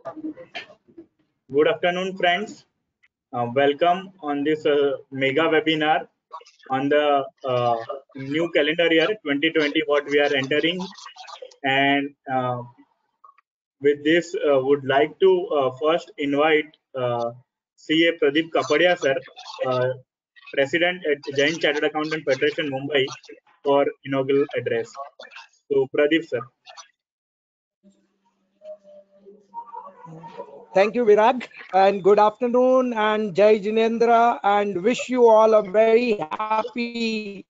Good afternoon, friends. Welcome on this mega webinar on the new calendar year 2020, what we are entering. And with this, would like to first invite CA Pradeep Kapadia, sir, uh, President at Jain Chartered Accountant Federation, Mumbai, for inaugural address. So, Pradeep, sir. Thank you, Virag, and good afternoon, and Jai Jinendra, and wish you all a very happy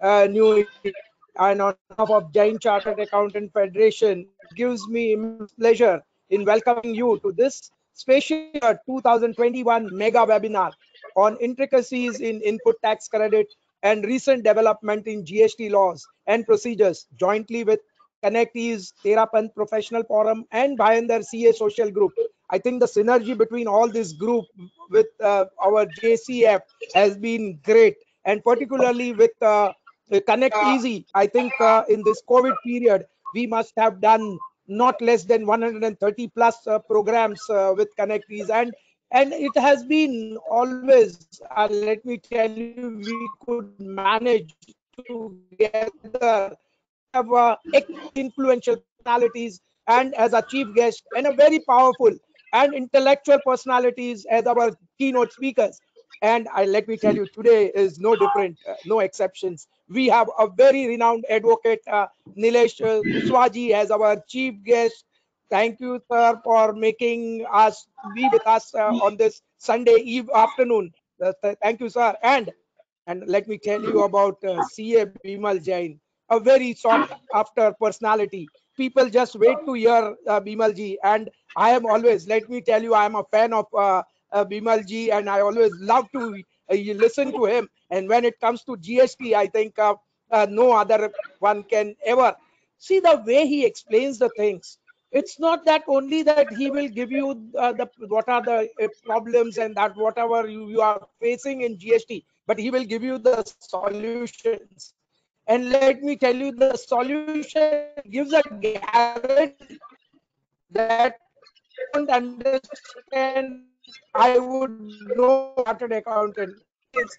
new year. And on behalf of Jain Chartered Accountant Federation, it gives me immense pleasure in welcoming you to this special year 2021 mega webinar on intricacies in input tax credit and recent development in GST laws and procedures, jointly with Connectease, Therapant Professional Forum, and Bhayandar CA Social Group. I think the synergy between all this group with our JCF has been great, and particularly with Connect Easy. I think in this COVID period, we must have done not less than 130 plus programs with Connect Easy, and it has been always. Let me tell you, we could manage together to have influential personalities and as a chief guest, and a very powerful and intellectual personalities as our keynote speakers. And let me tell you, today is no different, no exceptions. We have a very renowned advocate, Nilesh Kuswaji, as our chief guest. Thank you, sir, for making us be with us on this Sunday eve afternoon. Thank you, sir. And let me tell you about CA Bimal Jain, a very sought after personality. People just wait to hear Bimal ji. And I am always, let me tell you, I am a fan of Bimal ji, and I always love to listen to him. And when it comes to GST, I think no other one can ever see the way he explains the things. It's not that only that he will give you the what are the problems and that whatever you are facing in GST, but he will give you the solutions. And let me tell you, the solution gives a guarantee that don't understand, I would know chartered accountant. It's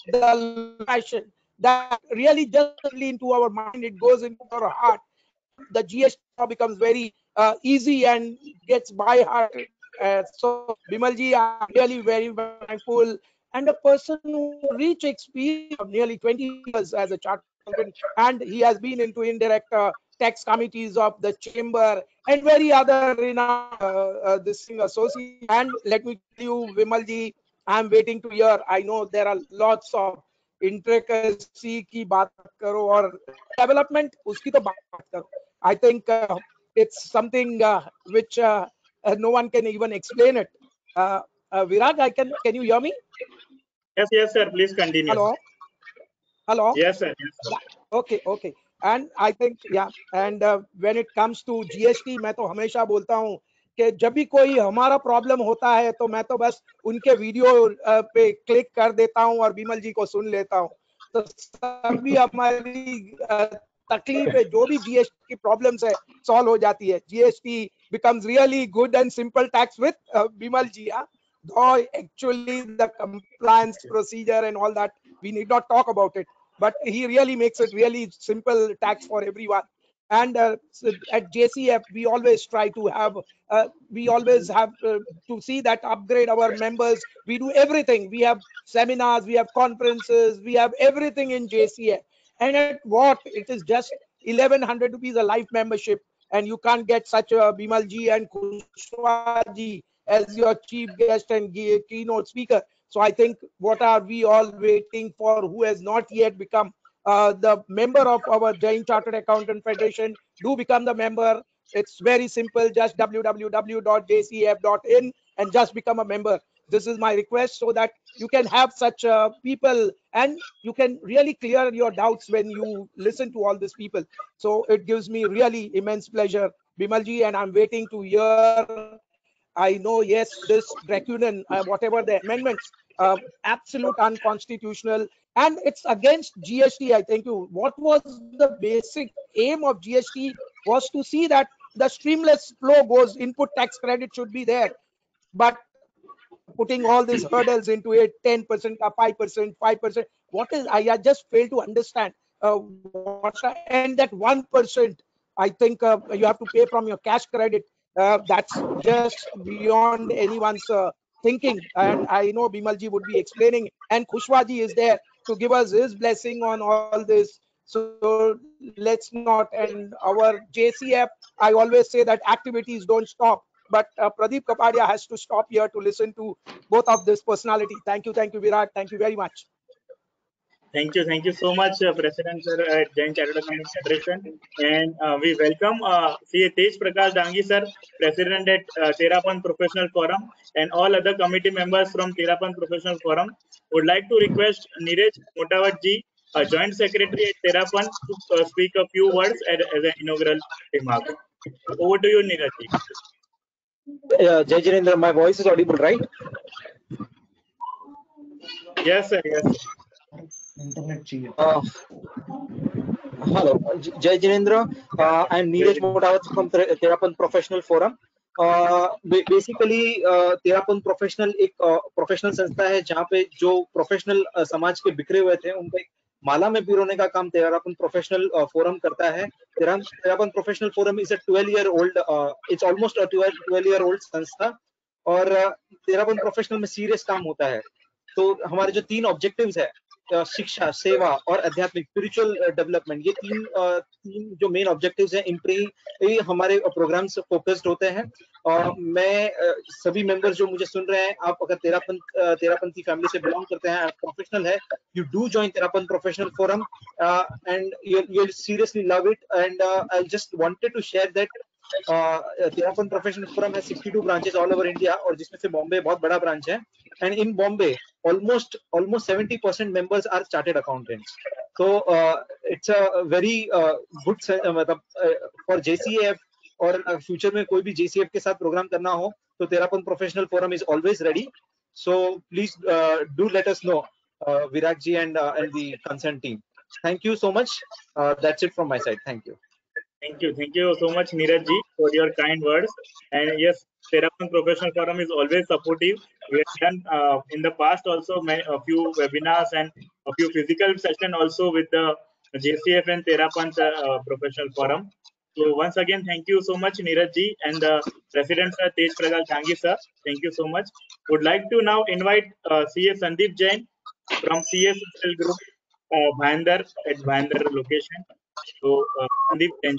the passion that really just into our mind, it goes into our heart, and the GST now becomes very easy and gets by heart. So Bimalji, I'm really very thankful, and a person who rich experience of nearly 20 years as a chartered accountant, and he has been into indirect tax committees of the chamber and very other renowned this thing association. And let me tell you, Vimalji, I'm waiting to hear. I know there are lots of intricacy की बात करो और development उसकी तो बात मत करो. I think it's something which no one can even explain it. Virag, can you hear me? Yes, sir. Please continue. Hello. Yes, sir. Yes, sir. Okay. And I think, yeah, and when it comes to GST, मैं तो हमेशा बोलता हूँ कि जब भी कोई हमारा प्रॉब्लम होता है तो मैं तो बस उनके वीडियो पे क्लिक कर देता हूँ और बिमल जी को सुन लेता हूँ. तो सभी हमारी तकलीफ है, जो भी GST की प्रॉब्लम्स है, सॉल्व हो जाती है. GST becomes really good and simple tax with Bimal ji. Though actually the compliance procedure and all that, we need not talk about it, but he really makes it really simple tax for everyone. And so at JCF, we always try to have, to see that upgrade our members. We do everything. We have seminars, we have conferences, we have everything in JCF. And at what? It is just 1100 rupees a life membership. And you can't get such a Bimal ji and Kushwaha ji as your chief guest and keynote speaker. So I think, what are we all waiting for, who has not yet become the member of our Jain Chartered Accountant Federation? Do become the member. It's very simple, just www.jcf.in and just become a member. This is my request, so that you can have such people and you can really clear your doubts when you listen to all these people. So it gives me really immense pleasure, Bimalji, and I'm waiting to hear. I know, yes, this Dracunan, whatever the amendments, absolute unconstitutional, and it's against GST. I thank you. What was the basic aim of GST was to see that the streamless flow goes. Input tax credit should be there, but putting all these hurdles into it, 10%, 5%, 5%. What is? I just fail to understand. And that 1%, I think you have to pay from your cash credit. That's just beyond anyone's thinking. And I know Bimalji would be explaining, and Khushwaji is there to give us his blessing on all this. So let's not. And our JCF, I always say that activities don't stop. But Pradeep Kapadia has to stop here to listen to both of this personality. Thank you, Virat. Thank you very much. Thank you so much, President sir at Jain Chartered Accountants Federation, and we welcome CA Tej Prakash Dangi sir, President at Terapan Professional Forum, and all other committee members from Terapan Professional Forum. Would like to request Neeraj Motawat ji, Joint Secretary at Terapan, to speak a few words as an inaugural remark. Over to you, Neeraj ji. Jai Jinendra, my voice is audible, right? Yes, sir. Yes. Hello, Jai Jinendra. I am Neeraj Motawat from Terapan Professional Forum. Basically Terapanth professional एक professional संस्था है जहाँ पे जो professional समाज के बिखरे हुए थे उनको एक माला में पिरोने का काम तेरापन प्रोफेशनल फोरम करता है. Terapanth professional forum is a 12-year old, it's almost a 12-year old संस्था, और तेरापन प्रोफेशनल में सीरियस काम होता है. तो हमारे जो 3 ऑब्जेक्टिव्स है, शिक्षा, सेवा और आध्यात्मिक स्पिरिचुअल डेवलपमेंट, ये तीन जो मेन ऑब्जेक्टिव्स हैं, इन पे ही हमारे प्रोग्राम्स फोकस्ड होते हैं. मैं सभी मेंबर्स जो मुझे सुन रहे हैं, आप अगर तेरापन की फैमिली से बिलोंग करते हैं, प्रोफेशनल है, you do join Terapanth professional forum and you seriously love it. And I just wanted to share that Terapanth professional forum है 62 ब्रांचेस ऑल ओवर इंडिया, और जिसमें से बॉम्बे बहुत बड़ा ब्रांच है. And in Bombay almost 70% members are chartered accountants. So it's a very good for JCF, और future में कोई भी JCF के साथ प्रोग्राम करना हो तो Terapanth professional forum is always ready. So please do let us know, Virat ji and the concerned team. Thank you so much. That's it from my side. Thank you. Thank you so much, Neeraj ji, for your kind words. And yes, Terapan Professional Forum is always supportive. We have done in the past also a few webinars and a few physical sessions also with the JCF and Terapan Professional Forum. So once again, thank you so much, Neeraj ji, and the President sir, Tej Prakash Dangi sir. Thank you so much. Would like to now invite CA Sandeep Jain from CA Social Group, Bhayandar at Bhayandar location. So Sandeep Jain.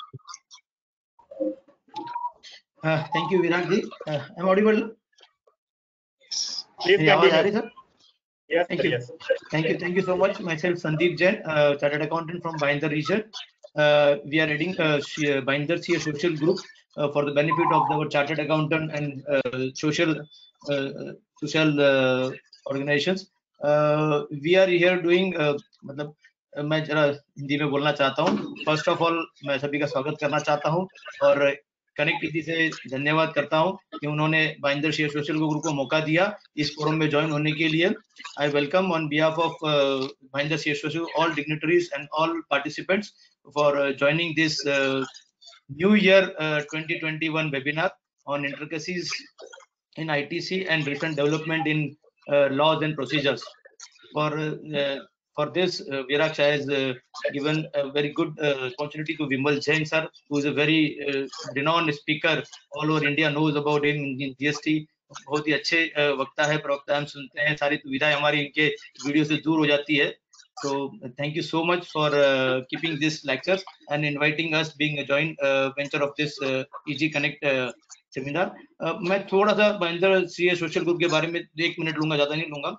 Thank you, Virat ji. I'm audible. Please continue. Yes, thank you. Yes. Thank you so much. Myself, Sandeep Jain, chartered accountant from Bhayandar region. We are heading Bhayandar CA Social Group for the benefit of our chartered accountant and social organizations. We are here doing मतलब मैं जरा हिंदी में बोलना चाहता हूँ. First of all मैं सभी का स्वागत करना चाहता हूँ और कनेक्टिविटी से धन्यवाद करता हूँ कि उन्होंने भाईंदर CA सोशल ग्रुप को मौका दिया इस फोरम में ज्वाइन होने के लिए. I welcome on behalf of Bhayandar CA social all dignitaries and all participants for joining this new year 2021 webinar on intricacies in ITC and recent development in laws and procedures. For this, Virat has given a very good opportunity to Vimal Jain sir, who is a very renowned speaker all over India, knows about him in GST. बहुत ही अच्छे वक्ता है, प्रवक्ता, हम सुनते हैं, सारी सुविधाएं हमारी इनके वीडियो से दूर हो जाती है. So thank you so much for keeping this lectures and inviting us being a joint venture of this EG Connect seminar. मैं थोड़ा सा भाईंदर CA सोशल ग्रुप के बारे में 1 मिनट लूंगा, ज्यादा नहीं लूंगा.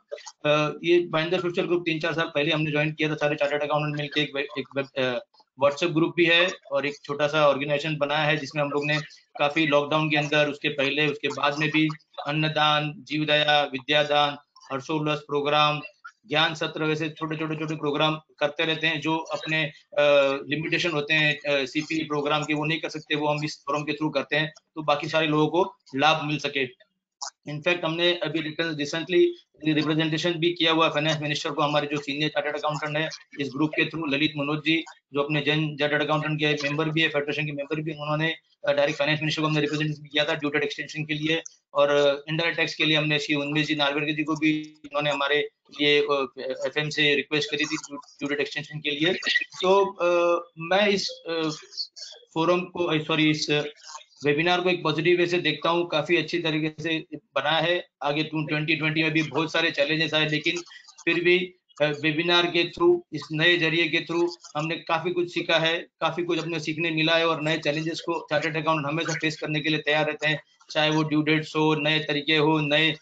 ये भाईंदर सोशल ग्रुप 3-4 साल पहले हमने ज्वाइन किया था, सारे चार्टर्ड अकाउंटेंट मिलकर एक व्हाट्सएप ग्रुप भी है और एक छोटा सा ऑर्गेनाइजेशन बनाया है जिसमें हम लोग ने काफी लॉकडाउन के अंदर, उसके पहले, उसके बाद में भी अन्नदान, जीवदया, विद्यादान, हर्षोल्लास प्रोग्राम, ज्ञान सत्र, वैसे छोटे प्रोग्राम करते रहते हैं. जो अपने लिमिटेशन होते हैं CPE प्रोग्राम के, वो नहीं कर सकते, वो हम इस फोरम के थ्रू करते हैं तो बाकी सारे लोगों को लाभ मिल सके. इनफैक्ट हमने अभी रिसेंटली रिप्रेजेंटेशन भी किया हुआ फाइनेंस मिनिस्टर को, हमारे जो सीनियर चार्टर्ड अकाउंटेंट है इस ग्रुप के थ्रू, ललित मनोज जी, जो अपने जैन चार्टर्ड अकाउंटेंट के मेंबर भी है, फेडरेशन के मेंबर भी, उन्होंने डायरेक्ट फाइनेंस मिनिस्टर को हमने रिप्रेजेंटेशन किया था ड्यू डेट एक्सटेंशन के लिए, और इनडायरेक्ट टैक्स के लिए हमने श्री उन्मेश जी नार्वेकर जी को भी, उन्होंने हमारे लिए FM से रिक्वेस्ट करी थी ड्यू डेट एक्सटेंशन के लिए। तो मैं इस फोरम को, सॉरी, इस वेबिनार को एक पॉजिटिव वे से देखता हूँ, काफी अच्छी तरीके से बना है। आगे 2020 में भी बहुत सारे चैलेंजेस आए, लेकिन फिर भी वेबिनार के थ्रू, इस नए जरिए के थ्रू हमने काफी कुछ सीखा है, काफी कुछ अपने सीखने मिला है, और नए चैलेंजेस को चार्टर्ड अकाउंटेंट हमेशा फेस करने के लिए तैयार रहते हैं, चाहे वो ड्यू डेट्स हो, नए तरीके हो, नए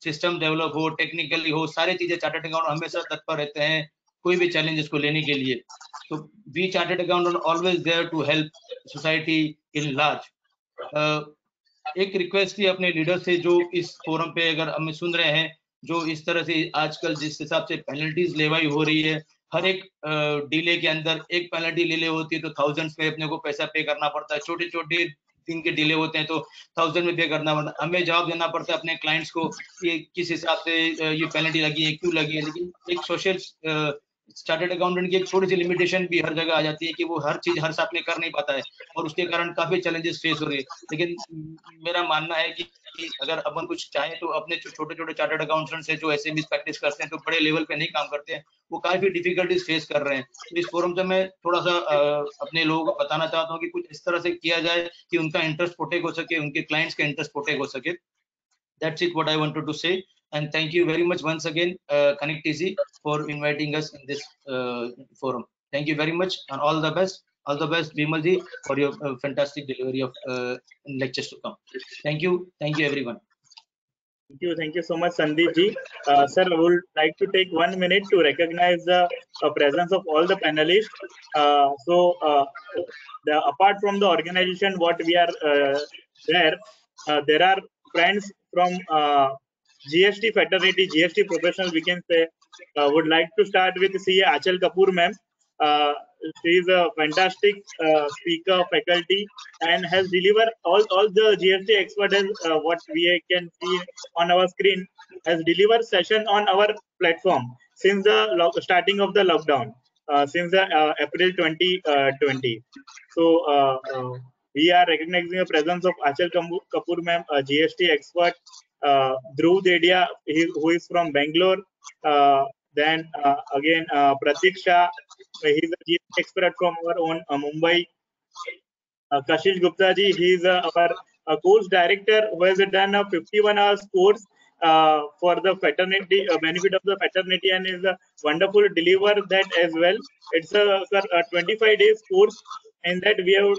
सिस्टम डेवलप हो, टेक्निकली हो, सारी चीजें चार्टर्ड अकाउंटेंट हमेशा तत्पर रहते हैं कोई भी चैलेंजेस को लेने के लिए। तो we chartered accountant always there to help society in large. एक रिक्वेस्ट थी अपने लीडर से, जो इस फोरम पे अगर हमें सुन रहे हैं, जो इस तरह से आजकल जिस हिसाब से पेनल्टीज लेवाई हो रही है, हर एक डिले के अंदर एक पेनल्टी ले होती है तो थाउजेंड्स में अपने को पैसा पे करना पड़ता है, छोटे छोटे दिन के डिले होते हैं तो 1000 में पे करना पड़ता है, हमें जवाब देना पड़ता है अपने क्लाइंट्स को कि किस हिसाब से ये पेनल्टी लगी है, क्यों लगी है। लेकिन एक सोशल चार्टर्ड अकाउंटेंट की एक थोड़ी सी लिमिटेशन भी हर जगह आ जाती है कि वो हर चीज हर साथ में कर नहीं पाता है, और उसके कारण काफी चैलेंजेस फेस हो रही है। लेकिन मेरा मानना है कि अगर अपन कुछ चाहें तो अपने छोटे छोटे चार्टर्ड अकाउंटेंट्स है जो ऐसे भी प्रैक्टिस करते हैं, तो बड़े लेवल पे नहीं काम करते हैं, वो काफी डिफिकल्टीज फेस कर रहे हैं। तो इस फोरम से मैं थोड़ा सा अपने लोगों को बताना चाहता हूँ कि कुछ इस तरह से किया जाए कि उनका इंटरेस्ट प्रोटेक्ट हो सके, उनके क्लाइंट्स का इंटरेस्ट प्रोटेक्ट हो सके। That's it what I wanted to say, and thank you very much once again, Connect Easy, for inviting us in this forum. Thank you very much, and all the best Bimal ji, for your fantastic delivery of lectures to come. Thank you everyone. Thank you so much, Sandeep ji. Sir, I would like to take 1 minute to recognize the presence of all the panelists. Apart from the organization, what we are there are friends from GST fraternity, GST professionals, we can say. Would like to start with CA Achal Kapoor ma'am. She is a fantastic speaker, faculty, and has delivered all the GST expert as what we can see on our screen, has delivered session on our platform since the starting of the lockdown, since the April 2020. So we are recognizing the presence of Achal Kapoor ma'am, a GST expert, Dhruv Dedia, who is from Bangalore. Then again Pratik Shah, he's a GST expert from our own Mumbai. Kashish Gupta ji, he is our course director who has done a 51 hours course for the fraternity, benefit of the fraternity, and is wonderful to deliver that as well. It's a 25 days course, and that we have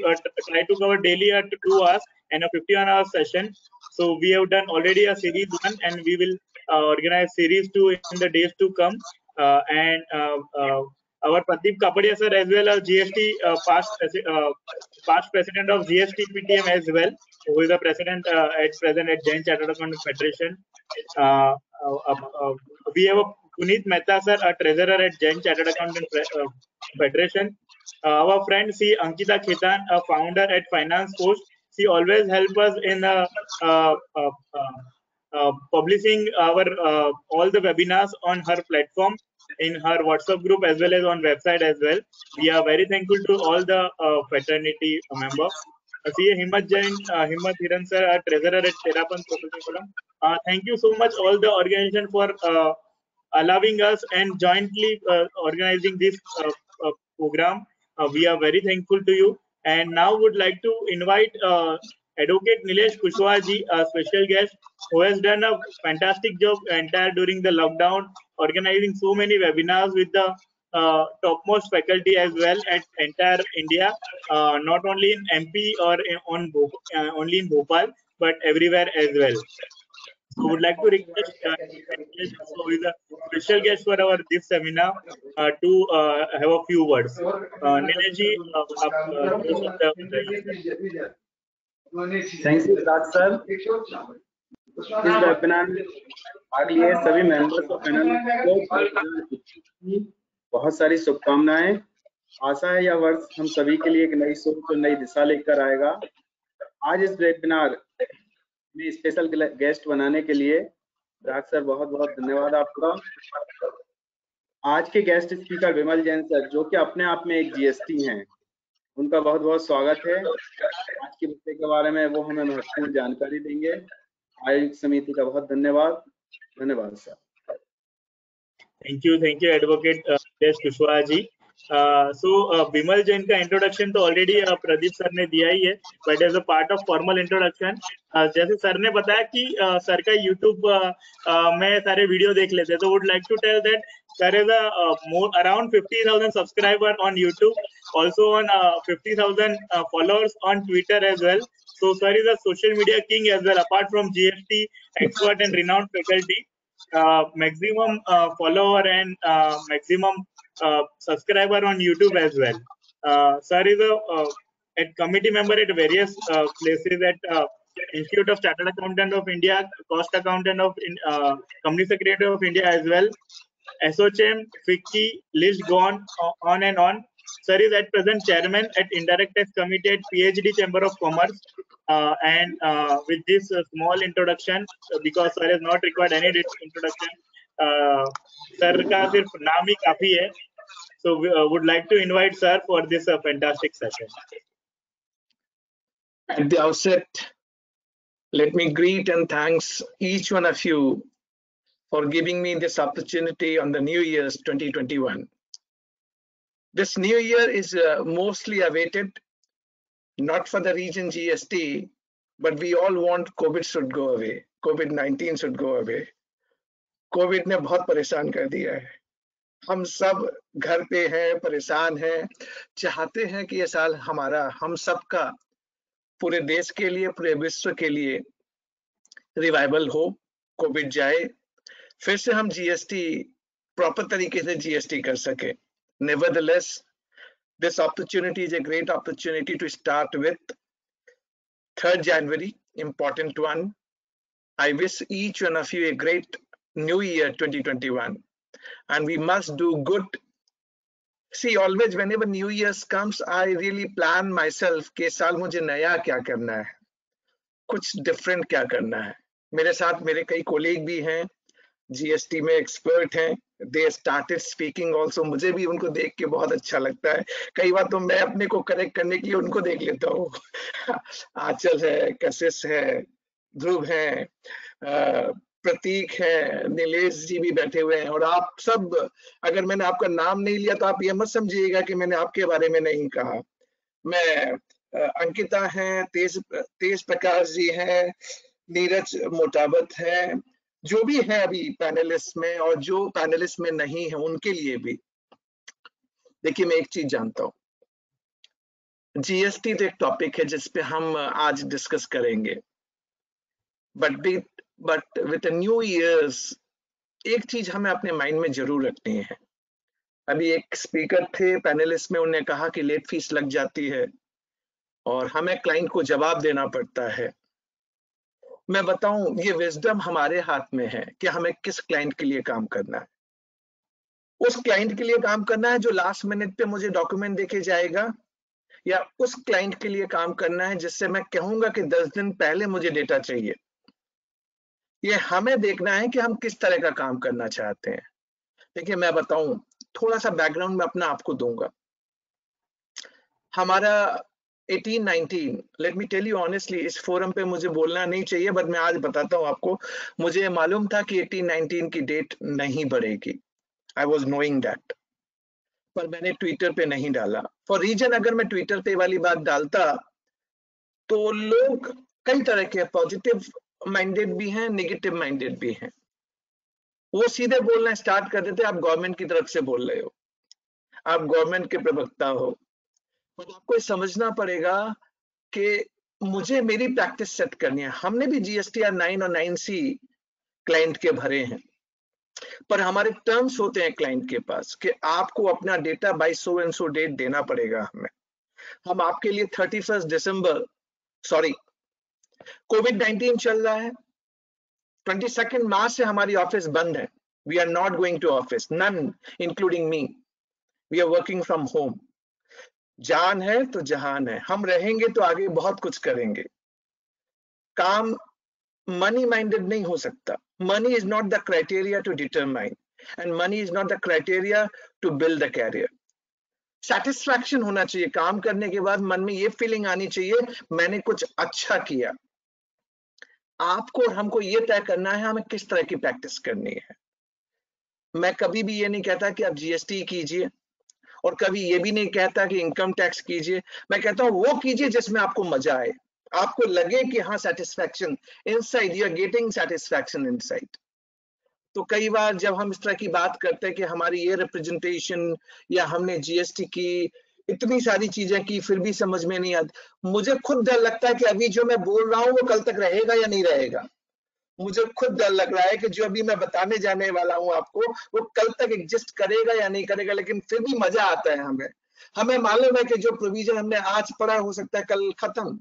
tried to cover daily at 2 hours and a 51 hour session. So we have done already a series 1, and we will organize series 2 in the days to come. Our Pradeep Kapadia sir as well as GST past president of GST PTM as well, who is the president at present at Jain Chartered Accountant Federation. We have Puneet Mehta sir, a treasurer at Jain Chartered Accountant Federation. Our friend C. Ankita Khetan, a founder at Finance Coach. She always helps us in publishing our all the webinars on her platform, in her WhatsApp group as well as on website as well. We are very thankful to all the fraternity members. CA Himmat Jain, Himmat Hiran sir, treasurer at Terapan Processing Forum. Thank you so much all the organization for allowing us and jointly organizing this program. We are very thankful to you. And now would like to invite Advocate Nilesh Kushwaha ji, a special guest, who has done a fantastic job entire during the lockdown, organizing so many webinars with the topmost faculty as well at entire India, not only in MP or only in Bhopal, but everywhere as well. So would like to request who is a special guest for our this seminar to have a few words. Nilesh ji, thank you Raj sir. इस webinar में भाग लिए सभी members of panel को बहुत सारी शुभकामनाएं। आशा है यह वर्ष हम सभी के लिए एक नई सोच और नई दिशा लेकर आएगा। आज इस वेबिनार में स्पेशल गेस्ट बनाने के लिए। राग सर बहुत बहुत धन्यवाद आपका। आज के गेस्ट स्पीकर विमल जैन सर, जो कि अपने आप में एक जीएसटी हैं, उनका बहुत बहुत स्वागत है। आज के विषय के बारे में वो हमें महत्वपूर्ण जानकारी देंगे। आयोजक समिति का बहुत धन्यवाद। धन्यवाद sir. Thank you advocate Kushwaha ji. Vimal Jain का इंट्रोडक्शन तो ऑलरेडी प्रदीप सर ने दिया ही है, but as a part of formal introduction, जैसे सर ने बताया कि सर का यूट्यूब में सारे वीडियो देख लेते हैं, तो would like to tell that sir is around 50,000 subscriber on YouTube, also on 50,000 followers on Twitter as well. So sir is a social media king as well, apart from GST expert and renowned faculty. Maximum follower and maximum subscriber on YouTube as well. Sir is a committee member at various places at Institute of Chartered Accountant of India, Cost Accountant of Company Secretary of India as well, ASSOCHAM, FICCI, list gone on and on. Sir is at present chairman at Indirect Tax Committee at PhD Chamber of Commerce. And with this small introduction, because sir has not required any introduction, sir का सिर्फ नाम ही काफी है. So we would like to invite sir for this fantastic session. At the outset, let me greet and thanks each one of you for giving me this opportunity on the New Year's 2021. This new year is mostly awaited, not for the region GST, but we all want COVID should go away. COVID-19 should go away. COVID ने बहुत परेशान कर दिया है. हम सब घर पे हैं, परेशान हैं, चाहते हैं कि ये साल हमारा, हम सबका, पूरे देश के लिए, पूरे विश्व के लिए रिवाइवल हो, कोविड जाए, फिर से हम जीएसटी प्रॉपर तरीके से जीएसटी कर सके. Nevertheless, this opportunity is a great opportunity to start with 3rd January, important one. I wish each one of you a great new year 2021, and we must do good. See, always whenever New Year's comes, I really plan myself कि साल मुझे नया क्या करना है, कुछ different क्या करना है. मेरे साथ मेरे कई कोलीग भी हैं, जीएसटी में एक्सपर्ट हैं. They started speaking also. मुझे भी उनको देख के बहुत अच्छा लगता है. कई बार तो मैं अपने को करेक्ट करने के लिए उनको देख लेता हूँ. आंचल है, कशिश है, ध्रुव है, प्रतीक है, नीलेश जी भी बैठे हुए हैं. और आप सब, अगर मैंने आपका नाम नहीं लिया तो आप ये मत समझिएगा कि मैंने आपके बारे में नहीं कहा. मैं अंकिता हैं, तेज प्रकाश जी हैं, नीरज मोटावत है, जो भी है अभी पैनलिस्ट में, और जो पैनलिस्ट में नहीं है उनके लिए भी. देखिए, मैं एक चीज जानता हूँ, जीएसटी तो एक टॉपिक है जिसपे हम आज डिस्कस करेंगे, बट विद न्यू ईयर्स एक चीज हमें अपने माइंड में जरूर रखनी है. अभी एक स्पीकर थे पैनलिस्ट में, उन्होंने कहा कि लेट फीस लग जाती है और हमें क्लाइंट को जवाब देना पड़ता है. मैं बताऊं, ये विजडम हमारे हाथ में है कि हमें किस क्लाइंट के लिए काम करना है. उस क्लाइंट के लिए काम करना है जो लास्ट मिनट पे मुझे डॉक्यूमेंट देके जाएगा, या उस क्लाइंट के लिए काम करना है जिससे मैं कहूंगा कि 10 दिन पहले मुझे डेटा चाहिए. ये हमें देखना है कि हम किस तरह का काम करना चाहते हैं. देखिए, मैं बताऊं, थोड़ा सा बैकग्राउंड में अपना आपको दूंगा. हमारा 1819, let me tell you honestly, इस फोरम पे मुझे बोलना नहीं चाहिए, बट मैं आज बताता हूं आपको. मुझे मालूम था कि 1819 की डेट नहीं बढ़ेगी. आई वॉज नोइंग दैट, पर मैंने ट्विटर पे नहीं डाला. फॉर रीजन, अगर मैं ट्विटर पे वाली बात डालता तो लोग कई तरह के, पॉजिटिव माइंडेड भी हैं, नेगेटिव माइंडेड भी हैं, वो सीधे बोलना स्टार्ट कर देते, आप गवर्नमेंट की तरफ से बोल रहे हो, आप गवर्नमेंट के प्रवक्ता हो. पर आपको समझना पड़ेगा कि मुझे मेरी प्रैक्टिस सेट करनी है. हमने भी जीएसटीआर 9 और 9C क्लाइंट के भरे हैं, पर हमारे टर्म्स होते हैं क्लाइंट के पास कि आपको अपना data by so and so date देना पड़ेगा हमें. हम आपके लिए 31 दिसंबर, सॉरी, कोविड-19 चल रहा है, 22 मार्च से हमारी ऑफिस बंद है. We are not going to office, none including me. We are working from home. जान है तो जहान है. हम रहेंगे तो आगे बहुत कुछ करेंगे. काम मनी माइंडेड नहीं हो सकता। Money is not the criteria to determine and money is not the criteria to build the career. Satisfaction होना चाहिए, काम करने के बाद मन में ये फीलिंग आनी चाहिए मैंने कुछ अच्छा किया। आपको और हमको ये तय करना है हमें किस तरह की प्रैक्टिस करनी है। मैं कभी भी ये नहीं कहता कि आप जीएसटी कीजिए और कभी ये भी नहीं कहता कि इनकम टैक्स कीजिए। मैं कहता हूं वो कीजिए जिसमें आपको मजा आए, आपको लगे कि हाँ satisfaction inside, you are getting satisfaction inside. तो कई बार जब हम इस तरह की बात करते हैं कि हमारी ये रिप्रेजेंटेशन या हमने जीएसटी की, इतनी सारी चीजें की, फिर भी समझ में नहीं आती, मुझे खुद डर लगता है कि अभी जो मैं बोल रहा हूं वो कल तक रहेगा या नहीं रहेगा। मुझे खुद डर लग रहा है कि जो अभी मैं बताने जाने वाला हूं आपको वो कल तक एग्जिस्ट करेगा या नहीं करेगा, लेकिन फिर भी मजा आता है हमें मालूम है कि जो प्रोविजन हमने आज पढ़ा हो सकता है कल खत्म।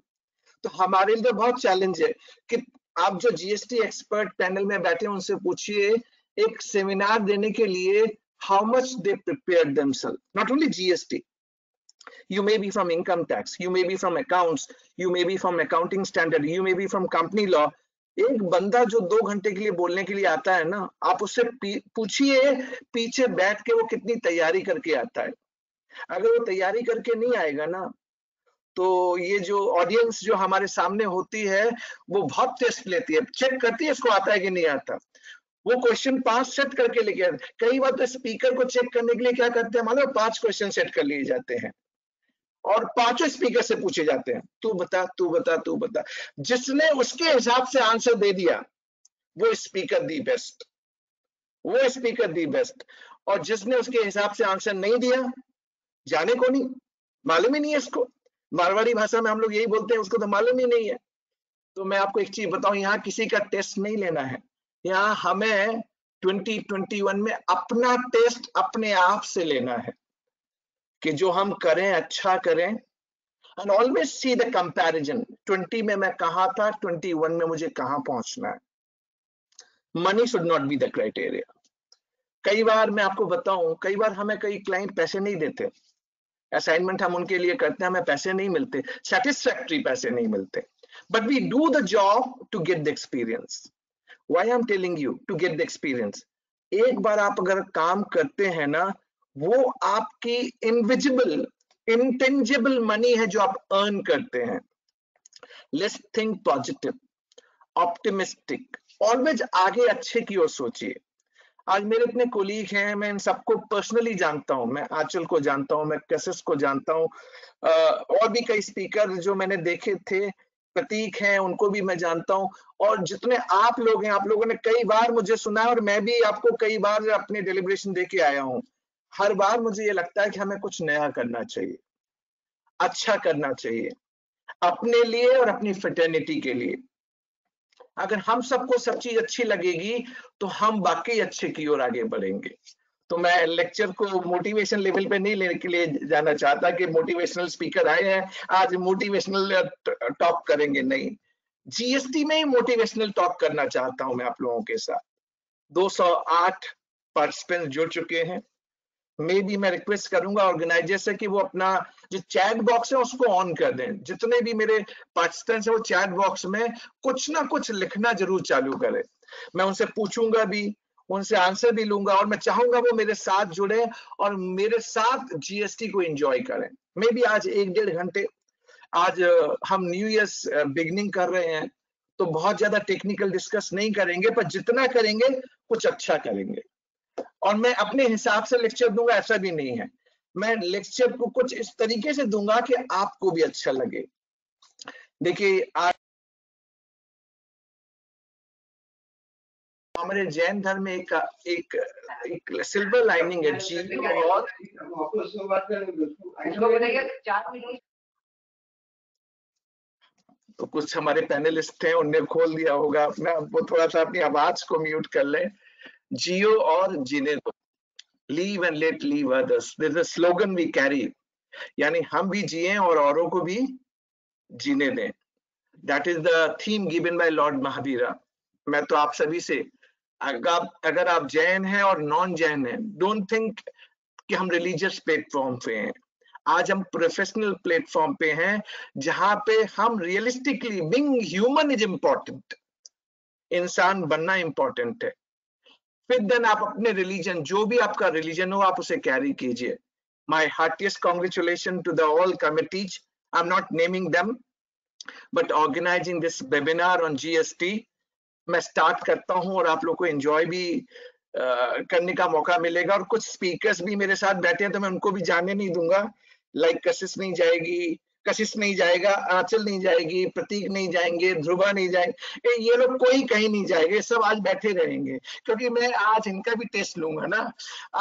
तो हमारे लिए बहुत चैलेंज है कि आप जो जीएसटी एक्सपर्ट पैनल में बैठे उनसे पूछिए एक सेमिनार देने के लिए how much they prepared themselves, not only GST, you may be from income tax, you may be from accounts, you may be from accounting standard, you may be from company law। एक बंदा जो 2 घंटे के लिए बोलने के लिए आता है ना, आप उससे पूछिए पीछे बैठ के वो कितनी तैयारी करके आता है। अगर वो तैयारी करके नहीं आएगा ना, तो ये जो ऑडियंस जो हमारे सामने होती है वो बहुत टेस्ट लेती है, चेक करती है इसको आता है कि नहीं आता। वो क्वेश्चन 5 सेट करके लेके आते। कई बार तो स्पीकर को चेक करने के लिए क्या करते हैं मालूम, 5 क्वेश्चन सेट कर लिए जाते हैं और 5 स्पीकर से पूछे जाते हैं, तू बता तू बता तू बता। जिसने उसके हिसाब से आंसर दे दिया वो स्पीकर दी बेस्ट, वो स्पीकर दी बेस्ट। और जिसने उसके हिसाब से आंसर नहीं दिया, जाने को नहीं, मालूम ही नहीं है इसको। मारवाड़ी भाषा में हम लोग यही बोलते हैं, उसको तो मालूम ही नहीं है। तो मैं आपको एक चीज बताऊं, यहाँ किसी का टेस्ट नहीं लेना है। यहाँ हमें 2021 में अपना टेस्ट अपने आप से लेना है कि जो हम करें अच्छा करें। And always see the comparison, 20 में मैं कहां था, 21 में मुझे कहां पहुंचना है। Money should not be the criteria. कई बार मैं आपको बताऊं, कई बार हमें कई क्लाइंट पैसे नहीं देते, असाइनमेंट हम उनके लिए करते हैं, हमें पैसे नहीं मिलते, सेटिस्फैक्टरी पैसे नहीं मिलते, but we do the job to get the experience. Why I am telling you to get the experience. एक बार आप अगर काम करते हैं ना, वो आपकी इनविजिबल इंटेंजिबल मनी है जो आप अर्न करते हैं। Let's think positive, optimistic, always आगे अच्छे की ओर सोचिए। आज मेरे इतने कोलीग हैं, मैं इन सबको पर्सनली जानता हूं, मैं आंचल को जानता हूं, मैं कशिश को जानता हूं, और भी कई स्पीकर जो मैंने देखे थे, प्रतीक हैं, उनको भी मैं जानता हूं। और जितने आप लोग हैं, आप लोगों ने कई बार मुझे सुना है और मैं भी आपको कई बार अपने डेलिब्रेशन दे के आया हूं। हर बार मुझे ये लगता है कि हमें कुछ नया करना चाहिए, अच्छा करना चाहिए अपने लिए और अपनी फ्रेटर्निटी के लिए। अगर हम सबको सब चीज अच्छी लगेगी तो हम बाकी अच्छे की ओर आगे बढ़ेंगे। तो मैं लेक्चर को मोटिवेशन लेवल पे नहीं लेने के लिए जाना चाहता कि मोटिवेशनल स्पीकर आए हैं आज मोटिवेशनल टॉक करेंगे, नहीं, जीएसटी में ही मोटिवेशनल टॉक करना चाहता हूं मैं आप लोगों के साथ। 208 पार्टिसिपेंट जुड़ चुके हैं। मे भी मैं रिक्वेस्ट करूंगा ऑर्गेनाइजर से कि वो अपना जो चैट बॉक्स है उसको ऑन कर दें। जितने भी मेरे पार्टिसिपेंट्स हैं वो चैट बॉक्स में कुछ ना कुछ लिखना जरूर चालू करें। मैं उनसे पूछूंगा भी, उनसे आंसर भी लूंगा और मैं चाहूंगा वो मेरे साथ जुड़े और मेरे साथ जीएसटी को एंजॉय करें। मे भी आज 1-1.5 घंटे, आज हम न्यू ईयर्स बिगनिंग कर रहे हैं तो बहुत ज्यादा टेक्निकल डिस्कस नहीं करेंगे, पर जितना करेंगे कुछ अच्छा करेंगे। और मैं अपने हिसाब से लेक्चर दूंगा ऐसा भी नहीं है, मैं लेक्चर को कुछ इस तरीके से दूंगा कि आपको भी अच्छा लगे। देखिए आज हमारे जैन धर्म में एक सिल्वर लाइनिंग है जी। और तो कुछ हमारे पैनलिस्ट हैं उनने खोल दिया होगा, मैं वो थोड़ा सा अपनी आवाज को म्यूट कर लें। जियो और जीने दो, live and let live others, this is a slogan we carry, यानी हम भी जिए और औरों को भी जीने दें। That is the theme given by Lord Mahavira. मैं तो आप सभी से, अगर आप जैन हैं और नॉन जैन हैं, डोंट थिंक कि हम रिलीजियस प्लेटफॉर्म पे हैं। आज हम प्रोफेशनल प्लेटफॉर्म पे हैं जहां पे हम realistically, being human is important. इंसान बनना इंपॉर्टेंट है। फिर देन आप अपने रिलीजन, जो भी आपका रिलीजन हो, आप उसे कैरी कीजिए। My heartiest congratulation to the all committees, I am not naming them, but organizing this webinar on GST. मैं स्टार्ट करता हूं और आप लोग को एंजॉय भी करने का मौका मिलेगा। और कुछ स्पीकर्स भी मेरे साथ बैठे हैं तो मैं उनको भी जाने नहीं दूंगा। लाइक कशिश नहीं जाएगी, कशिश नहीं जाएगा, आंचल नहीं जाएगी, प्रतीक नहीं जाएंगे, ध्रुवा नहीं जाएंगे, ये लोग कोई कहीं नहीं जाएंगे, सब आज बैठे रहेंगे, क्योंकि मैं आज इनका भी टेस्ट लूंगा ना।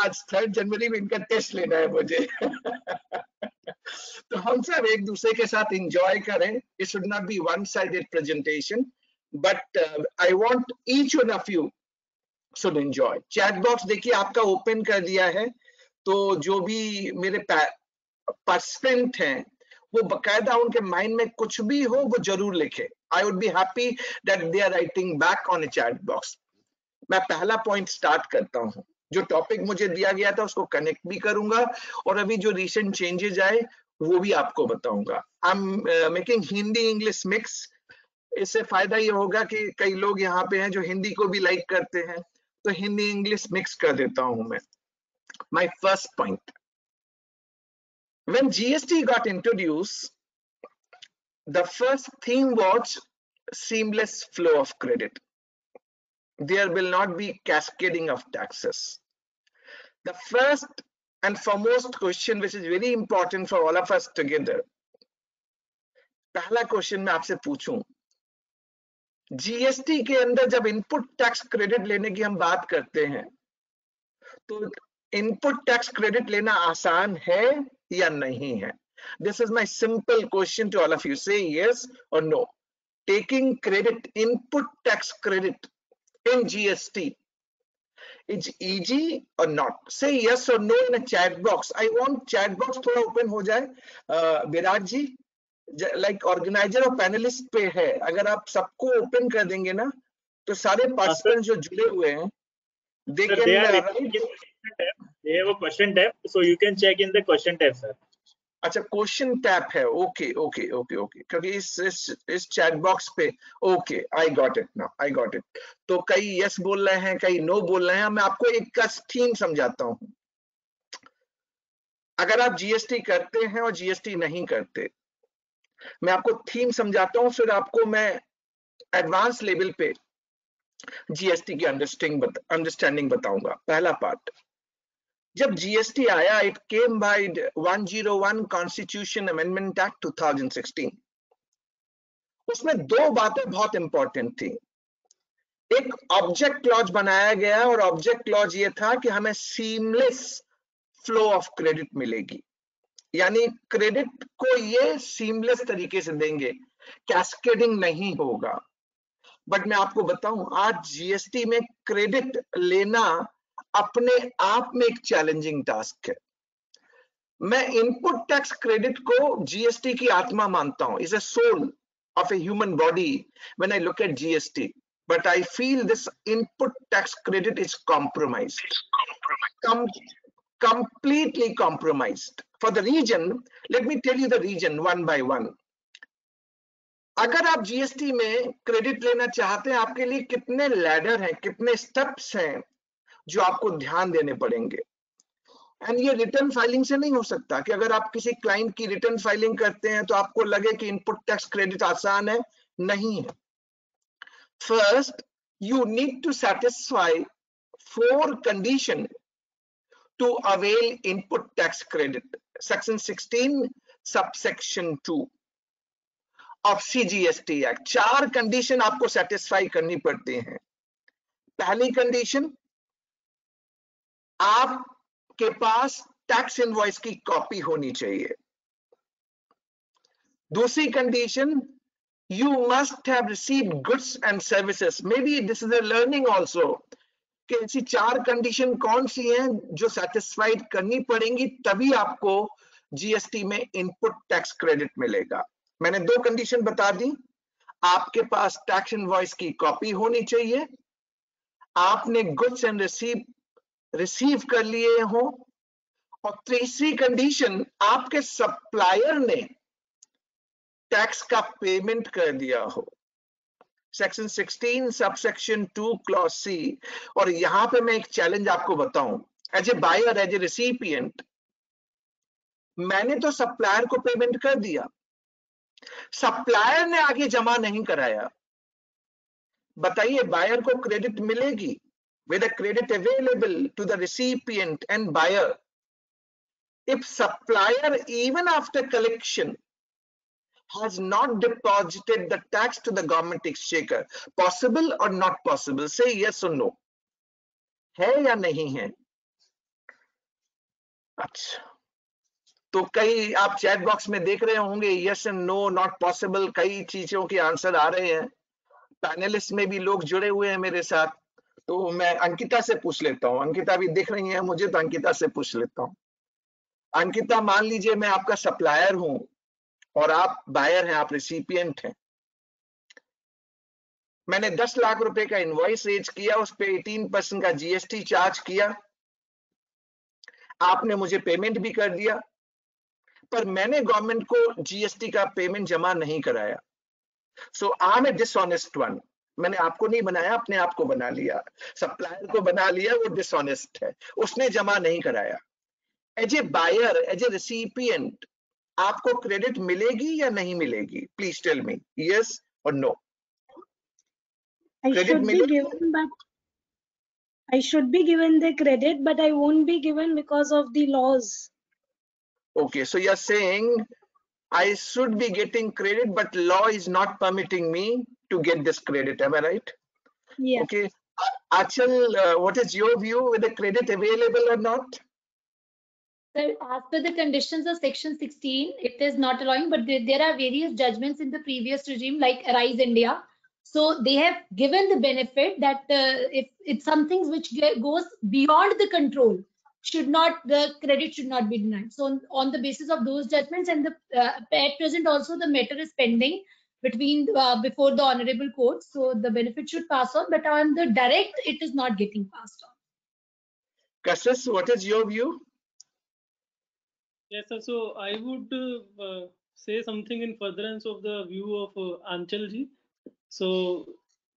आज 3 जनवरी में इनका टेस्ट लेना है मुझे। तो हम सब एक दूसरे के साथ एंजॉय करें। It should not be one sided presentation, but I want each one of you should enjoy. Chat box देखिए आपका ओपन कर दिया है, तो जो भी मेरे पार्टिसिपेंट हैं वो बकायदा उनके माइंड में कुछ भी हो वो जरूर लिखे। I would be happy that they are writing back on a chat box. मैं पहला पॉइंट स्टार्ट करता हूं। जो टॉपिक मुझे दिया गया था उसको कनेक्ट भी करूंगा, और अभी जो रिसेंट चेंजेस आए वो भी आपको बताऊंगा। I am making Hindi English mix. इससे फायदा ये होगा कि कई लोग यहाँ पे हैं जो हिंदी को भी लाइक करते हैं, तो हिंदी इंग्लिश मिक्स कर देता हूं मैं। My first point, when GST got introduced, the first theme was seamless flow of credit. There will not be cascading of taxes. The first and foremost question, which is very important for all of us together, पहला question मैं आपसे पूछूं, GST के अंदर जब input tax credit लेने की हम बात करते हैं, तो इनपुट टैक्स क्रेडिट लेना आसान है या नहीं है? This is my simple question to all of you. Say yes or no. Taking credit, input tax credit in GST, it's easy or not? Say yes or no in a chat box. I want chat box थोड़ा open हो जाए। विराट जी, like organizer और panelist पे है, अगर आप सबको open कर देंगे ना, तो सारे participants जो जुड़े हुए हैं, they Sir, can they are in the question tab. They have a question tab, so you can check in the question tab, sir. अच्छा, क्वेश्चन टैप है। ओके ओके ओके ओके, क्योंकि इस चैट बॉक्स पे, okay, I got it now, I got it. तो कई yes बोल रहे हैं, कई नो बोल रहे हैं। मैं आपको एक का थीम समझाता हूं। अगर आप जीएसटी करते हैं और जीएसटी नहीं करते, मैं आपको थीम समझाता हूं, फिर आपको मैं एडवांस लेवल पे जीएसटी की अंडरस्टैंडिंग बताऊंगा। पहला पार्ट, जब जीएसटी आया, it came by 101 constitution amendment act 2016। उसमें दो बातें बहुत इंपॉर्टेंट थी। एक ऑब्जेक्ट क्लॉज बनाया गया, और ऑब्जेक्ट क्लॉज ये था कि हमें सीमलेस फ्लो ऑफ क्रेडिट मिलेगी, यानी क्रेडिट को ये सीमलेस तरीके से देंगे, कैस्केडिंग नहीं होगा। बट मैं आपको बताऊं, आज जीएसटी में क्रेडिट लेना अपने आप में एक चैलेंजिंग टास्क है। मैं इनपुट टैक्स क्रेडिट को जीएसटी की आत्मा मानता हूं, is a soul of a human body when I look at GST, but I feel this input tax credit is compromised, completely compromised. For the region, let me tell you the region one by one. अगर आप GST में credit लेना चाहते हैं, आपके लिए कितने ladder हैं, कितने स्टेप्स हैं जो आपको ध्यान देने पड़ेंगे। एंड ये रिटर्न फाइलिंग से नहीं हो सकता कि अगर आप किसी क्लाइंट की रिटर्न फाइलिंग करते हैं तो आपको लगे कि इनपुट टैक्स क्रेडिट आसान है। नहीं है। First, you need to satisfy 4 condition to avail input tax credit. Section 16 subsection 2 of CGST act. 4 condition आपको सेटिस्फाई करनी पड़ती हैं। पहली कंडीशन, आप के पास टैक्स इनवॉइस की कॉपी होनी चाहिए। दूसरी condition, you must have received goods and services. Maybe this is a learning also कि ऐसी 4 कंडीशन कौन सी हैं जो सेटिस्फाइड करनी पड़ेंगी, तभी आपको जीएसटी में इनपुट टैक्स क्रेडिट मिलेगा। मैंने 2 कंडीशन बता दी। आपके पास टैक्स इनवॉइस की कॉपी होनी चाहिए, आपने गुड्स एंड रिसीव कर लिए हो, और तीसरी कंडीशन, आपके सप्लायर ने टैक्स का पेमेंट कर दिया हो। Section 16 subsection 2 clause C. और यहां पे मैं एक चैलेंज आपको बताऊं, as a buyer, as a recipient, मैंने तो सप्लायर को पेमेंट कर दिया, सप्लायर ने आगे जमा नहीं कराया। बताइए बायर को क्रेडिट मिलेगी? with a credit available to the recipient and buyer, if supplier even after collection has not deposited the tax to the government exchequer, possible or not possible? Say yes or no. है या नहीं है? अच्छा, तो कई आप chat box में देख रहे होंगे yes and no, not possible, कई चीजों के आंसर आ रहे हैं। पैनलिस्ट में भी लोग जुड़े हुए हैं मेरे साथ, तो मैं अंकिता से पूछ लेता हूं। अंकिता भी दिख रही है मुझे, तो अंकिता से पूछ लेता हूं। अंकिता, मान लीजिए मैं आपका सप्लायर हूं और आप बायर हैं, आप रिसिपिएंट हैं। मैंने 10 लाख रुपए का इनवॉइस रेज किया, उस पे 18% का जीएसटी चार्ज किया, आपने मुझे पेमेंट भी कर दिया, पर मैंने गवर्नमेंट को जीएसटी का पेमेंट जमा नहीं कराया। So I am a dishonest one. मैंने आपको नहीं बनाया, अपने आप को बना लिया। सप्लायर को बना लिया, वो डिसऑनेस्ट है, उसने जमा नहीं कराया। As a buyer, as a recipient, आपको क्रेडिट मिलेगी या नहीं मिलेगी? प्लीज टेल मी, यस और no. I should be given the credit, but I won't be given because of the laws. Okay, so you're saying I should be getting credit, but law is not permitting me to get this credit. Am I right? Yeah. Okay. Achal, what is your view? With the credit available or not? Sir, as per the conditions of section 16, it is not allowing, but there are various judgments in the previous regime, like Arise India. So they have given the benefit that if it's something which goes beyond the control, the credit should not be denied. So on the basis of those judgments, and at present also the matter is pending between before the honorable court. So the benefit should pass on, but on the direct, it is not getting passed on. Kassis, what is your view? Yes, sir. So I would say something in furtherance of the view of Anchalji. So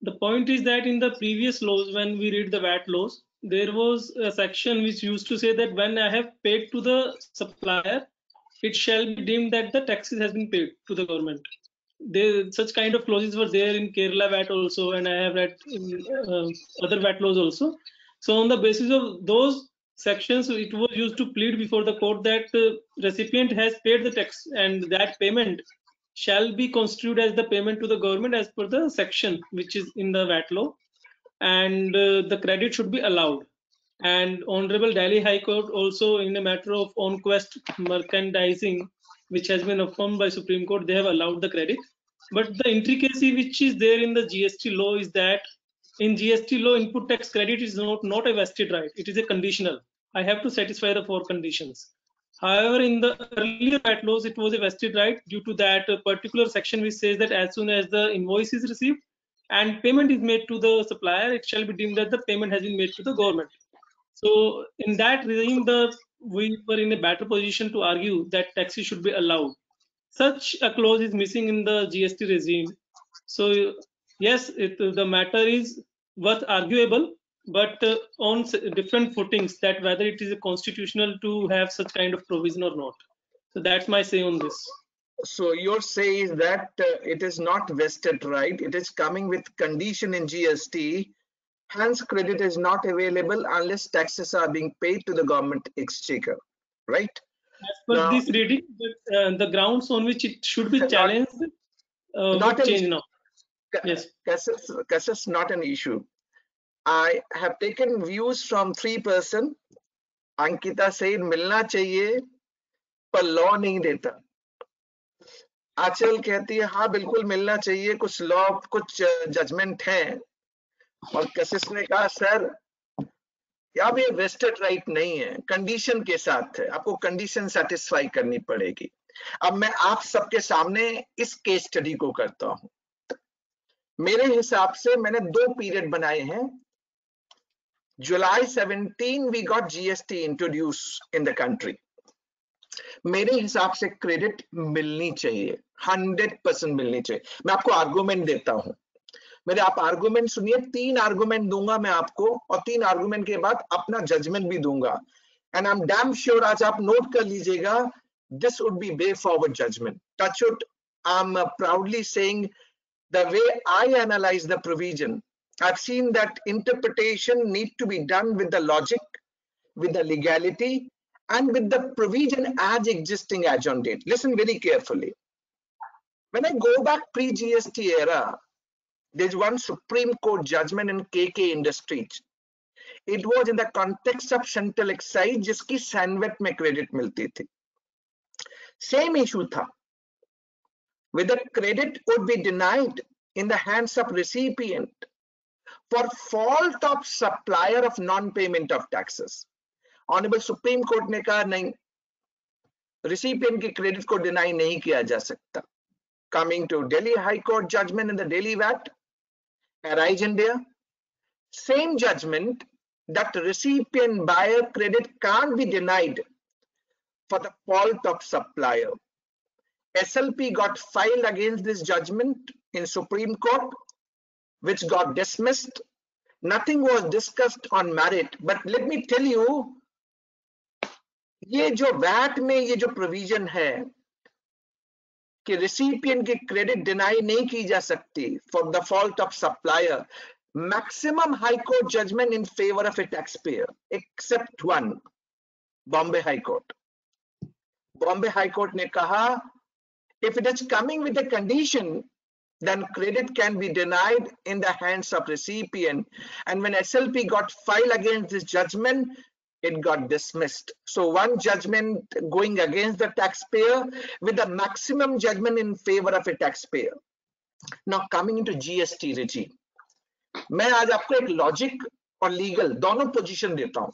the point is that in the previous laws, when we read the VAT laws, there was a section which used to say that when I have paid to the supplier, it shall be deemed that the taxes has been paid to the government. Such kind of clauses were there in Kerala VAT also, and I have read in other VAT laws also. So on the basis of those sections, it was used to plead before the court that recipient has paid the tax, and that payment shall be constituted as the payment to the government as per the section which is in the VAT law, and the credit should be allowed. And Honorable Delhi High Court also, in a matter of on-quest merchandising, which has been affirmed by Supreme Court, they have allowed the credit. But the intricacy which is there in the GST law is that in GST law, input tax credit is not a vested right. It is a conditional. I have to satisfy the 4 conditions. However, in the earlier VAT laws, it was a vested right due to that particular section which says that as soon as the invoice is received and payment is made to the supplier, it shall be deemed that the payment has been made to the government. So in that regime, we were in a better position to argue that taxes should be allowed. Such a clause is missing in the GST regime. So yes, the matter is worth arguable, but on different footings, that whether it is constitutional to have such kind of provision or not. So that's my say on this. So your say is that it is not vested right, it is coming with condition in GST, hence credit is not available unless taxes are being paid to the government exchequer, right? As per this reading, but, the grounds on which it should be challenged not change now. Yes, Kassis, not an issue. I have taken views from 3 persons. Ankita said मिलना चाहिए पर law नहीं देता. आंचल कहती है हाँ बिल्कुल मिलना चाहिए, कुछ लॉ कुछ जजमेंट हैं. और कशिश ने कहा सर यहाँ भी वेस्टेड राइट नहीं है, कंडीशन के साथ है, आपको कंडीशन सेटिस्फाई करनी पड़ेगी. अब मैं आप सबके सामने इस केस स्टडी को करता हूं. मेरे हिसाब से मैंने 2 पीरियड बनाए हैं. July 17 we got GST introduced in the country. मेरे हिसाब से क्रेडिट मिलनी चाहिए, 100% मिलनी चाहिए. मैं आपको आर्गुमेंट देता हूं. मेरे आप आर्गुमेंट सुनिए, 3 आर्गुमेंट दूंगा मैं आपको और 3 आर्गुमेंट के बाद अपना जजमेंट भी दूंगा। And I am damn sure, आज आप नोट कर लीजिएगा, this would be way forward judgement. Touch wood, I am proudly saying the way I analyze the provision, I've seen that interpretation need to be done with the logic, with the legality, and with the provision as existing as on date. Listen very carefully. When I go back pre-GST era, there's one Supreme Court judgment in KK Industries. It was in the context of central excise, जिसकी CENVAT में credit मिलती थी। Same issue था, whether credit would be denied in the hands of recipient for fault of supplier of non-payment of taxes. Honorable Supreme Court ने कहा नहीं, recipient की credit को deny नहीं किया जा सकता। Coming to Delhi High Court judgment in the Delhi VAT, Arise India, same judgment that recipient buyer credit can't be denied for the fault of supplier. SLP got filed against this judgment in Supreme Court, which got dismissed. Nothing was discussed on merit, but let me tell you, ये जो VAT में ये जो provision है कि recipient की credit deny नहीं की जा सकती for the fault of supplier, maximum High Court judgment in favor of a taxpayer, except one, Bombay High Court. Bombay High Court ने कहा, if it is coming with a condition, then credit can be denied in the hands of recipient. And when SLP got filed against this judgment, it got dismissed. So one judgment going against the taxpayer with the maximum judgment in favor of a taxpayer. Now coming into GST regime, मैं आज आपको एक logic और legal दोनों position देता हूं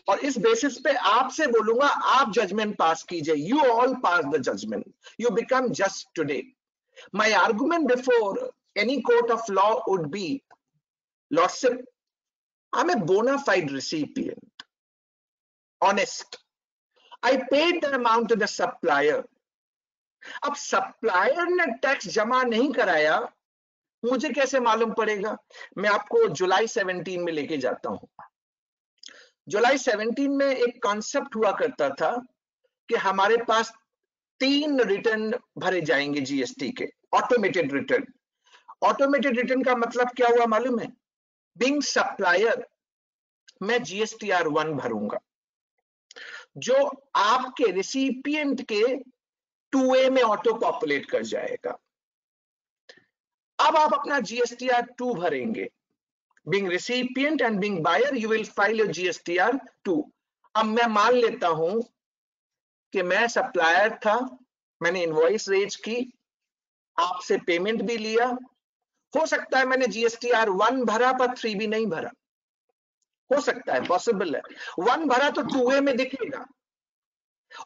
और इस बेसिस पे आपसे बोलूंगा, आप जजमेंट पास कीजिए। You all pass the judgment, you become just today. My argument before any court of law would be, lordship, I am a bona fide recipient, honest, I paid the amount to the supplier. अब supplier ने tax जमा नहीं कराया, मुझे कैसे मालूम पड़ेगा? मैं आपको जुलाई 17 में लेके जाता हूं। जुलाई 17 में एक कॉन्सेप्ट हुआ करता था कि हमारे पास 3 रिटर्न भरे जाएंगे जीएसटी के, ऑटोमेटेड रिटर्न। ऑटोमेटेड रिटर्न का मतलब क्या हुआ मालूम है? बीइंग सप्लायर, मैं जीएसटीआर 1 भरूंगा, जो आपके रिसिपिएंट के 2A में ऑटो पॉपुलेट कर जाएगा। अब आप अपना जीएसटीआर 2 भरेंगे। Being recipient and being buyer, you will file your GSTR 2. अब मैं मान लेता हूं कि मैं सप्लायर था, मैंने इनवॉइस रेज की, आपसे पेमेंट भी लिया। हो सकता है मैंने GSTR 1 भरा पर 3B नहीं भरा, हो सकता है, पॉसिबल है। 1 भरा तो 2A में दिखेगा,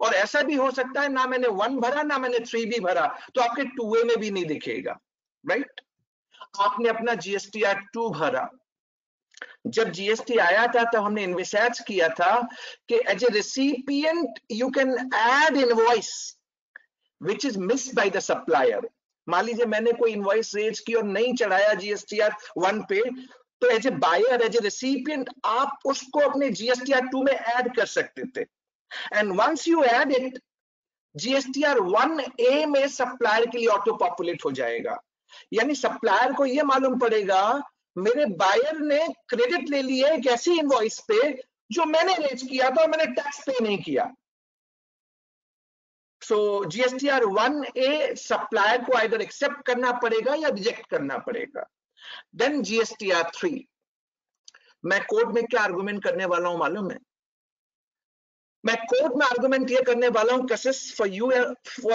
और ऐसा भी हो सकता है ना मैंने 1 भरा ना मैंने 3B भरा, तो आपके 2A में भी नहीं दिखेगा, राइट? आपने अपना GSTR 2 भरा। जब जीएसटी आया था तो हमने इन्विसेज किया था कि as a recipient you can add invoice which is missed by the supplier. मान लीजिए मैंने कोई इनवॉइस रेज की और नहीं चढ़ाया जीएसटीआर 1 पे, तो as a buyer, as a recipient आप उसको अपने जीएसटीआर 2 में ऐड कर सकते थे। And once you add it, GSTR 1A में सप्लायर के लिए ऑटो पॉपुलेट हो जाएगा। यानी सप्लायर को यह मालूम पड़ेगा मेरे बायर ने क्रेडिट ले लिया एक ऐसी इनवॉइस पे जो मैंने रेज किया था और मैंने टैक्स पे नहीं किया। सो जीएसटीआर 1A सप्लायर को आइदर एक्सेप्ट करना पड़ेगा या रिजेक्ट करना पड़ेगा। देन जीएसटीआर 3, मैं कोर्ट में क्या आर्गुमेंट करने वाला हूं मालूम है? मैं कोर्ट में आर्गुमेंट ये करने वाला हूं, कसिस for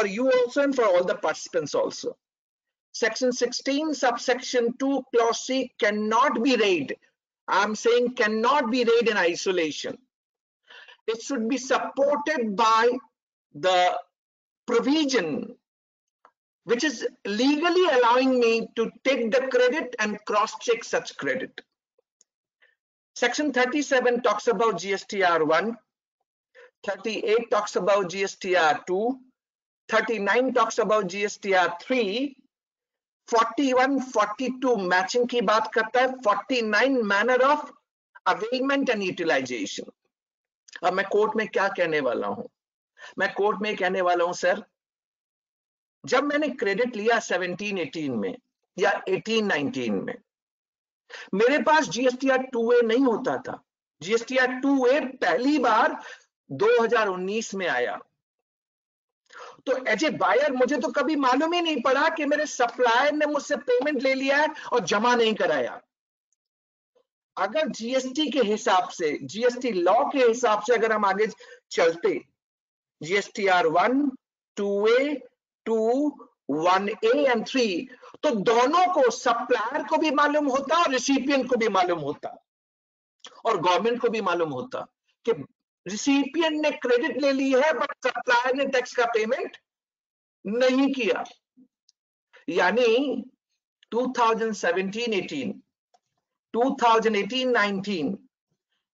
you also and for all the participants also. Section 16 subsection 2 clause C cannot be read. I'm saying cannot be read in isolation. It should be supported by the provision which is legally allowing me to take the credit and cross-check such credit. Section 37 talks about GSTR 1, 38 talks about GSTR 2, 39 talks about GSTR 3, 41, 42 matching की बात करता है, 49 manner of availment and utilisation. अब मैं court में क्या कहने वाला हूं? मैं कोर्ट में कहने वाला हूं सर, जब मैंने क्रेडिट लिया 17-18 में या 18-19 में, मेरे पास जीएसटीआर 2A नहीं होता था। जीएसटीआर 2A पहली बार 2019 में आया। तो एज ए बायर मुझे तो कभी मालूम ही नहीं पड़ा कि मेरे सप्लायर ने मुझसे पेमेंट ले लिया है और जमा नहीं कराया। अगर जीएसटी के हिसाब से, जीएसटी लॉ के हिसाब से अगर हम आगे चलते, जीएसटीआर 1, 2A, 2, 1A एंड 3, तो दोनों को, सप्लायर को भी मालूम होता और रिसिपिएंट को भी मालूम होता और गवर्नमेंट को भी मालूम होता कि रिसिपिएंट ने क्रेडिट ले ली है बट सप्लायर ने टैक्स का पेमेंट नहीं किया। यानी 2017-18, 2018-19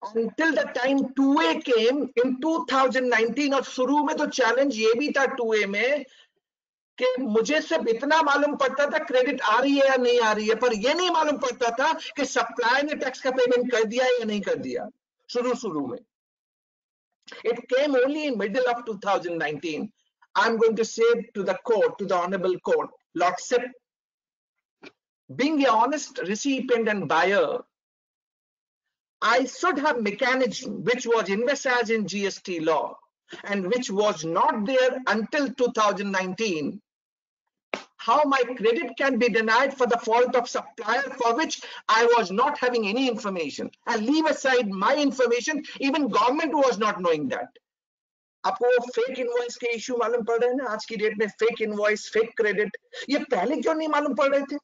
until the time 2A came in 2019, और शुरू में तो चैलेंज ये भी था 2A में कि मुझे सिर्फ इतना मालूम पड़ता था क्रेडिट आ रही है या नहीं आ रही है, पर ये नहीं मालूम पड़ता था कि सप्लायर ने टैक्स का पेमेंट कर दिया या नहीं कर दिया। शुरू में it came only in middle of 2019. I'm going to say to the court, to the honorable court, Lord Sip, being an honest recipient and buyer, I should have mechanism which was envisaged in GST law and which was not there until 2019. How my credit can be denied for the fault of supplier for which I was not having any information, and leave aside my information, even government was not knowing that. आपको fake invoice के issue मालूम पड़ रहे हैं ना आज की date में? फेक इनवॉइस, फेक क्रेडिट, ये पहले क्यों नहीं मालूम पड़ रहे थे?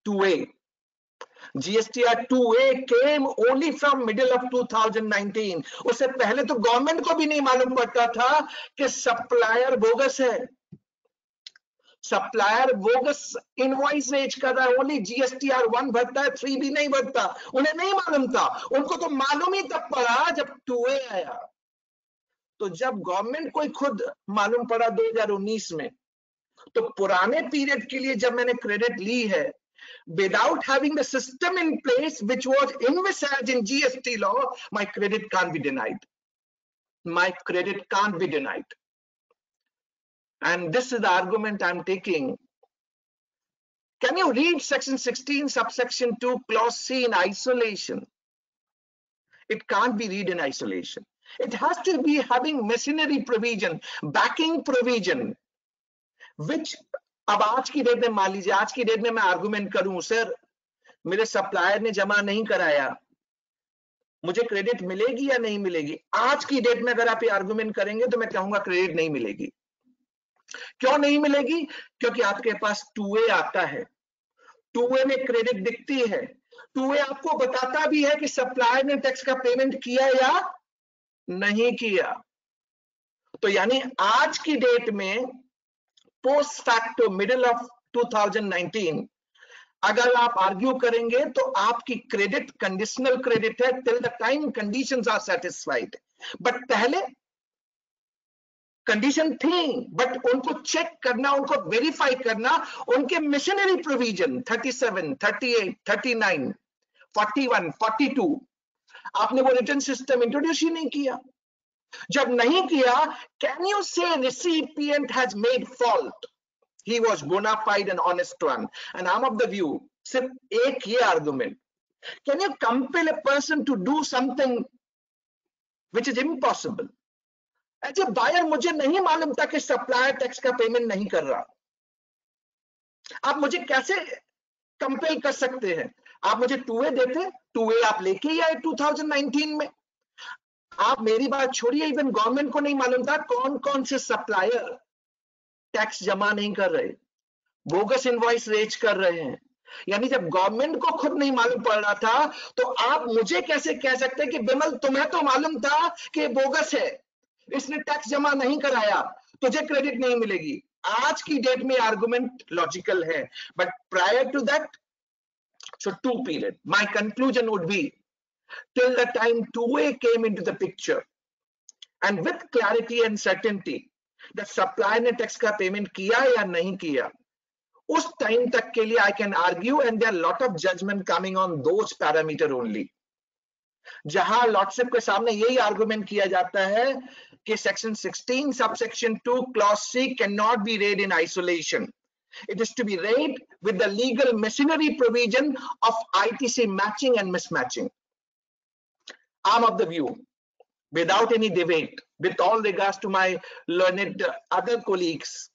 2A, GSTR 2A came only from middle of 2019. उससे पहले तो गवर्नमेंट को भी नहीं मालूम पड़ता था कि सप्लायर बोगस है, सप्लायर बोगस इनवॉइस रेज कर रहा है, ओनली GSTR 1 भरता है, 3 भी नहीं भरता। उन्हें नहीं मालूम था, उनको तो मालूम ही तब पड़ा जब 2A आया। तो जब गवर्नमेंट को खुद मालूम पड़ा 2019 में, तो पुराने पीरियड के लिए जब मैंने क्रेडिट ली है, without having the system in place which was envisaged in GST law, my credit can't be denied. My credit can't be denied. And this is the argument I'm taking. Can you read section 16 subsection 2 clause C in isolation? It can't be read in isolation. It has to be having machinery provision, backing provision, which अब आज की date में मान लीजिए, आज की date में मैं आर्गुमेंट करूं, सर मेरे सप्लायर ने जमा नहीं कराया, मुझे क्रेडिट मिलेगी या नहीं मिलेगी? आज की डेट में अगर आप ये आर्गुमेंट करेंगे तो मैं कहूंगा क्रेडिट नहीं मिलेगी। क्यों नहीं मिलेगी? क्योंकि आपके पास 2A आता है, 2A में क्रेडिट दिखती है, 2A आपको बताता भी है कि सप्लायर ने टैक्स का पेमेंट किया या नहीं किया। तो यानी आज की डेट में पोस्ट फैक्टो मिडिल ऑफ 2019 अगर आप आर्ग्यू करेंगे तो आपकी क्रेडिट कंडीशनल क्रेडिट है till the time conditions are satisfied. But पहले कंडीशन थी, बट उनको चेक करना, उनको वेरीफाई करना, उनके मिशनरी प्रोविजन 37, 38, 39, 41, 42, आपने वो रिटर्न सिस्टम इंट्रोड्यूस ही नहीं किया। जब नहीं किया, कैन यू से recipient has made fault? He was bona fide and honest one. And I'm of the view, सिर्फ एक ये argument. Can you compel a person to do something which is impossible? As a buyer, मुझे नहीं मालूम था कि supplier tax का payment नहीं कर रहा। आप मुझे कैसे कंपेल कर सकते हैं? आप मुझे 2A देते, 2A आप लेके ही आए 2019 में। आप मेरी बात छोड़िए, इवन गवर्नमेंट को नहीं मालूम था कौन कौन से सप्लायर टैक्स जमा नहीं कर रहे, बोगस इनवॉइस रेज कर रहे हैं। यानी जब गवर्नमेंट को खुद नहीं मालूम पड़ रहा था, तो आप मुझे कैसे कह सकते हैं कि बिमल तुम्हें तो मालूम था कि बोगस है, इसने टैक्स जमा नहीं कराया, तुझे क्रेडिट नहीं मिलेगी। आज की डेट में आर्गुमेंट लॉजिकल है, but prior to that, so 2 period. My conclusion would be, till the time 2A came into the picture, and with clarity and certainty, the supplier ने टैक्स का पेमेंट किया या नहीं किया, उस टाइम तक के लिए I can argue and there lot of judgement coming on those parameter only, जहां लॉर्डशिप के सामने यही आर्गुमेंट किया जाता है कि section 16 subsection 2 clause C cannot be read in isolation. It is to be read with the legal machinery provision of ITC matching and mismatching. I'm of the view, without any debate, with all regards to my learned other colleagues,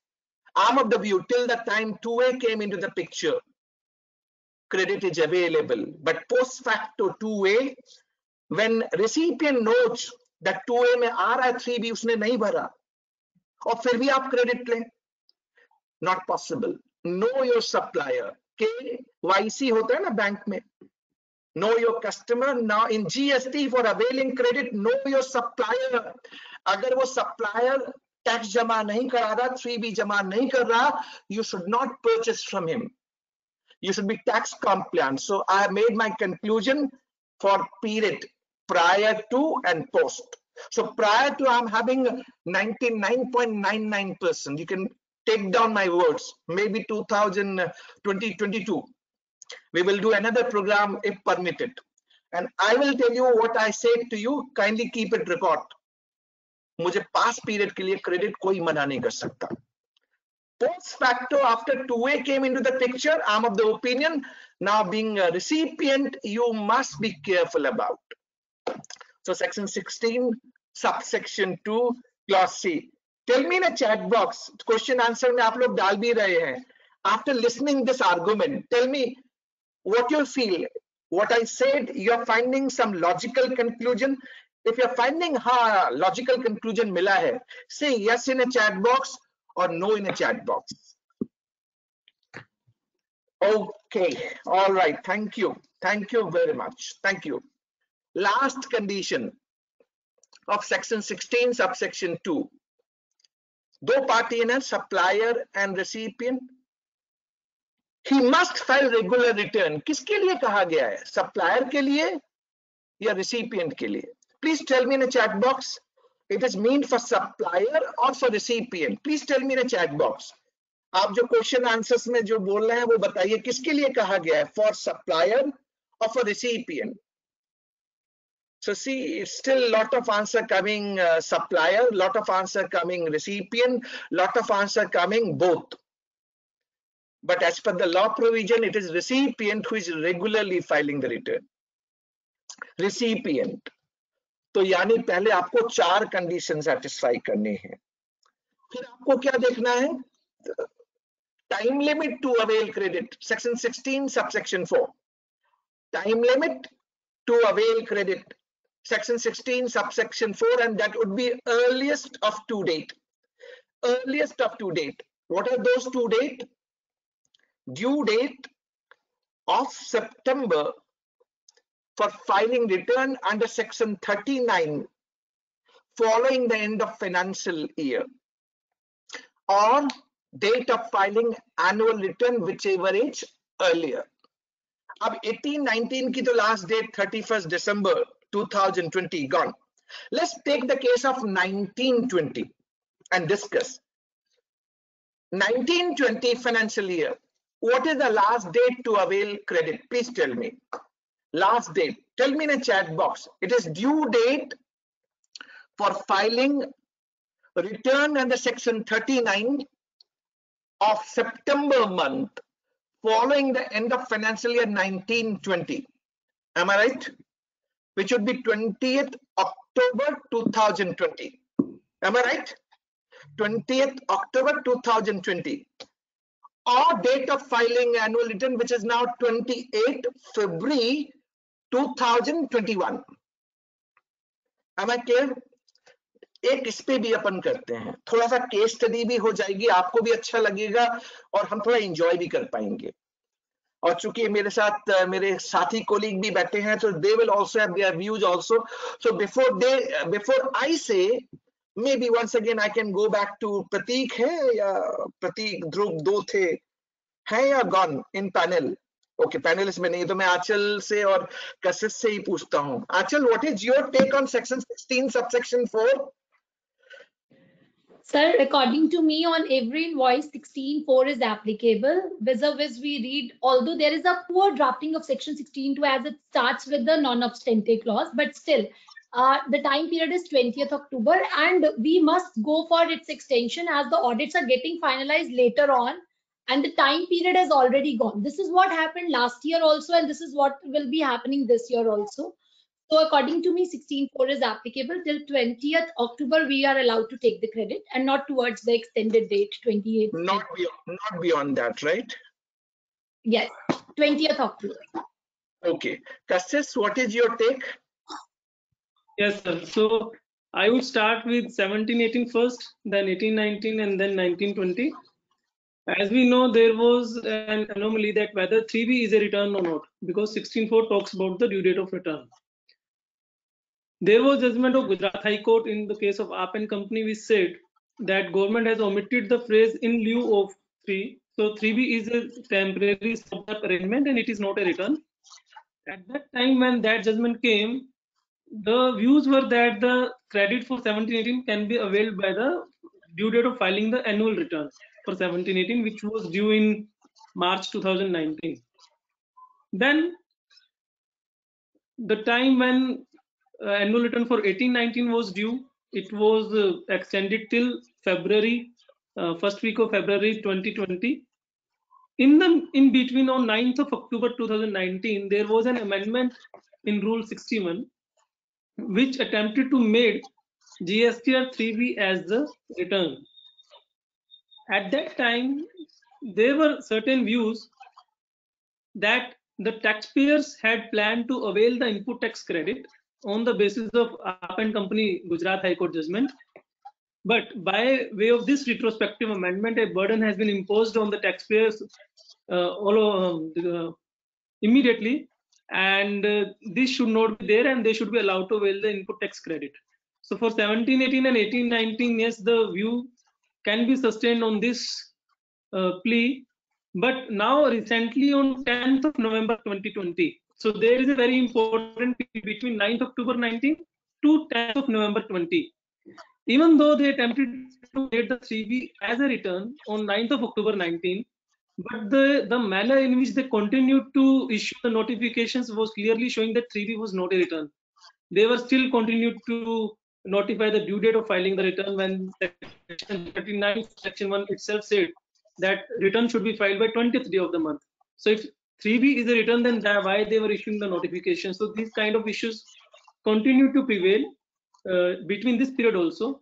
I'm of the view till the time 2A came into the picture, credit is available. But post facto 2A, when recipient knows that 2A में आ रहा है 3B उसने नहीं भरा और फिर भी आप क्रेडिट लें, not possible. Know your supplier. KYC होता है ना बैंक में, know your customer. Now in GST for availing credit, know your supplier. अगर वो supplier टैक्स जमा नहीं करा रहा, 3B जमा नहीं कर रहा, you should not purchase from him. You should be tax compliant. So I have made my conclusion for period prior to and post. So prior to, I'm having 99.99%. You can take down my words. Maybe 2022. We will do another program if permitted. And I will tell you what I said to you. Kindly keep it record. मुझे पास period के लिए credit कोई मना नहीं कर सकता. Post facto, after 2A came into the picture, I'm of the opinion, now being a recipient, you must be careful about. So section 16, subsection 2, clause C. Tell me in a chat box, question answer में आप लोग डाल भी रहे हैं. After listening this argument, tell me what you feel. What I said, you're finding some logical conclusion. If you're finding logical conclusion mila hai, say yes in a chat box or no in a chat box. Okay, all right, thank you. Thank you very much. Thank you. Last condition of section 16, subsection 2. दो party है, supplier and recipient. He must file regular return. किसके लिए कहा गया है? Supplier के लिए या recipient के लिए? Please tell me in a chat box. It is meant for supplier or for recipient. Please tell me in a chat box. आप जो question answers में जो बोल रहे हैं वो बताइए किसके लिए कहा गया है? For supplier or for recipient? So see, it's still lot of answer coming supplier, lot of answer coming recipient, lot of answer coming both. But as per the law provision, it is recipient who is regularly filing the return. Recipient. तो यानी पहले आपको 4 condition satisfy करनी है. फिर आपको क्या देखना है? Time limit to avail credit, section 16 subsection 4. Time limit to avail credit, section 16 subsection 4, and that would be earliest of to date. Earliest of to date. What are those to date? Due date of September for filing return under section 39 following the end of financial year, or date of filing annual return, whichever is earlier. अब 18-19 की तो last date 31st December 2020 gone. Let's take the case of 1920 and discuss. 1920 financial year. What is the last date to avail credit? Please tell me. Last date. Tell me in a chat box. It is due date for filing return under section 39 of September month following the end of financial year 1920. Am I right? Which would be 20th October 2020. Am I right? 20th October 2020. Or date of filing annual return, which is now 28th February 2021. Am I clear? एक इस पे भी अपन करते हैं, थोड़ा सा case study भी हो जाएगी, आपको भी अच्छा लगेगा और हम थोड़ा एंजॉय भी कर पाएंगे. और चूंकि मेरे साथ मेरे साथी कोलीग भी बैठे हैं, तो they will also have their views also. So before I से, maybe once again I can go back to प्रतीक है या प्रतीक ध्रुव दो थे हैं या gone in panel? Okay, panelist में नहीं, तो मैं आंचल से और कशिश से ही पूछता हूँ. Aanchal, what is your take on section 16 subsection 4? Sir, according to me, on every invoice, 16.4 is applicable. Vis-a-vis, we read, although there is a poor drafting of section 16.2 as it starts with the non-obstante clause, but still, the time period is 20th October, and we must go for its extension as the audits are getting finalized later on, and the time period has already gone. This is what happened last year also, and this is what will be happening this year also. So according to me, 16.4 is applicable till 20th October. We are allowed to take the credit and not towards the extended date, 28th. Not beyond that, right? Yes, 20th October. Okay. Cassius, what is your take? Yes, sir. So I would start with 1718 first, then 1819, and then 1920. As we know, there was an anomaly that whether 3B is a return or not, because 16.4 talks about the due date of return. There was judgment of Gujarat High Court in the case of Aap and Company, which said that government has omitted the phrase in lieu of 3. So 3B is a temporary stopgap arrangement and it is not a return. At that time when that judgment came, the views were that the credit for 1718 can be availed by the due date of filing the annual return for 1718, which was due in March 2019. Then the time when annual return for 1819 was due, it was extended till February, first week of February 2020. In between, on 9th of October 2019, there was an amendment in Rule 61, which attempted to make GSTR 3B as the return. At that time, there were certain views that the taxpayers had planned to avail the input tax credit on the basis of Aap and Company Gujarat High Court judgment. But by way of this retrospective amendment, a burden has been imposed on the taxpayers immediately, and this should not be there, and they should be allowed to avail the input tax credit. So for 1718 and 1819, yes, the view can be sustained on this plea. But now recently on 10th of November 2020, so there is a very important between 9th October 19 to 10th of November 20. Even though they attempted to get the 3B as a return on 9th of October 19, but the manner in which they continued to issue the notifications was clearly showing that 3B was not a return. They were still continued to notify the due date of filing the return when section 39, section 1 itself said that return should be filed by 20th day of the month. So if 3B is a return, then why they were issuing the notification? So these kind of issues continue to prevail between this period also.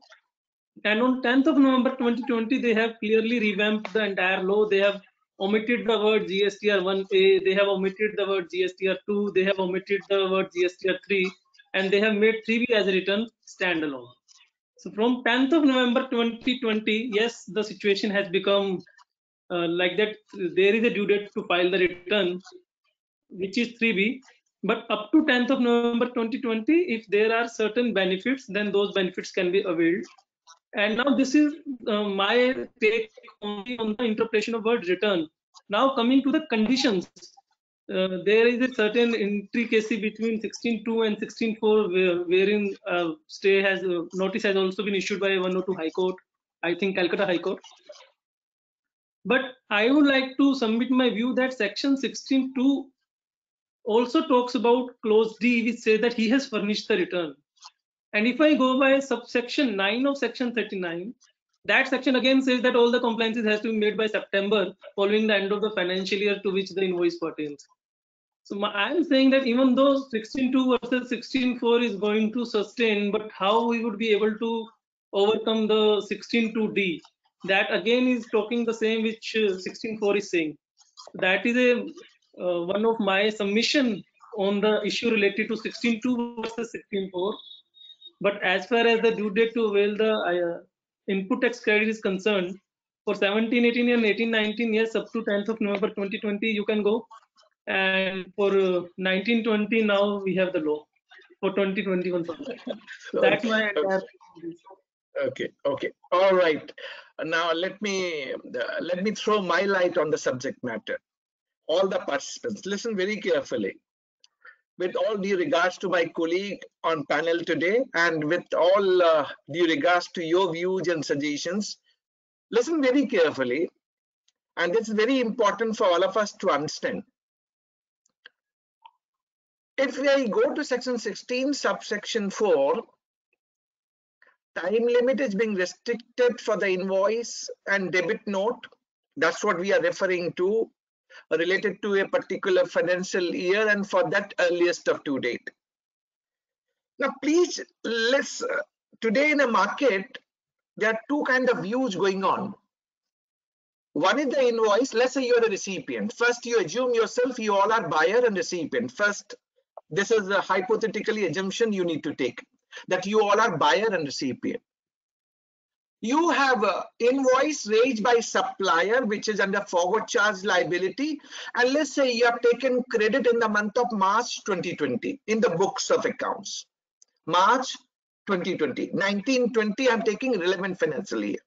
And on 10th of November 2020, they have clearly revamped the entire law. They have omitted the word GSTR 1A, they have omitted the word GSTR 2, they have omitted the word GSTR 3, and they have made 3B as a return standalone. So from 10th of November 2020, yes, the situation has become like that. There is a due date to file the return, which is 3B. But up to 10th of November 2020, if there are certain benefits, then those benefits can be availed. And now this is my take only on the interpretation of word return. Now coming to the conditions, there is a certain intricacy between 16.2 and 16.4, wherein stay has notice has also been issued by 102 High Court, I think Calcutta High Court. But I would like to submit my view that section 16.2 also talks about clause D, which says that he has furnished the return. And if I go by subsection 9 of section 39, that section again says that all the compliances has to be made by September following the end of the financial year to which the invoice pertains. So I am saying that even though 16.2 versus 16.4 is going to sustain, but how we would be able to overcome the 16.2D? That again is talking the same which 16.4 is saying. That is a one of my submission on the issue related to 16.2 versus 16.4. But as far as the due date to avail the input tax credit is concerned, for 1718 and 1819, yes, up to 10th of November 2020, you can go. And for 1920, now we have the law for 2021. That's my entire. Okay. All right. Now let me throw my light on the subject matter. All the participants, listen very carefully. with all due regards to my colleague on panel today, and with all due regards to your views and suggestions, listen very carefully, and it's very important for all of us to understand. If we go to section 16, subsection 4, time limit is being restricted for the invoice and debit note. That's what we are referring to, related to a particular financial year, and for that earliest of due date. Now, please, let's today in a market, there are two kinds of views going on. One is the invoice. Let's say you're a recipient. First, you assume yourself, you all are buyer and recipient. First, this is a hypothetically assumption you need to take, that you all are buyer and recipient. You have an invoice raised by supplier, which is under forward charge liability. And let's say you have taken credit in the month of March 2020 in the books of accounts. March 2020, 1920, I'm taking relevant financial year.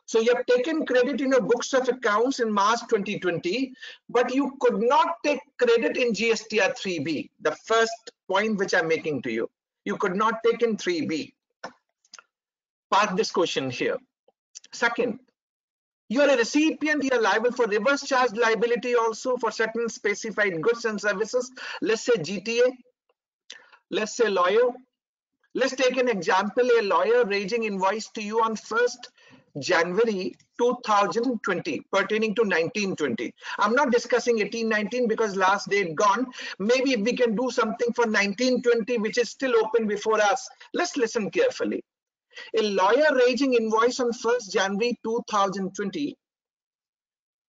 So you have taken credit in your books of accounts in March 2020, but you could not take credit in GSTR 3B, the first point which I'm making to you. You could not take in 3B. Park this question here. Second, you are a recipient, you are liable for reverse charge liability also for certain specified goods and services. Let's say GTA, let's say lawyer. Let's take an example, a lawyer raising invoice to you on 1st January 2020 pertaining to 1920. I'm not discussing 1819 because last date gone. Maybe we can do something for 1920 which is still open before us. Let's listen carefully. A lawyer raising invoice on 1st January 2020.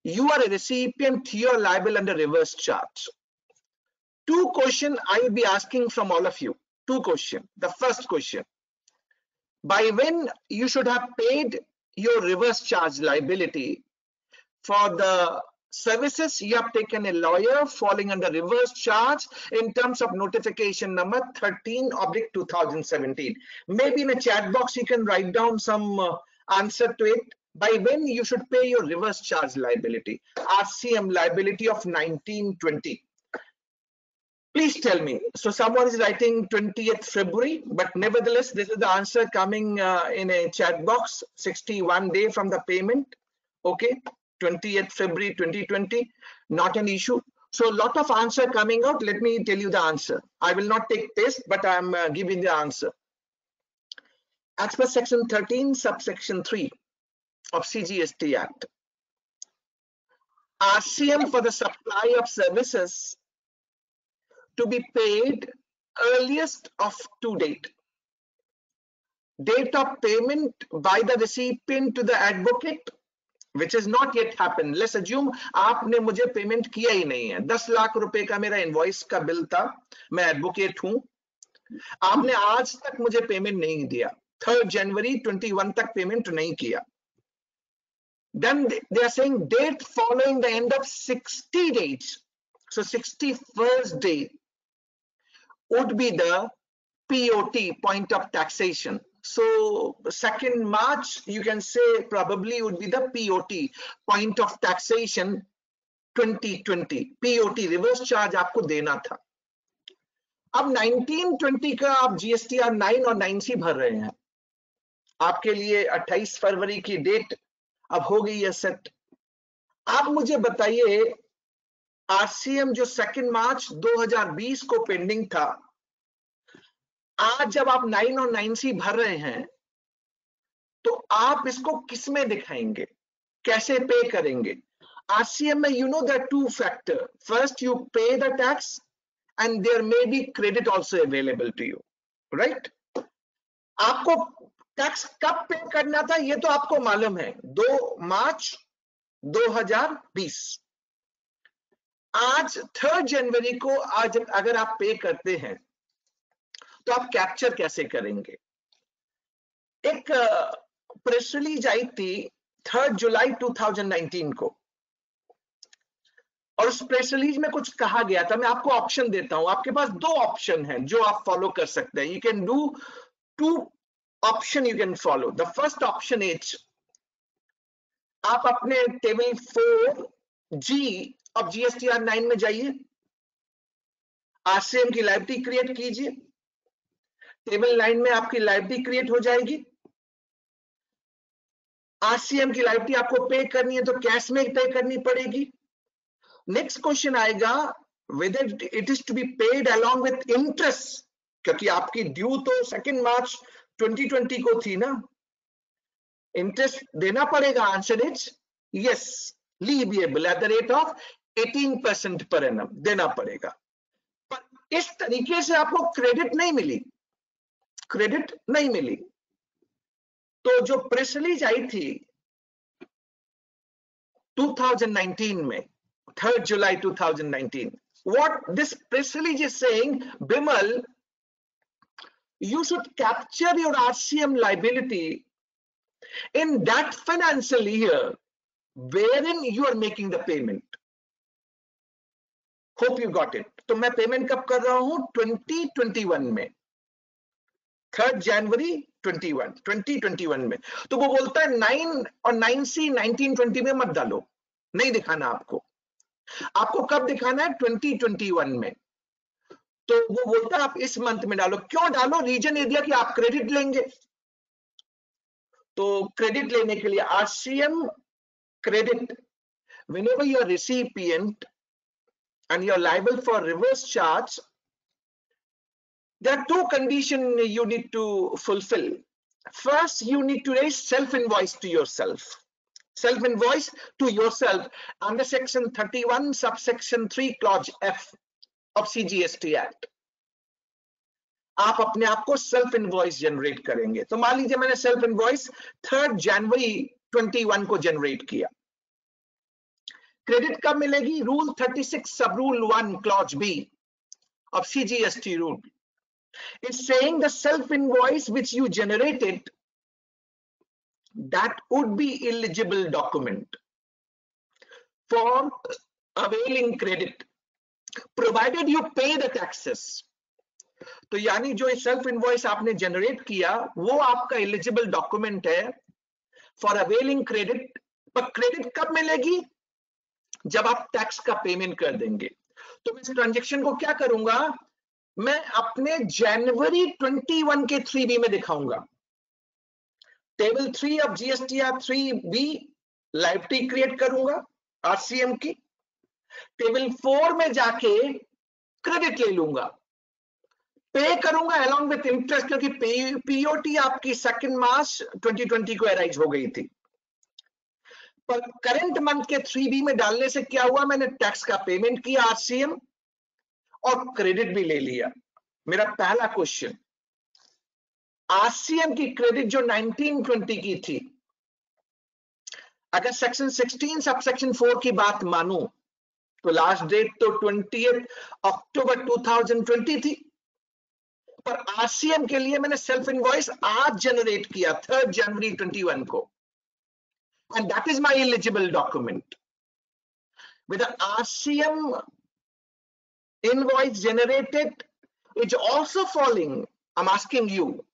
You are a recipient, you are liable under reverse charge. Two questions I will be asking from all of you. Two questions. The first question, by when you should have paid your reverse charge liability for the services you have taken a lawyer falling under reverse charge in terms of notification number 13/2017. Maybe in a chat box you can write down some answer to it. By when you should pay your reverse charge liability, RCM liability of 1920. Please tell me. So someone is writing 20th February, but nevertheless, this is the answer coming in a chat box, 61 day from the payment. Okay, 20th February 2020, not an issue. So a lot of answer coming out. Let me tell you the answer. I will not take test, but I'm giving the answer. As per section 13, subsection 3 of CGST Act, RCM for the supply of services to be paid earliest of due date. Date of payment by the recipient to the advocate, which has not yet happened. Let's assume आपने मुझे payment किया ही नहीं है. 10 लाख रुपए का मेरा invoice का bill था, मैं एडवोकेट हूं, आपने आज तक मुझे पेमेंट नहीं दिया, 3rd January 21 तक पेमेंट नहीं किया. Then they are saying date following the end of 60 days. So 61st day would be the POT, point of taxation. So 2nd March, you can say probably would be the POT, point of taxation 2020. POT, reverse charge आपको देना था. अब 1920 का आप GSTR 9 और 9C भर रहे हैं. आपके लिए 28 फरवरी की डेट अब हो गई है सेट. आप मुझे बताइए RCM जो 2nd मार्च 2020 को पेंडिंग था, आज जब आप 9 और 9C भर रहे हैं तो आप इसको किस में दिखाएंगे, कैसे पे करेंगे? RCM में you know there are two factors. First you pay the tax and there may be credit also available to you, right? आपको टैक्स कब पे करना था ये तो आपको मालूम है, 2 मार्च 2020. आज 3rd जनवरी को आज अगर आप पे करते हैं तो आप कैप्चर कैसे करेंगे? एक प्रेस रिलीज आई थी 3rd जुलाई 2019 को और उस प्रेस रिलीज में कुछ कहा गया था. मैं आपको ऑप्शन देता हूं, आपके पास 2 ऑप्शन हैं जो आप फॉलो कर सकते हैं. You can do 2 option you can follow. The first option is आप अपने टेबल 4G ऑफ GSTR 9 में जाइए. RCM की लायबिलिटी क्रिएट कीजिए, टेबल 9 में आपकी लायबिलिटी क्रिएट हो जाएगी। RCM की लायबिलिटी आपको पे करनी है तो कैश में पे करनी पड़ेगी। नेक्स्ट क्वेश्चन आएगा whether it is to be paid along with interest, क्योंकि आपकी ड्यू तो 2 मार्च 2020 को थी ना, इंटरेस्ट देना पड़ेगा। Answer is yes, leviable at the rate of 18% per annum देना पड़ेगा। पर इस तरीके से आपको क्रेडिट नहीं मिली, क्रेडिट नहीं मिली। तो जो प्रेस रिलीज आई थी 2019 में, 3rd July 2019, what this press release is saying, Bimal, you should capture your RCM liability in that financial year wherein you are making the payment. Hope you got it. तो मैं payment कब कर रहा हूं? 2021 में, 3rd January 2021 में। तो वो बोलता है 9 और 9C 1920 में मत डालो, नहीं दिखाना आपको। आपको कब दिखाना है? 2021 में। तो वो बोलता है आप इस मंथ में डालो। क्यों डालो? रीजन एरिया की आप क्रेडिट लेंगे। तो क्रेडिट लेने के लिए RCM credit, whenever you are recipient and you are liable for reverse charge, there are 2 conditions you need to fulfill. First, you need to raise self-invoice to yourself. Self-invoice to yourself under section 31 subsection 3 clause F of CGST Act. आप अपने आप को self invoice generate करेंगे। तो मान लीजिए मैंने self invoice 3rd January 21 को जनरेट किया। क्रेडिट कब मिलेगी? रूल 36 सब rule 1 clause B of CGST rule is saying the self invoice which you generated, that would be eligible document for availing credit provided you pay the taxes. तो यानी जो self invoice आपने generate किया वो आपका eligible document है for availing credit. पर credit कब मिलेगी? जब आप टैक्स का पेमेंट कर देंगे। तो मैं इस ट्रांजेक्शन को क्या करूंगा? मैं अपने जनवरी 21 के 3B में दिखाऊंगा। Table 3 of GSTR 3B liability create करूंगा RCM की। टेबल 4 में जाके क्रेडिट ले लूंगा, पे करूंगा along with इंटरेस्ट, क्योंकि POT आपकी 2 मार्च 2020 को अराइज हो गई थी। पर करंट मंथ के 3B में डालने से क्या हुआ? मैंने टैक्स का पेमेंट किया RCM और क्रेडिट भी ले लिया। मेरा पहला क्वेश्चन, RCM की क्रेडिट जो 1920 की थी, अगर सेक्शन 16 सबसेक्शन 4 की बात मानूं तो लास्ट डेट तो 20 अक्टूबर 2020 थी। पर RCM के लिए मैंने सेल्फ इनवॉइस आज जनरेट किया 3rd January 21 को, and that is my eligible document. With the RCM invoice generated is also falling, I'm asking you,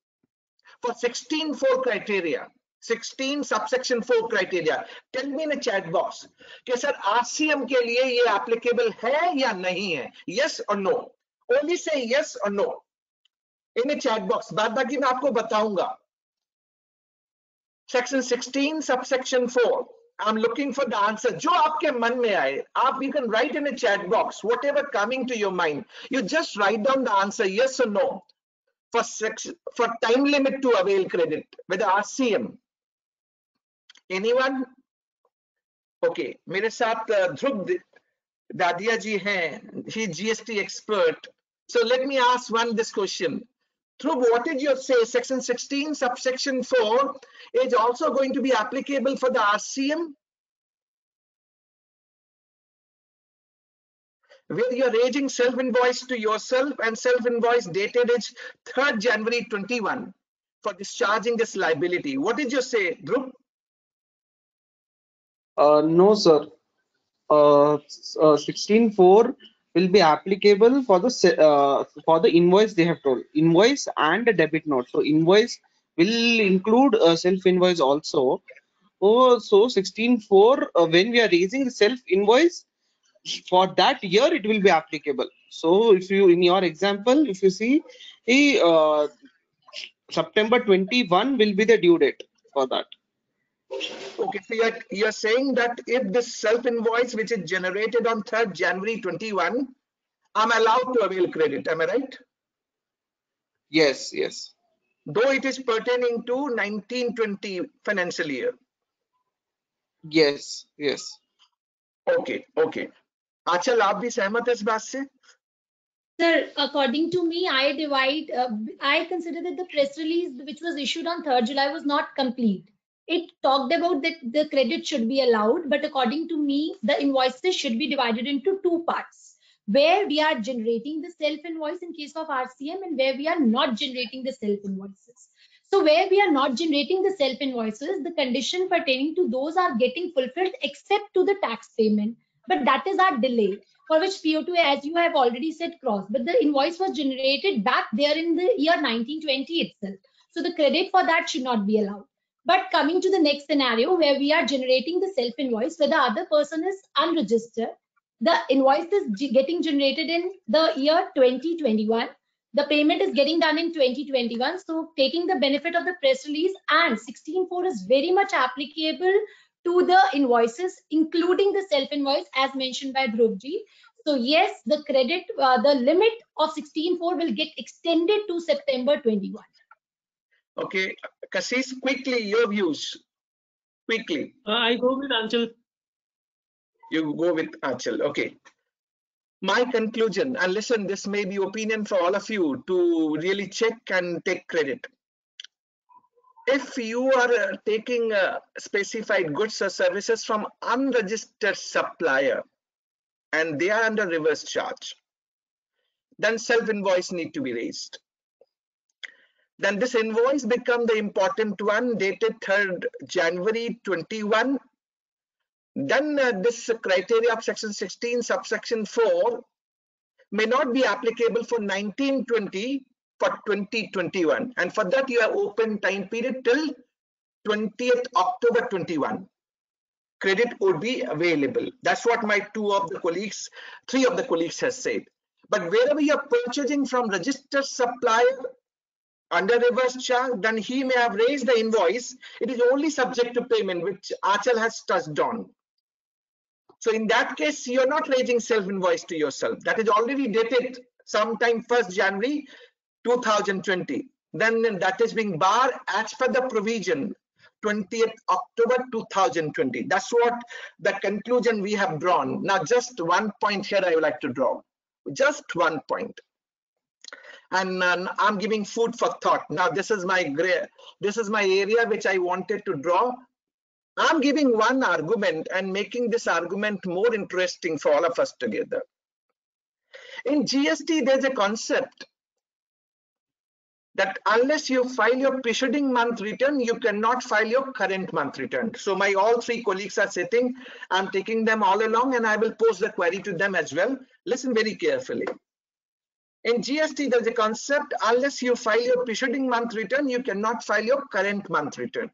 for 16(4) criteria, 16 subsection 4 criteria. Tell me in a chat box कि sir RCM के लिए ये applicable है या नहीं है? Yes or no? Only say yes or no in a chat box. बाद बाकी मैं आपको बताऊंगा। Section 16 subsection 4, I'm looking for the answer. जो आपके मन में आए आप, you can write in a chat box whatever coming to your mind. You just write down the answer yes or no for time limit to avail credit with the RCM. Anyone? Okay, मेरे साथ ध्रुव दादिया जी हैं, he is GST expert. So let me ask this question. Dhruv, what did you say? Section 16 subsection 4 is also going to be applicable for the RCM, where you are raising self-invoice to yourself and self-invoice dated is 3rd January 21 for discharging this liability. What did you say, Dhruv? No, sir. 16(4) will be applicable for the invoice they have told, invoice and a debit note. So invoice will include self-invoice also. So 16(4), when we are raising the self-invoice for that year, it will be applicable. So if you, in your example, if you see, September 21 will be the due date for that. Okay, so you're saying that if this self-invoice which is generated on 3rd January 21, I'm allowed to avail credit, am I right? Yes, yes. Though it is pertaining to 1920 financial year. Yes, yes. Okay, okay. Achal, आप भी सहमत है इस बात से? Sir, according to me, I consider that the press release which was issued on 3rd July was not complete. It talked about that the credit should be allowed, but according to me, the invoices should be divided into two parts, where we are generating the self-invoice in case of RCM and where we are not generating the self-invoices. So where we are not generating the self-invoices, the condition pertaining to those are getting fulfilled except to the tax payment. But that is our delay, for which PO2, as you have already said, crossed. But the invoice was generated back there in the year 1920 itself. So the credit for that should not be allowed. But coming to the next scenario where we are generating the self-invoice, where the other person is unregistered, the invoice is getting generated in the year 2021. The payment is getting done in 2021. So taking the benefit of the press release, and 16.4 is very much applicable to the invoices, including the self-invoice as mentioned by Dhruvji. So yes, the credit, the limit of 16.4 will get extended to September 21. Okay, Kassis, quickly your views. Quickly. I go with Anchal. You go with Achal. Okay. My conclusion, and listen, this may be opinion for all of you to really check and take credit. If you are taking specified goods or services from unregistered supplier and they are under reverse charge, then self-invoice need to be raised. Then this invoice become the important one dated 3rd January 21. Then this criteria of section 16 subsection 4 may not be applicable for 1920 for 2021, and for that you have open time period till 20th October 21. Credit would be available. That's what my three of the colleagues has said. But wherever you are purchasing from registered supplier under reverse charge, then he may have raised the invoice. It is only subject to payment, which Achal has touched on. So in that case, you're not raising self-invoice to yourself. That is already dated sometime 1st January 2020. Then that is being barred as per the provision 20th October 2020. That's what the conclusion we have drawn. Now, just one point here I would like to draw. Just one point. And I'm giving food for thought. Now, this is my area which I wanted to draw. I'm giving one argument and making this argument more interesting for all of us together. In GST, there's a concept that unless you file your preceding month return, you cannot file your current month return. So my all three colleagues are sitting. I'm taking them all along and I will pose the query to them as well. Listen very carefully. In GST, there's a concept, unless you file your preceding month return, you cannot file your current month return.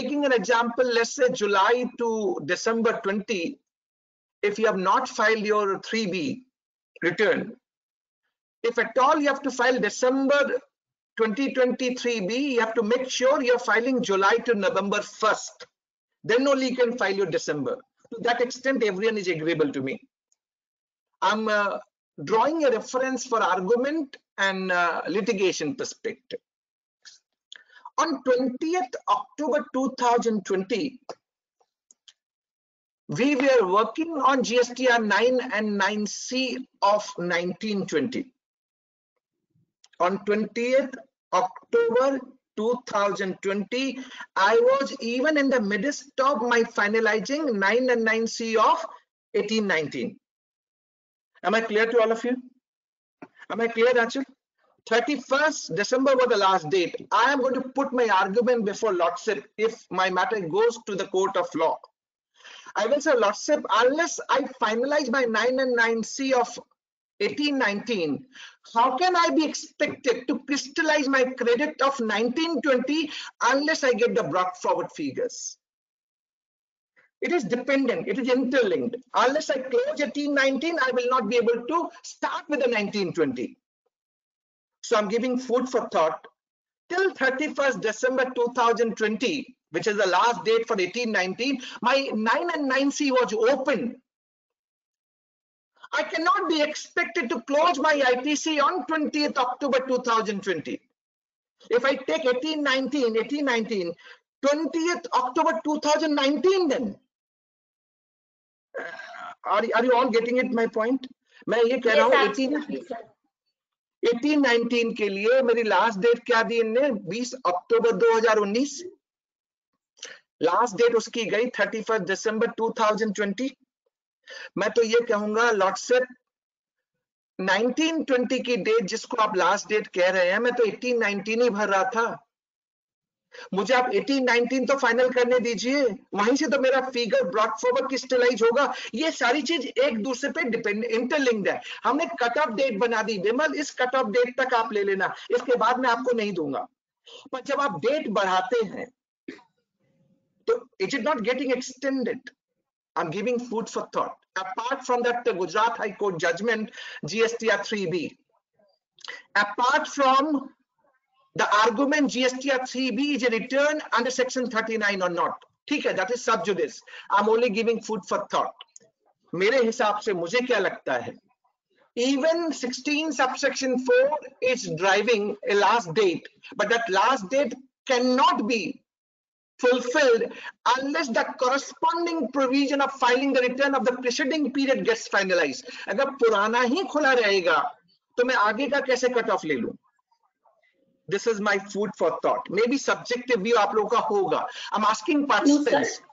Taking an example, let's say July to December 20, if you have not filed your 3B return, if at all you have to file December 2023B, you have to make sure you're filing July to November 1st. Then only you can file your December. To that extent, everyone is agreeable to me. I'm drawing a reference for argument and litigation perspective. On 20th October 2020, we were working on GSTR 9 and 9C of 1920. On 20th October 2020, I was even in the midst of my finalizing 9 and 9C of 1819. Am I clear to all of you? Am I clear, Achal? 31st December was the last date. I am going to put my argument before Lordship if my matter goes to the court of law. I will say, Lordship, unless I finalize my 9 and 9C of 1819, how can I be expected to crystallize my credit of 1920 unless I get the brought forward figures? It is dependent, it is interlinked. Unless I close 1819, I will not be able to start with the 1920. So I'm giving food for thought. Till 31st December 2020, which is the last date for 1819, my 9 and 9C was open. I cannot be expected to close my ITC on 20th October 2020. If I take 1819, 20th October 2019 then. Are you all getting it, my point? मैं ये कह रहा हूँ 1819 के लिए मेरी last date क्या दी इनने 20 अक्टूबर 2019, लास्ट डेट उसकी गई 31 दिसंबर 2020। मैं तो ये कहूंगा लॉटसेट 1920 की डेट जिसको आप लास्ट डेट कह रहे हैं, मैं तो 1819 ही भर रहा था। मुझे आप 1819 तो फाइनल करने दीजिए, वहीं से तो मेरा फिगर ब्रॉट फॉरवर्ड क्रिस्टलाइज होगा। ये सारी चीज एक दूसरे पे डिपेंड इंटरलिंक्ड है। हमने कट ऑफ डेट बना दी, विमल इस कट ऑफ डेट तक आप ले लेना, इसके बाद मैं आपको नहीं दूंगा। पर जब आप डेट बढ़ाते हैं तो it is not getting extended. I'm giving food for thought. Apart from that Gujarat High Court judgment, GSTR 3B, apart from the argument GSTR 3B is a return under section 39 or not, ठीक है, that is sub judice. I'm only giving food for thought. मेरे हिसाब से मुझे क्या लगता है, even 16 subsection 4 is driving a last date, but that last date cannot be fulfilled unless the corresponding provision of filing the return of the preceding period gets finalized. अगर पुराना ही खुला रहेगा तो मैं आगे का कैसे कट ऑफ ले लूं? This is my food for thought. Maybe subjective view आप लोगों का होगा. I'm asking participants. No,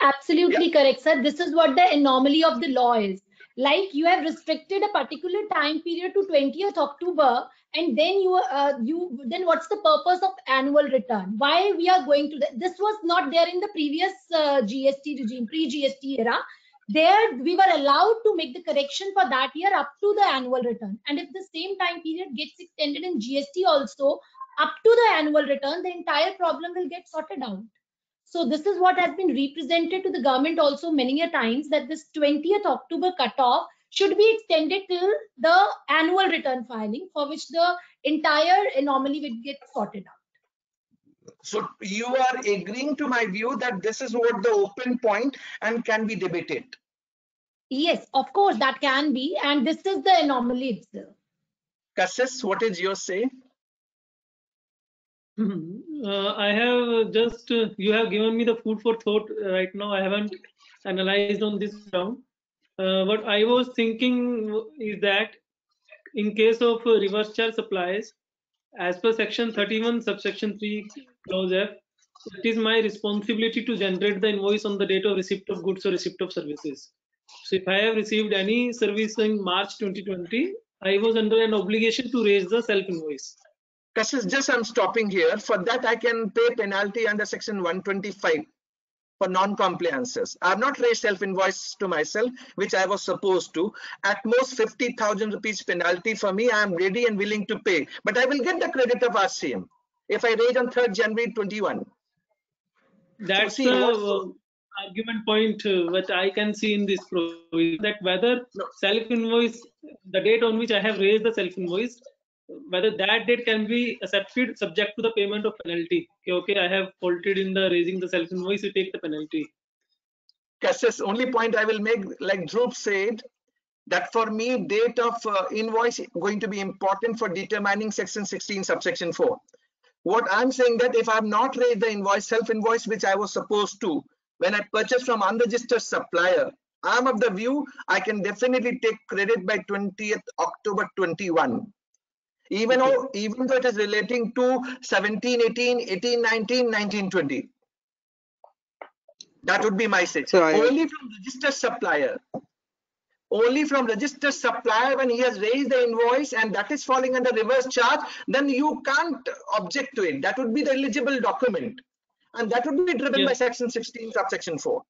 absolutely correct, sir. This is what the anomaly of the law is. Like you have restricted a particular time period to 20th October, and then then what's the purpose of annual return? Why we are going to this was not there in the previous GST regime, pre-GST era. There we were allowed to make the correction for that year up to the annual return, and if the same time period gets extended in GST also up to the annual return, the entire problem will get sorted out. So this is what has been represented to the government also many a times, that this 20th October cutoff should be extended till the annual return filing, for which the entire anomaly will get sorted out. So you are agreeing to my view that this is what the open point and can be debated? Yes, of course that can be, and this is the anomaly itself. Kassis, what is your say? I have just, you have given me the food for thought right now. I haven't analyzed on this ground. What I was thinking is that in case of reverse charge supplies, as per section 31 subsection 3 clause F, it is my responsibility to generate the invoice on the date of receipt of goods or receipt of services. So if I have received any service in March 2020, I was under an obligation to raise the self invoice. Kassis, just I'm stopping here. For that, I can pay penalty under section 125 for non-compliances. I have not raised self-invoice to myself, which I was supposed to. At most 50,000 rupees penalty for me, I am ready and willing to pay. But I will get the credit of RCM if I raise on 3rd January 21. That's the argument point which I can see in this provision, that whether self-invoice, the date on which I have raised the self-invoice, whether that date can be accepted subject to the payment of penalty. Okay, I have faulted in the raising the self-invoice, you take the penalty. Kassis, only point I will make, like Dhruv said, that for me, date of invoice going to be important for determining section 16 subsection 4. What I'm saying that if I have not raised the invoice, self-invoice, which I was supposed to, when I purchased from unregistered supplier, I'm of the view I can definitely take credit by 20th October 21. Even though it is relating to 17, 18, 18, 19, 19, 20. That would be my say. Only from registered supplier. Only from registered supplier when he has raised the invoice and that is falling under reverse charge, then you can't object to it. That would be the eligible document. And that would be driven by section 16, subsection 4.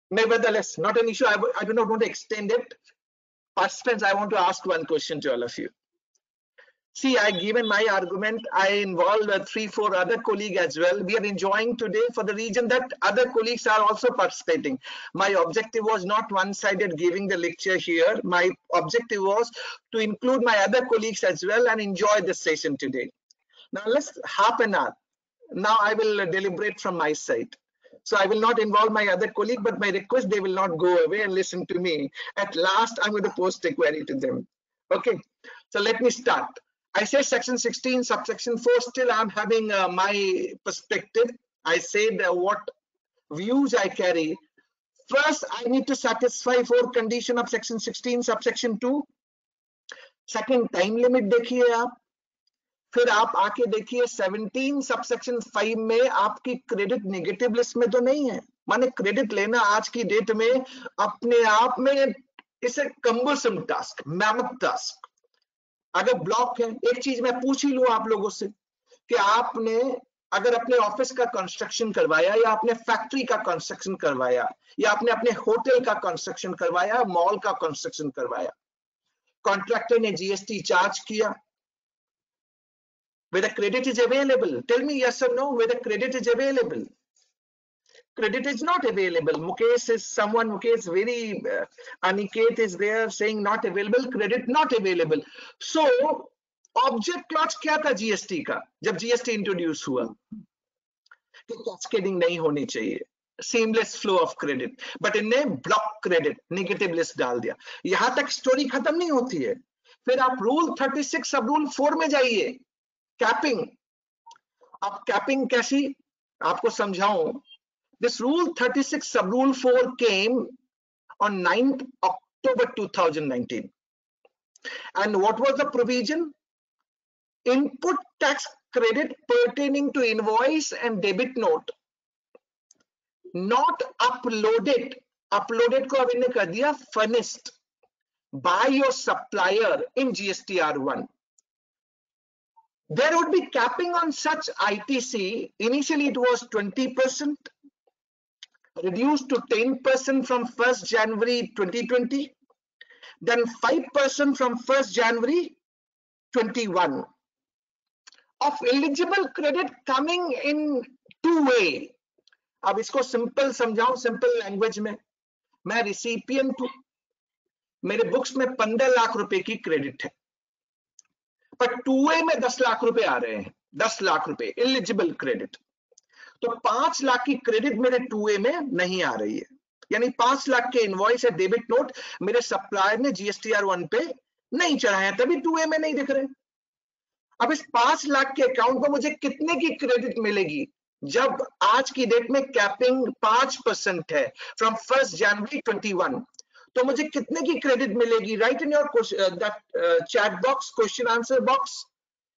Nevertheless, not an issue. I do not want to extend it. Participants, I want to ask one question to all of you. See, I given my argument. I involved 3-4 other colleagues as well. We are enjoying today for the reason that other colleagues are also participating. My objective was not one-sided giving the lecture here. My objective was to include my other colleagues as well and enjoy this session today. Now let's half an hour. Now I will deliberate from my side. So I will not involve my other colleague, but my request, they will not go away and listen to me. At last, I'm going to post a query to them. Okay, so let me start. I say section 16, subsection 4, still I'm having my perspective. I said what views I carry. First, I need to satisfy 4 condition of section 16, subsection 2. Second, time limit देखिए आप. फिर आप आके देखिए 17 subsection 5 में आपकी credit negative list में तो नहीं है. माने क्रेडिट लेना आज की डेट में अपने आप में इस कम्बरसम टास्क, मैमथ टास्क. अगर ब्लॉक है, एक चीज मैं पूछ ही लूं आप लोगों से कि आपने अगर अपने ऑफिस का कंस्ट्रक्शन करवाया या आपने फैक्ट्री का कंस्ट्रक्शन करवाया या आपने अपने होटल का कंस्ट्रक्शन करवाया, मॉल का कंस्ट्रक्शन करवाया, कॉन्ट्रैक्टर ने जीएसटी चार्ज किया, whether credit is available, tell me yes or no whether credit is available. Credit is not available. Mukesh is someone, Mukesh very Aniket is there saying not available, credit not available. So object clause क्या था GST का जब GST introduce हुआ कि cascading नहीं होनी चाहिए, seamless flow of credit, but इनने ब्लॉक क्रेडिट नेगेटिव लिस्ट डाल दिया. यहां तक स्टोरी खत्म नहीं होती है. फिर आप रूल 36 सब रूल 4 में जाइए, कैपिंग. अब कैपिंग कैसी आपको समझाऊं. दिस रूल 36 सब rule 4 came on 9th October 2019. And what was the provision? Input tax credit pertaining to invoice and debit note not uploaded. Uploaded को अब इन्हें कर दिया furnished by your supplier in GSTR1. There would be capping on such ITC. Initially it was 20%, reduced to 10% from 1st January 2020, then 5% from 1st January 21. Of eligible credit coming in two way. अब इसको simple समझाऊं, simple language में. मैं recipient हूं, मेरे books में 15 लाख रुपए की क्रेडिट है, पर 2A में 10 लाख रुपए आ रहे हैं. 10 लाख रुपए एलिजिबल क्रेडिट. तो 5 लाख की क्रेडिट मेरे 2A में नहीं आ रही है, यानी 5 लाख के इनवॉइस है, डेबिट नोट मेरे सप्लायर ने GSTR1 पे नहीं चढ़ाया, तभी 2A में नहीं दिख रहे. अब इस 5 लाख के अकाउंट पर मुझे कितने की क्रेडिट मिलेगी जब आज की डेट में कैपिंग 5% है फ्रॉम 1st January 21. तो मुझे कितने की क्रेडिट मिलेगी? Right in your chat box, question answer box.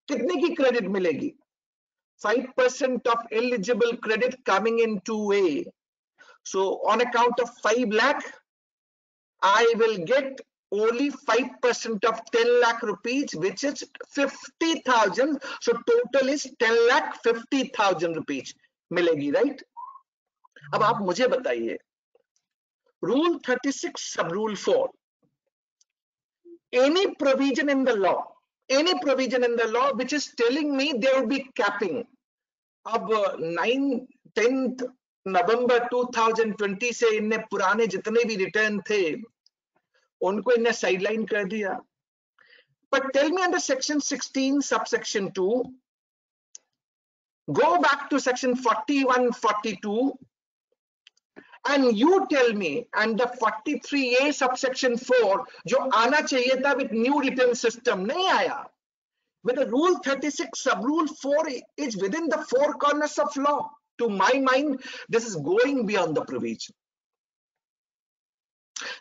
कितने की क्रेडिट मिलेगी? 5% of eligible credit coming in 2A. So on account of 5 lakh, I will get only 5% of 10 lakh rupees, which is 50,000. So total is 10 lakh 50,000 rupees मिलेगी, right? अब आप मुझे बताइए, Rule 36 sub Rule 4. Any provision in the law which is telling me there will be capping. अब 10th November 2020 से इनने पुराने जितने भी रिटर्न थे उनको इनने साइडलाइन कर दिया. But tell me under section 16 subsection 2, go back to section 41, 42, and you tell me under 43A subsection 4 जो आना चाहिए था with new return system नहीं आया. Whether Rule 36 sub Rule 4 is within the four corners of law. To my mind, this is going beyond the provision.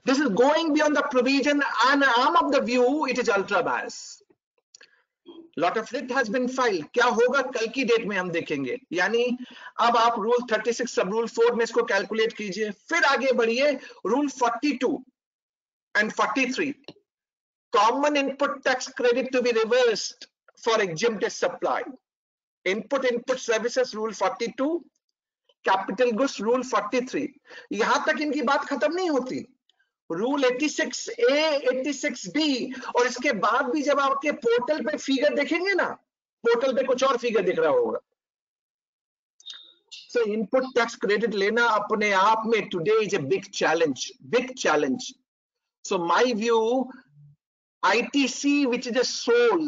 This is going beyond the provision, and I'm of the view it is ultra bias. Lot of writ has been filed. क्या होगा कल की date में हम देखेंगे. यानी अब आप रूल 36 सब रूल 4 में इसको कैलकुलेट कीजिए, फिर आगे बढ़िए rule 42 and 43. Common input tax credit to be reversed for exempted supply. Input services rule 42, capital goods rule 43. यहां तक इनकी बात खत्म नहीं होती. रूल 86A 86B, और इसके बाद भी जब आपके पोर्टल पे फिगर देखेंगे ना, पोर्टल पे कुछ और फिगर दिख रहा होगा। So input tax credit लेना अपने आप में today is a big challenge. So my view, ITC, which is a soul,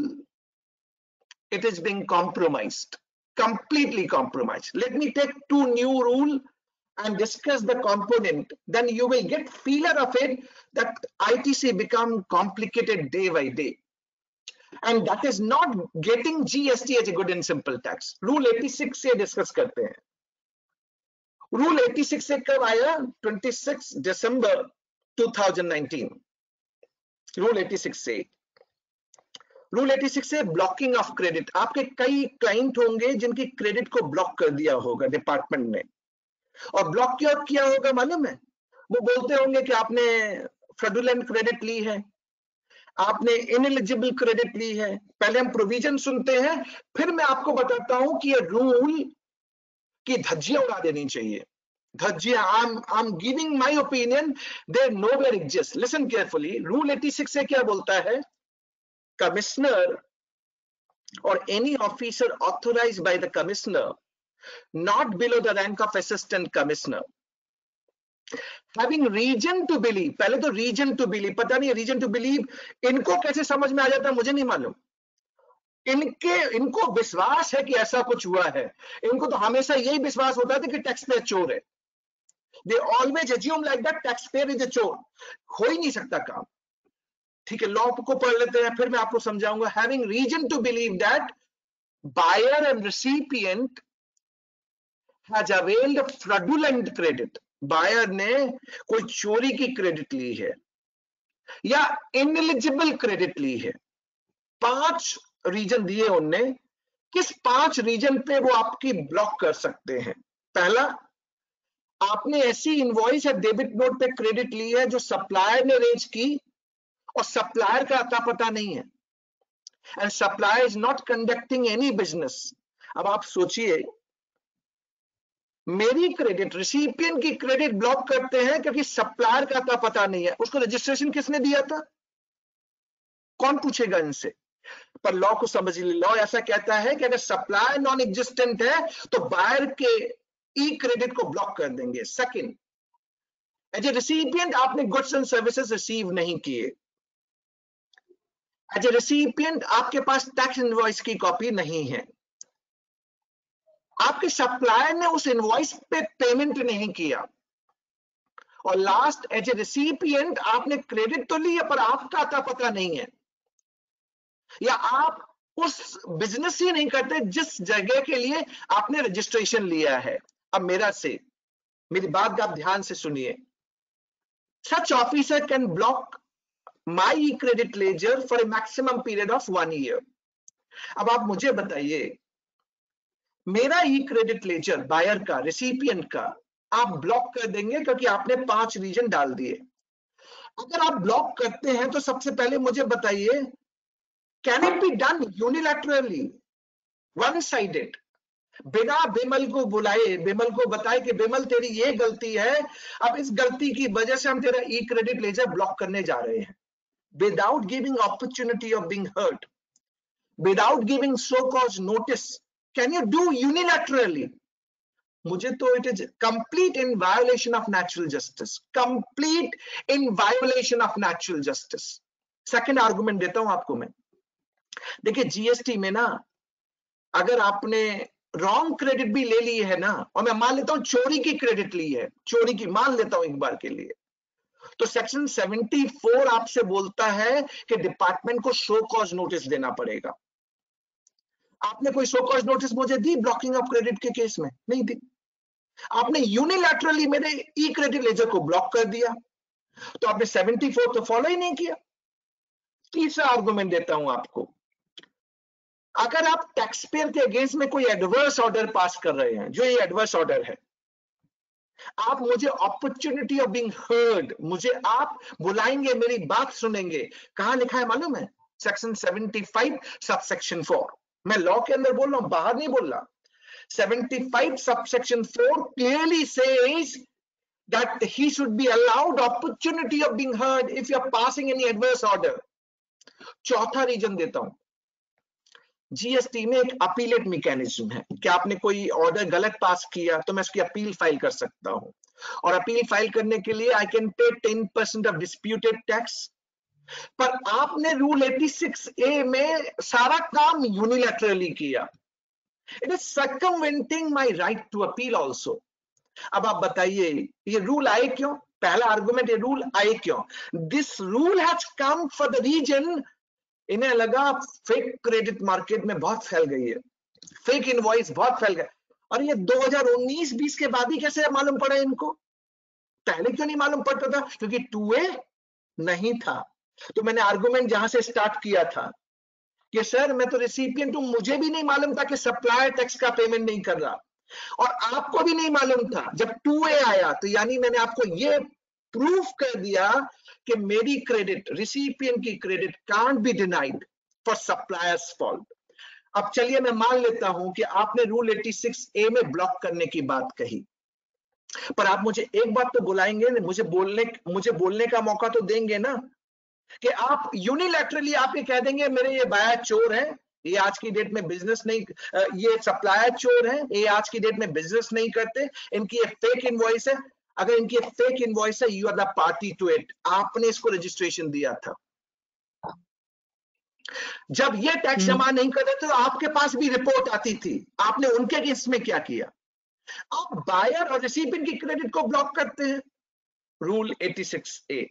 it is being compromised, completely compromised. Let me take 2 new rule and discuss the component, then you will get feeler of it that ITC become complicated day by day, and that is not getting GST as a good and simple tax. Rule 86 से discuss करते हैं। Rule 86 से कब आया? 26 December 2019। Rule 86 से blocking of credit. आपके कई client होंगे जिनकी क्रेडिट को ब्लॉक कर दिया होगा डिपार्टमेंट ने, और ब्लॉक क्यों किया होगा मालूम है? वो बोलते होंगे कि आपने फ्रॉडुलेंट क्रेडिट ली है, आपने इनएलिजिबल क्रेडिट ली है। पहले हम प्रोविजन सुनते हैं, फिर मैं आपको बताता हूं कि ये रूल की धज्जियां उड़ा देनी चाहिए। धज्जियां, I am giving my opinion, they nowhere exist. Listen carefully. Rule 86 से क्या बोलता है? Commissioner or any officer authorized by the commissioner, not below the rank of assistant commissioner, having reason to believe, पहले तो reason to believe, पता नहीं reason to believe इनको कैसे समझ में आ जाता है मुझे नहीं मालूम। इनको विश्वास है कि ऐसा कुछ हुआ है। इनको तो हमेशा यही विश्वास होता था कि टैक्स पेयर चोर है। They always assume like that taxpayer is a चोर। हो ही नहीं सकता काम। ठीक है, लॉ को पढ़ लेते हैं, फिर मैं आपको समझाऊंगा। Having reason to believe that buyer and recipient has availed fraudulent credit, buyer ने कोई चोरी की क्रेडिट ली है या इनएलिजिबल क्रेडिट ली है। 5 रीजन दिए उनने। किस 5 रीजन पे वो आपकी ब्लॉक कर सकते हैं? पहला, आपने ऐसी इनवॉइस या डेबिट नोट पे क्रेडिट ली है जो सप्लायर ने रेज की और सप्लायर का अता पता नहीं है, and supplier is not conducting any business. अब आप सोचिए, मेरी क्रेडिट, रिसिपिएंट की क्रेडिट ब्लॉक करते हैं क्योंकि सप्लायर का अता पता नहीं है। उसको रजिस्ट्रेशन किसने दिया था? कौन पूछेगा इनसे? पर लॉ को समझ लीजिए। लॉ ऐसा कहता है कि अगर सप्लायर नॉन एग्जिस्टेंट है तो बायर के ई क्रेडिट को ब्लॉक कर देंगे। सेकंड, एज ए रिसिपिएंट आपने गुड्स एंड सर्विसेज रिसीव नहीं किए। एज ए रिसिपिएंट आपके पास टैक्स इनवॉइस की कॉपी नहीं है। आपके सप्लायर ने उस इनवॉइस पे पेमेंट नहीं किया। और लास्ट, एज ए रिसिपिएंट आपने क्रेडिट तो ली है पर आपका अता पता नहीं है, या आप उस बिजनेस ही नहीं करते जिस जगह के लिए आपने रजिस्ट्रेशन लिया है। अब मेरी बात आप ध्यान से सुनिए। सच officer can block my e-credit ledger for a maximum period of 1 year. अब आप मुझे बताइए, मेरा e-credit ledger बायर का, रेसिपिएंट का, आप ब्लॉक कर देंगे क्योंकि आपने 5 रीजन डाल दिए। अगर आप ब्लॉक करते हैं तो सबसे पहले मुझे बताइए, can it be done unilaterally, one sided, बिना बिमल को बुलाए, बिमल को बताए कि बिमल तेरी ये गलती है, अब इस गलती की वजह से हम तेरा e-credit ledger ब्लॉक करने जा रहे हैं, without giving opportunity of being heard, without giving so-called notice? Can you do unilaterally? मुझे तो it is complete in violation of natural justice, complete in violation of natural justice. Second argument देता हूं आपको मैं। देखिए, जीएसटी में ना, अगर आपने रॉन्ग क्रेडिट भी ले ली है ना, और मैं मान लेता हूं चोरी की क्रेडिट ली है, चोरी की मान लेता हूं एक बार के लिए, तो सेक्शन 74 आपसे बोलता है कि डिपार्टमेंट को शो कॉज नोटिस देना पड़ेगा। आपने कोई शो कॉज नोटिस मुझे दी ब्लॉकिंग ऑफ क्रेडिट के केस में? नहीं दी। आपने यूनिलैटरली मेरे ई क्रेडिट लेजर को ब्लॉक कर दिया, तो आपने 74 तो फॉलो ही नहीं किया। तीसरा आर्गुमेंट देता हूं आपको, अगर आप टैक्स पेयर के अगेंस्ट में कोई एडवर्स ऑर्डर पास कर रहे हैं, जो ये एडवर्स ऑर्डर है, आप मुझे अपॉर्चुनिटी ऑफ बीइंग हर्ड, मुझे आप बुलाएंगे, मेरी बात सुनेंगे, कहां लिखा है मालूम है? Section 75 subsection 4। मैं लॉ के अंदर बोल रहा हूं, बाहर नहीं बोल रहा। 75 subsection 4 clearly says that he should be allowed opportunity of being heard if you are passing any adverse order. चौथा रीजन देता हूं, जीएसटी में एक अपीलेट मैकेनिज्म है कि आपने कोई ऑर्डर गलत पास किया तो मैं उसकी अपील फाइल कर सकता हूं, और अपील फाइल करने के लिए I can pay 10% of disputed tax. पर आपने रूल 86A में सारा काम यूनिलैटरली किया, it is circumventing my right to appeal also. अब आप बताइए ये रूल आए क्यों? पहला आर्गुमेंट, ये रूल आए क्यों? This rule has come for the reason, इन्हें लगा फेक क्रेडिट मार्केट में बहुत फैल गई है, फेक इनवॉइस बहुत फैल गया, और ये 2019-20 के बाद ही कैसे मालूम पड़ा इनको? पहले क्यों नहीं मालूम पड़ता था? क्योंकि 2A नहीं था। तो मैंने आर्गुमेंट जहां से स्टार्ट किया था कि सर मैं तो रेसिपिएंट हूं, मुझे भी नहीं मालूम था कि सप्लायर टैक्स का पेमेंट नहीं कर रहा, और आपको भी नहीं मालूम था। जब 2A आया तो यानी मैंने आपको ये प्रूफ कर दिया कि मेरी क्रेडिट, रिसिपिएंट की credit can't be denied for suppliers fault. अब चलिए मैं मान लेता हूं कि आपने रूल 86A में ब्लॉक करने की बात कही, पर आप मुझे एक बात तो बुलाएंगे, मुझे बोलने का मौका तो देंगे ना, कि आप यूनिलैटरली आप ये कह देंगे मेरे ये बायर चोर है, ये आज की डेट में बिजनेस नहीं, ये सप्लायर चोर है, ये आज की डेट में बिजनेस नहीं करते, इनकी ये फेक इनवॉइस है। अगर इनकी फेक इनवॉइस है, you are the party to it, आपने इसको रजिस्ट्रेशन दिया था। जब ये टैक्स जमा नहीं कर रहे थे तो आपके पास भी रिपोर्ट आती थी, आपने उनके केस में क्या किया? आप बायर और रिसिपिएंट की क्रेडिट को ब्लॉक करते हैं। रूल 86A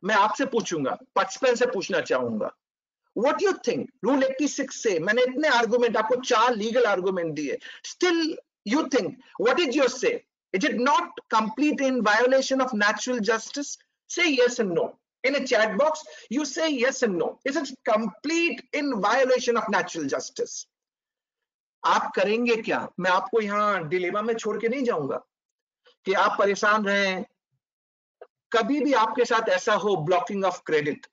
मैं आपसे पूछूंगा, पार्टिसिपेंट से पूछना चाहूंगा, what you think rule 86A, मैंने इतने आर्गुमेंट आपको 4 लीगल आर्गुमेंट दिए, still you think, what is your से? Is it not complete in violation of natural justice? Say yes and no. In a chat box, you say yes and no. Is it complete in violation of natural justice? आप करेंगे क्या? मैं आपको यहाँ dilemma में छोड़ के नहीं जाऊंगा कि आप परेशान रहें। कभी भी आपके साथ ऐसा हो ब्लॉकिंग ऑफ क्रेडिट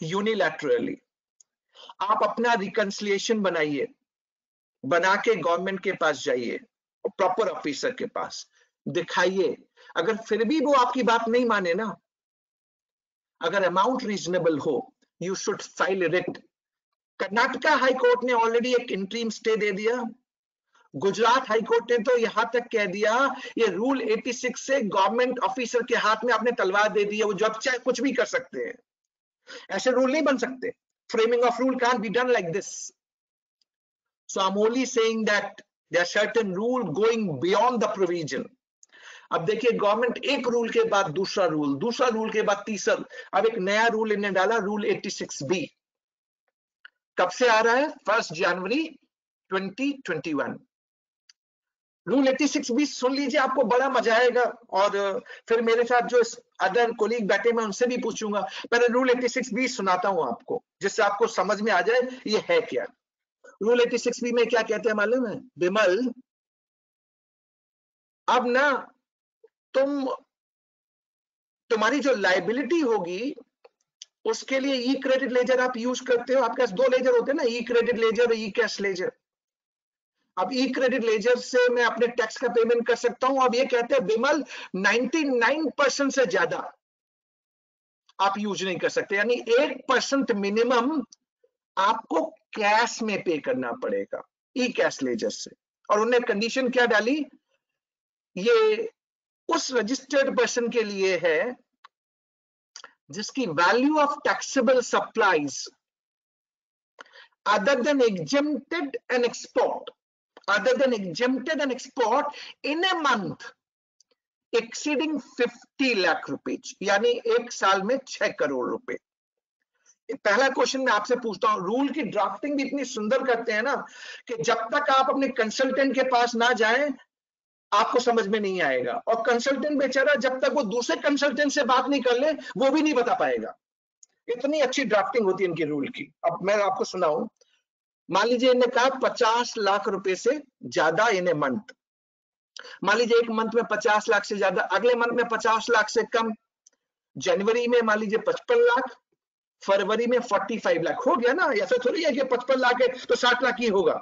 यूनिलैटरली, आप अपना रिकंसिलिएशन बनाइए, बना के गवर्नमेंट के पास जाइए, प्रॉपर ऑफिसर के पास दिखाइए। अगर फिर भी वो आपकी बात नहीं माने ना, अगर अमाउंट रीजनेबल हो, you should file writ. Karnataka high court ने ऑलरेडी एक इंटरिम स्टे दे दिया, गुजरात हाई कोर्ट ने तो यहां तक कह दिया ये रूल 86 से गवर्नमेंट ऑफिसर के हाथ में आपने तलवार दे दी है, वो जब चाहे कुछ भी कर सकते हैं। ऐसे रूल नहीं बन सकते, framing of rule can't be done like this. So I am only saying that there are certain rule going beyond the provision। अब देखिए गवर्नमेंट एक रूल के बाद दूसरा रूल, दूसरा रूल के बाद तीसरा, अब एक नया रूल इन्हें डाला, रूल 86B। कब से आ रहा है? 1 जनवरी 2021। रूल 86B सुन लीजिए, आपको बड़ा मजा आएगा, और फिर मेरे साथ जो अदर कोलीग बैठे मैं उनसे भी पूछूंगा। पहले रूल 86B सुनाता हूं आपको, जिससे आपको समझ में आ जाए ये है क्या। रूल 86B में क्या कहते हैं मालूम है बिमल? अब ना तुम्हारी जो लायबिलिटी होगी उसके लिए ई क्रेडिट लेजर आप यूज करते हो। आपके पास 2 लेजर होते हैं ना, ई क्रेडिट लेजर और ई कैश लेजर। अब ई क्रेडिट लेजर से मैं अपने टैक्स का पेमेंट कर सकता हूं। अब ये कहते हैं बिमल 99% से ज्यादा आप यूज नहीं कर सकते, यानी 1% मिनिमम आपको कैश में पे करना पड़ेगा ई कैश लेजर से। और उन्होंने कंडीशन क्या डाली? ये उस रजिस्टर्ड पर्सन के लिए है जिसकी value of taxable supplies other than exempted and export, other than exempted and export in a month exceeding 50 lakh rupees, यानी एक साल में 6 करोड़ रुपए। पहला क्वेश्चन मैं आपसे पूछता हूं, रूल की ड्राफ्टिंग भी इतनी सुंदर करते हैं ना कि जब तक आप अपने कंसल्टेंट के पास ना जाएं आपको समझ में नहीं आएगा, और कंसल्टेंट बेचारा जब तक वो दूसरे कंसल्टेंट से बात नहीं कर ले वो भी नहीं बता पाएगा। इतनी अच्छी ड्राफ्टिंग होती है इनकी रूल की। अब मैं आपको सुनाऊं, मान लीजिए इन्हें कहा 50 लाख रुपए से ज्यादा इन ए मंथ, मान लीजिए एक मंथ में 50 लाख से ज्यादा, अगले मंथ में 50 लाख से कम, जनवरी में मान लीजिए 55 लाख, फरवरी में 45 लाख। हो गया ना? ऐसा थोड़ी है कि 55 लाख है तो 60 लाख ही होगा,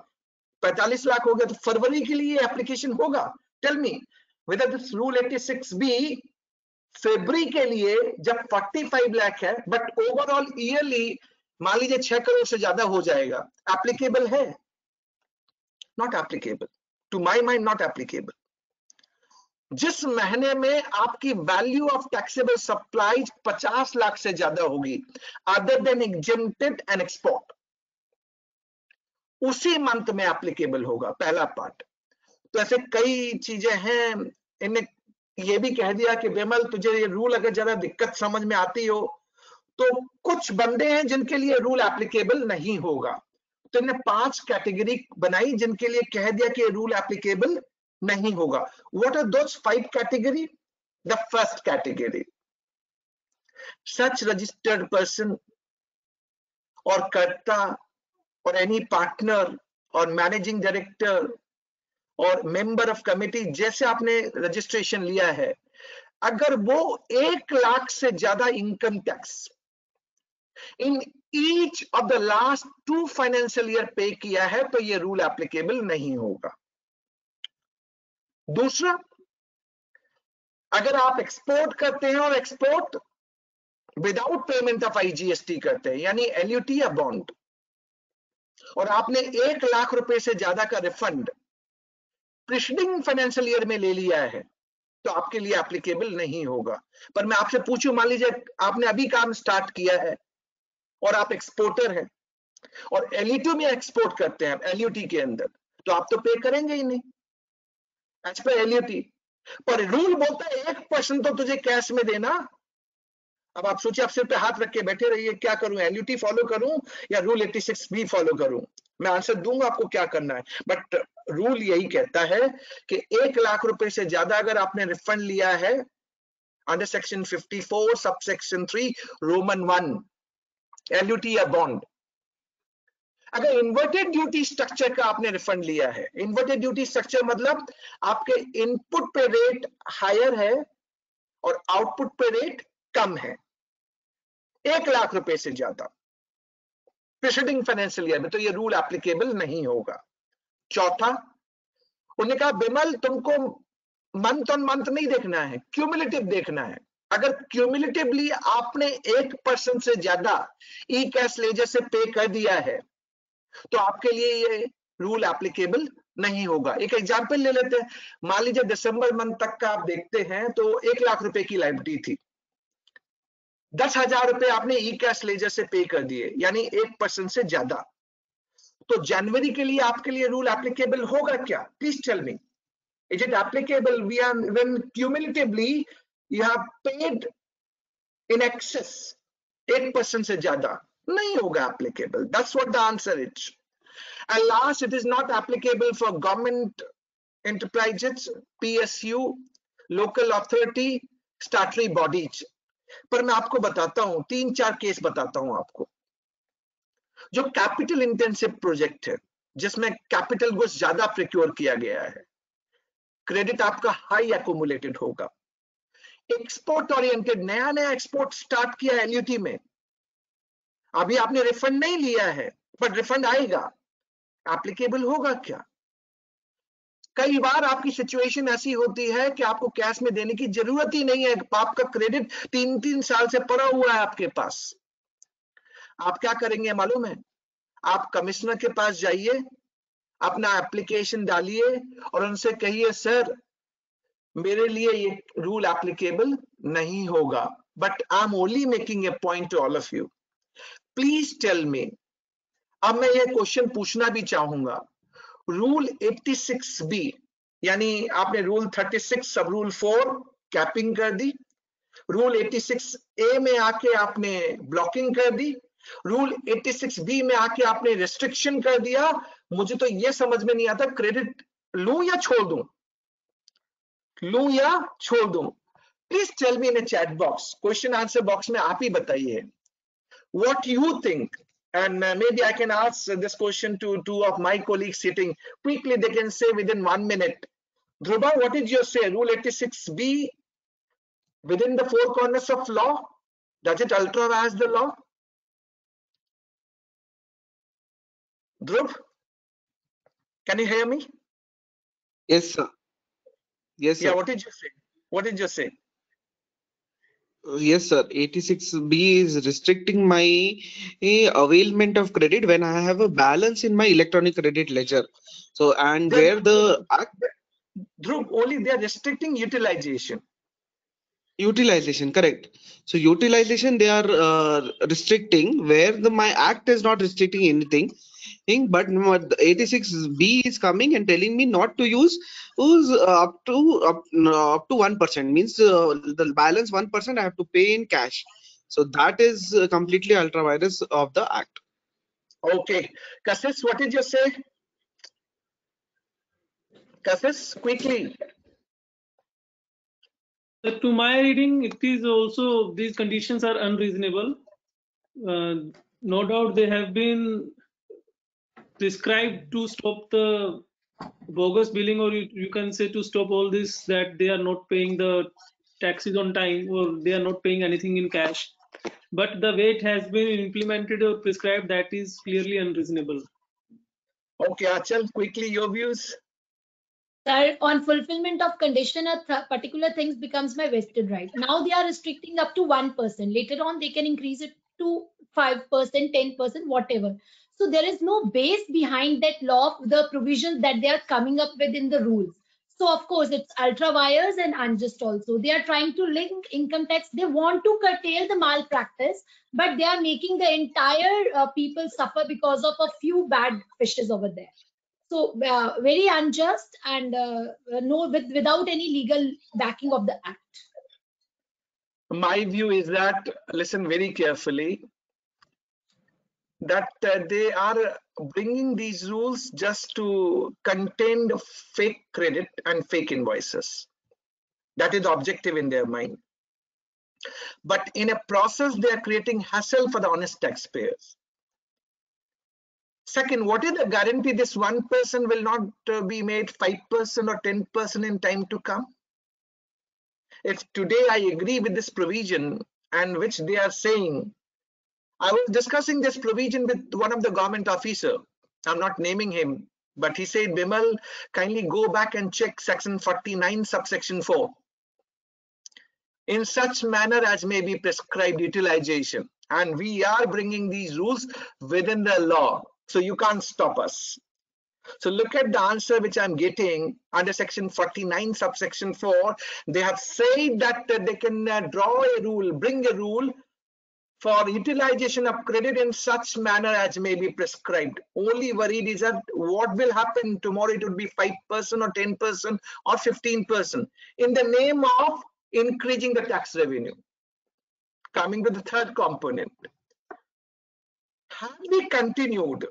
45 लाख हो गया तो फरवरी के लिए एप्लीकेशन होगा। Tell me, whether this rule 86B फरवरी के लिए जब 45 लाख है बट ओवरऑल ईयरली मान लीजिए 6 करोड़ से ज्यादा हो जाएगा, एप्लीकेबल है? Not applicable, to my mind not applicable. जिस महीने में आपकी value of taxable supply 50 lakh से ज्यादा होगी other than exempted and export, उसी मंथ में एप्लीकेबल होगा, पहला पार्ट। तो ऐसे कई चीजें हैं, इन्हें ये भी कह दिया कि विमल तुझे ये रूल अगर जरा दिक्कत समझ में आती हो, तो कुछ बंदे हैं जिनके लिए रूल एप्लीकेबल नहीं होगा। तो इन्हें 5 कैटेगरी बनाई जिनके लिए कह दिया कि रूल एप्लीकेबल नहीं होगा। What are those 5 category? The first category, such registered person और कर्ता और एनी पार्टनर और मैनेजिंग डायरेक्टर और मेंबर ऑफ कमिटी, जैसे आपने रजिस्ट्रेशन लिया है, अगर वो 1 लाख से ज्यादा income tax in each of the last 2 financial year पे किया है तो ये रूल एप्लीकेबल नहीं होगा। दूसरा, अगर आप एक्सपोर्ट करते हैं और export without payment of IGST करते हैं, यानी LUT या बॉन्ड, और आपने 1 लाख रुपए से ज्यादा का रिफंड प्रीसीडिंग फाइनेंशियल ईयर में ले लिया है, तो आपके लिए एप्लीकेबल नहीं होगा। पर मैं आपसे पूछूं, मान लीजिए आपने अभी काम स्टार्ट किया है और आप एक्सपोर्टर हैं और LUT में एक्सपोर्ट करते हैं, LUT के अंदर, तो आप तो पे करेंगे ही नहीं एज पर LUT। पर रूल बोलता है 1% तो तुझे कैश में देना। अब आप सोचिए, आप सिर पे हाथ रख के बैठे रहिए, क्या करूं, LUT फॉलो करूं या रूल 86B फॉलो करूं? मैं आंसर दूंगा आपको क्या करना है, बट रूल यही कहता है कि 1 लाख रुपए से ज्यादा अगर आपने रिफंड लिया है under section 54 sub section 3 Roman 1 LUT या बॉन्ड, अगर इन्वर्टेड ड्यूटी स्ट्रक्चर का आपने रिफंड लिया है, इन्वर्टेड ड्यूटी स्ट्रक्चर मतलब आपके इनपुट पे रेट हायर है और आउटपुट पे रेट कम है, 1 लाख रुपए से ज्यादा प्रीसीडिंग फाइनेंशियल ईयर में, तो ये रूल एप्लीकेबल नहीं होगा। चौथा, उन्होंने कहा विमल तुमको मंथ ऑन मंथ नहीं देखना है, क्यूमुलेटिव देखना है। अगर क्यूमुलेटिवली आपने 1% से ज्यादा ई कैश लेजर से पे कर दिया है तो आपके लिए ये रूल एप्लीकेबल नहीं होगा। एक एग्जांपल ले लेते हैं, मान लीजिए दिसंबर मंथ तक का आप देखते हैं तो 1 लाख रुपए की लायबिलिटी थी, 10,000 रुपए आपने ई कैश लेजर से पे कर दिए, यानी 1% से ज्यादा, तो जनवरी के लिए आपके लिए रूल एप्लीकेबल होगा क्या? Please tell me, is it applicable when cumulatively you have paid in excess 1% से ज्यादा? नहीं होगा applicable. That's what the answer is. And last, it is not applicable for government enterprises, PSU, local authority, statutory bodies. पर मैं आपको बताता हूं, 3-4 case बताता हूं आपको। जो कैपिटल इंटेंसिव प्रोजेक्ट है, जिसमें कैपिटल गुड्स ज्यादा प्रिक्योर किया गया है, क्रेडिट आपका हाई एक्यूमुलेटेड होगा। एक्सपोर्ट ओरिएंटेड, नया नया एक्सपोर्ट स्टार्ट किया है LUT में, अभी आपने रिफंड नहीं लिया है बट रिफंड आएगा, एप्लीकेबल होगा क्या? कई बार आपकी सिचुएशन ऐसी होती है कि आपको कैश में देने की जरूरत ही नहीं है, आपका क्रेडिट 3-3 साल से पड़ा हुआ है आपके पास। आप क्या करेंगे मालूम है? आप कमिश्नर के पास जाइए, अपना एप्लीकेशन डालिए और उनसे कहिए सर मेरे लिए ये रूल एप्लीकेबल नहीं होगा, but I am only making a point to all of you, please tell me. अब मैं ये क्वेश्चन पूछना भी चाहूंगा, रूल 86B यानी आपने रूल 36 सब रूल 4 कैपिंग कर दी, रूल 86A में आके आपने ब्लॉकिंग कर दी, रूल 86B में आके आपने रिस्ट्रिक्शन कर दिया। मुझे तो ये समझ में नहीं आता, क्रेडिट लूं या छोड़ दूं, लूं या छोड़ दूं? Please tell me in a chat box, question answer box में आप ही बताइए what you think, and maybe I can ask this question to 2 of my colleagues sitting quickly. They can say within 1 minute. Dhruva, what is your say? Rule 86B within the 4 corners of law, does it ultravires the law? Dhruv, can you hear me? Yes, sir. Yes, sir. Yeah, what did you say? What did you say? Yes, sir. 86B is restricting my availment of credit when I have a balance in my electronic credit ledger. So, and They're where not, the Dhruv, only they're restricting utilization. utilization, correct. So utilization they are restricting where my act is not restricting anything. But the 86B is coming and telling me not to use up to 1%, means the balance 1% I have to pay in cash. So that is completely ultra virus of the act. Okay, Kassis, what did you say? Kassis, quickly. To my reading, it is also these conditions are unreasonable. No doubt they have been prescribed to stop the bogus billing, or you can say to stop all this, that they are not paying the taxes on time, or they are not paying anything in cash. But the way it has been implemented or prescribed, that is clearly unreasonable. Okay, Achal, quickly your views. Sir, on fulfillment of condition, particular things becomes my vested right. Now they are restricting up to 1%. Later on, they can increase it to 5%, 10%, whatever. So there is no base behind that law, the provisions that they are coming up with in the rules. So of course, it's ultra vires and unjust also. They are trying to link income tax. They want to curtail the malpractice, but they are making the entire people suffer because of a few bad fishes over there. So very unjust and without any legal backing of the act. My view is that, listen very carefully, that they are bringing these rules just to contain the fake credit and fake invoices. That is the objective in their mind. But in a process, they are creating hassle for the honest taxpayers. Second, what is the guarantee this 1% will not be made 5% or 10% in time to come? If today I agree with this provision and which they are saying, I was discussing this provision with one of the government officer. I'm not naming him, but he said, Bimal, kindly go back and check section 49, subsection 4. In such manner as may be prescribed utilization. And we are bringing these rules within the law. So you can't stop us. So look at the answer which I'm getting under section 49, subsection 4. They have said that they can draw a rule, bring a rule for utilization of credit in such manner as may be prescribed. Only worried is that what will happen tomorrow? It would be 5% or 10% or 15% in the name of increasing the tax revenue. Coming to the third component. Had we continued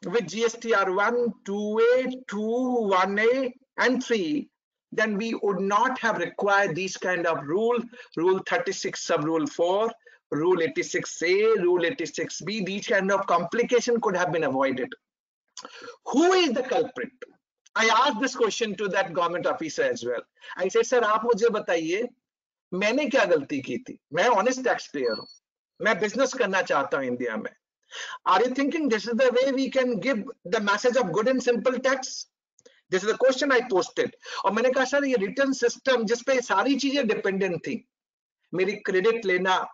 with GSTR 1, 2A, 2, 1A, and 3, then we would not have required these kind of rule 36 sub rule 4, rule 86A, rule 86B. These kind of complication could have been avoided. Who is the culprit? I asked this question to that government officer as well. I said, sir, आप मुझे बताइए, मैंने क्या गलती की थी? मैं honest taxpayer हूँ, मैं business करना चाहता हूँ इंडिया में. Are you thinking this is the way we can give the message of good and simple tax? This is the question I posted. और मैंने कहा सर ये रिटर्न सिस्टम जिसपे सारी चीजें डिपेंडेंट थी, मेरी क्रेडिट लेना,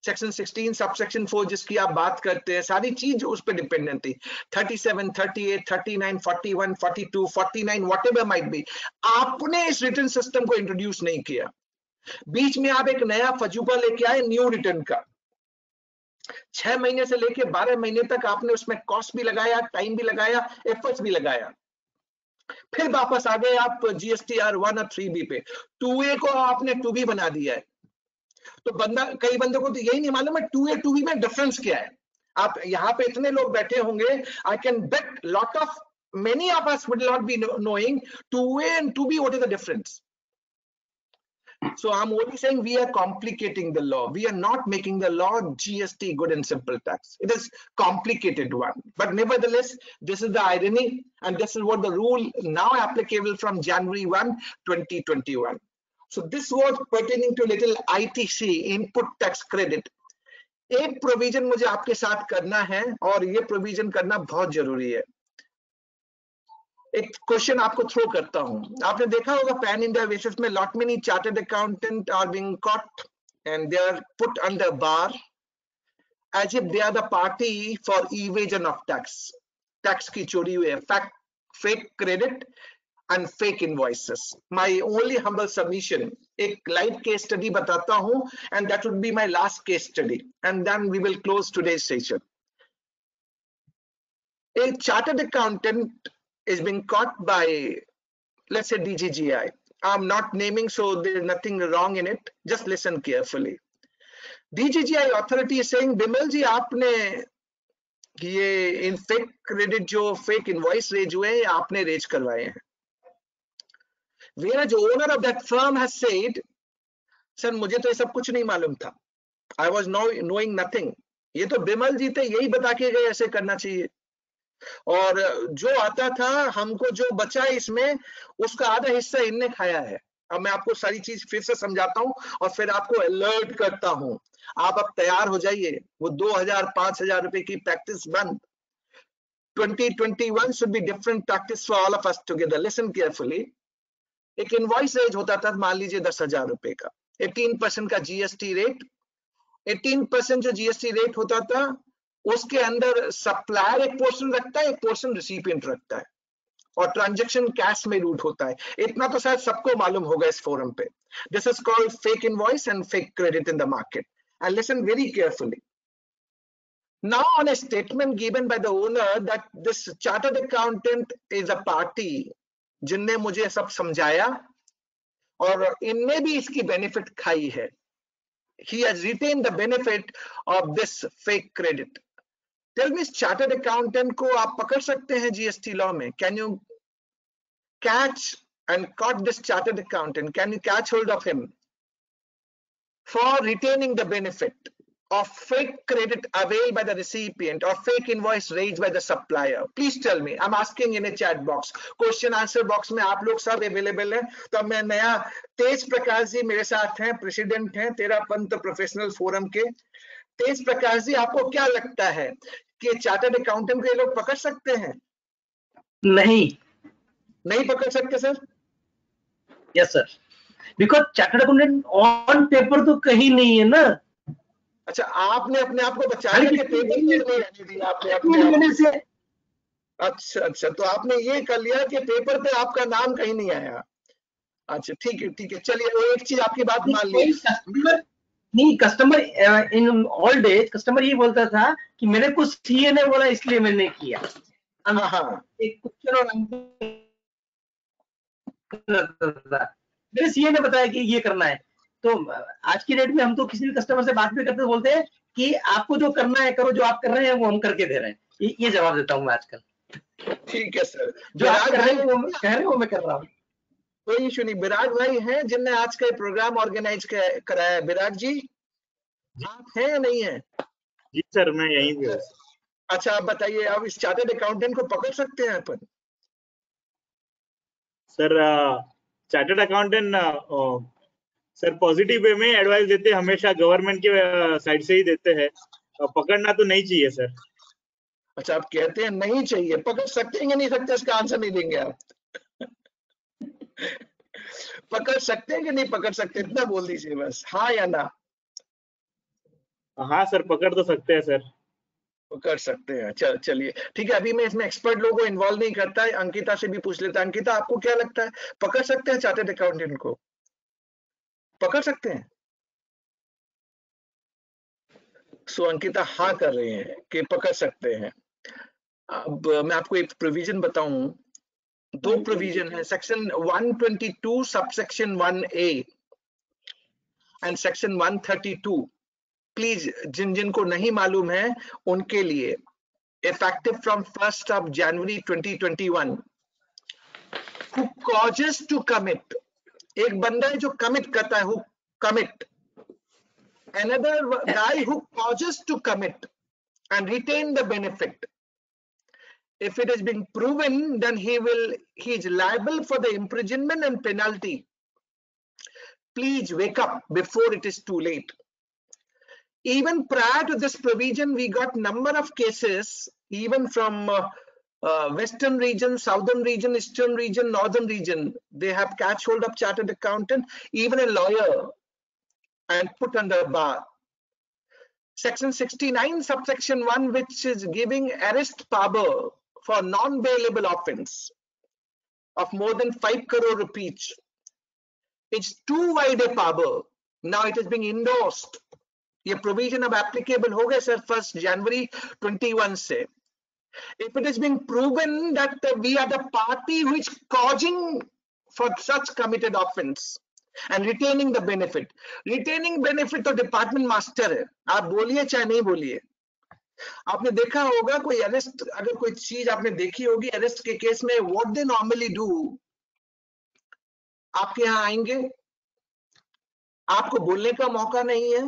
सेक्शन 16 सबसेक्शन 4 जिसकी आप बात करते हैं, सारी चीज उस पर डिपेंडेंट थी. 37, 38, 39, 41, 42, 49, whatever might be. आपने इस रिटर्न सिस्टम को इंट्रोड्यूस नहीं किया. बीच में आप एक नया फजूबा लेके आए न्यू रिटर्न का. 6 महीने से लेके 12 महीने तक आपने उसमें कॉस्ट भी लगाया, टाइम भी लगाया, एफर्ट्स भी लगाया. फिर वापस आ गए आप GSTR 1 और 3B पे. 2A को आपने 2B बना दिया है. तो कई बंदों को तो यही नहीं मालूम है 2A 2B में डिफरेंस क्या है. आप यहाँ पे इतने लोग बैठे होंगे, I can bet lot of many of us would not be knowing 2A and 2B what is the difference. So I'm only saying we are complicating the law. We are not making the law GST good and simple tax. It is complicated one. But nevertheless, this is the irony, and this is what the rule now applicable from January 1, 2021. So this was pertaining to little ITC, input tax credit. एक provision मुझे आपके साथ करना है और ये provision करना बहुत जरूरी है. एक क्वेश्चन आपको थ्रो करता हूं। आपने देखा होगा पैन इंडिया बेसिस में lot many chartered accountant are being caught and they are put under bar as if they are the party for evasion of tax. Tax की चोरी हुई है, fake credit and fake invoices. My only humble submission, एक live case study बताता हूँ, and that would be my last case study, and then we will close today's session. A chartered accountant is being caught by, let's say, DGGI. I'm not naming, so there is nothing wrong in it. Just listen carefully. DGGI authority is saying, Bimal जी आपने ये इन fake credit जो fake invoice raise हुए हैं आपने raise करवाए हैं। Whereas owner of that firm has said, sir मुझे तो ये सब कुछ नहीं मालूम था, I was knowing nothing. ये तो बिमल जी थे, यही बता के गए ऐसे करना चाहिए, और जो आता था हमको जो बचा इसमें उसका आधा हिस्सा इनने खाया है। अब मैं आपको सारी चीज फिर से समझाता हूं और फिर आपको अलर्ट करता हूं। आप अब तैयार हो जाइए, वो 2000-5000 रुपए की प्रैक्टिस बंद। 2021 should be different practice for all of us together. Listen carefully. एक इनवॉइस रेज होता था, मान लीजिए 10,000 रुपए का, 18% का जीएसटी रेट, 18% जो जीएसटी रेट होता था उसके अंदर सप्लायर एक पोर्शन रखता है, एक पोर्शन रिसिपिएंट रखता है, और ट्रांजैक्शन कैश में रूट होता है। इतना तो शायद सबको मालूम होगा इस फोरम पे। This is called fake invoice and fake credit in the market, and listen very carefully. Now on a statement given by the owner that this chartered accountant is a party, जिनने मुझे सब समझाया और इनने भी इसकी benefit खाई है, he has retained the benefit of this fake credit. Tell me, chartered accountant को आप पकड़ सकते हैं जीएसटी लॉ में? Can you catch and caught this chartered accountant? Can you catch hold of him for retaining the benefit of fake credit availed by the recipient or fake invoice raised by the supplier? Please tell me. I'm asking in a chat box. Question answer box में आप लोग सब available हैं। तो मैं नया तेज प्रकाश जी मेरे साथ हैं, प्रेसिडेंट हैं तेरा पंथ प्रोफेशनल फोरम के। तेज प्रकाश जी, आपको क्या लगता है कि चार्टर्ड अकाउंटेंट को ये लोग पकड़ सकते हैं? नहीं पकड़ सकते sir? Yes sir, because chartered accountant on paper तो कहीं नहीं है ना। अच्छा, आपने अपने आप को बचाने के पेपर नहीं आने दिया आपने अपने से। अच्छा, तो आपने ये कर लिया कि पेपर पे आपका नाम कहीं नहीं आया। अच्छा ठीक है, चलिए वो एक चीज आपकी बात मान ली। नहीं, customer in all days customer ये बोलता था कि मेरे को सीए ने बोला इसलिए मैंने किया। हाँ, एक क्वेश्चन और मेरे सीए ने बताया कि ये करना है। तो आज की डेट में हम तो किसी भी कस्टमर से बात भी करते बोलते हैं कि आपको जो करना है करो, जो आप कर रहे हैं वो हम करके दे रहे हैं। ये जवाब देता हूँ मैं आजकल। ठीक है सर, जो आप कर रहे हैं वो कह रहे हैं वो मैं कर रहा हूँ। कोई इशू नहीं। विराट भाई हैं जिनने आज का प्रोग्राम ऑर्गेनाइज कराया। विराट जी आप हैं या नहीं है? जी सर, मैं यहीं पे हूँ। अच्छा, आप बताइए, अब इस चार्टर्ड अकाउंटेंट को पकड़ सकते हैं अपन? Sir chartered accountant sir positive way में एडवाइस देते हैं, हमेशा गवर्नमेंट के साइड से ही देते हैं। पकड़ना तो नहीं चाहिए सर। अच्छा, आप कहते हैं नहीं चाहिए, पकड़ सकते हैं या नहीं सकते इसका आंसर नहीं देंगे आप? पकड़ सकते हैं कि नहीं पकड़ सकते, इतना बोल दीजिए बस, हाँ या ना। हाँ सर, पकड़ तो सकते हैं सर। कर सकते हैं। चलिए ठीक है, अभी मैं इसमें एक्सपर्ट लोगों को इन्वॉल्व नहीं करता है, अंकिता से भी पूछ लेता है। अंकिता, आपको क्या लगता है, पकड़ सकते हैं चार्टर्ड अकाउंटेंट को? पकड़ सकते हैं? सो अंकिता हाँ कर रहे हैं कि पकड़ सकते हैं। अब मैं आपको एक प्रोविजन बताऊं, दो प्रोविजन है, section 122 subsection 1A and section 132। Please जिन को नहीं मालूम है उनके लिए, effective from 1st of January 2021, who causes to commit, एक बंदा है जो कमिट करता है, who commit, another guy who causes to commit and retain the benefit. If it is being proven, then he is liable for the imprisonment and penalty. Please wake up before it is too late. Even prior to this provision, we got number of cases, even from western region, southern region, eastern region, northern region, they have catch hold of chartered accountant, even a lawyer, and put under bar. Section 69 subsection 1, which is giving arrest power for non-bailable offence of more than 5 crore rupees. It's too wide a power. Now it is being endorsed. ये provision अब applicable हो गए sir 1st January 21 से. If it is being proven that we are the party which causing for such committed offence and retaining the benefit तो department master है, आप बोलिए चाहे नहीं बोलिए. आपने देखा होगा कोई अरेस्ट, अगर कोई चीज आपने देखी होगी अरेस्ट के केस में, व्हाट दे नॉर्मली डू, आपके यहाँ आएंगे, आपको बोलने का मौका नहीं है,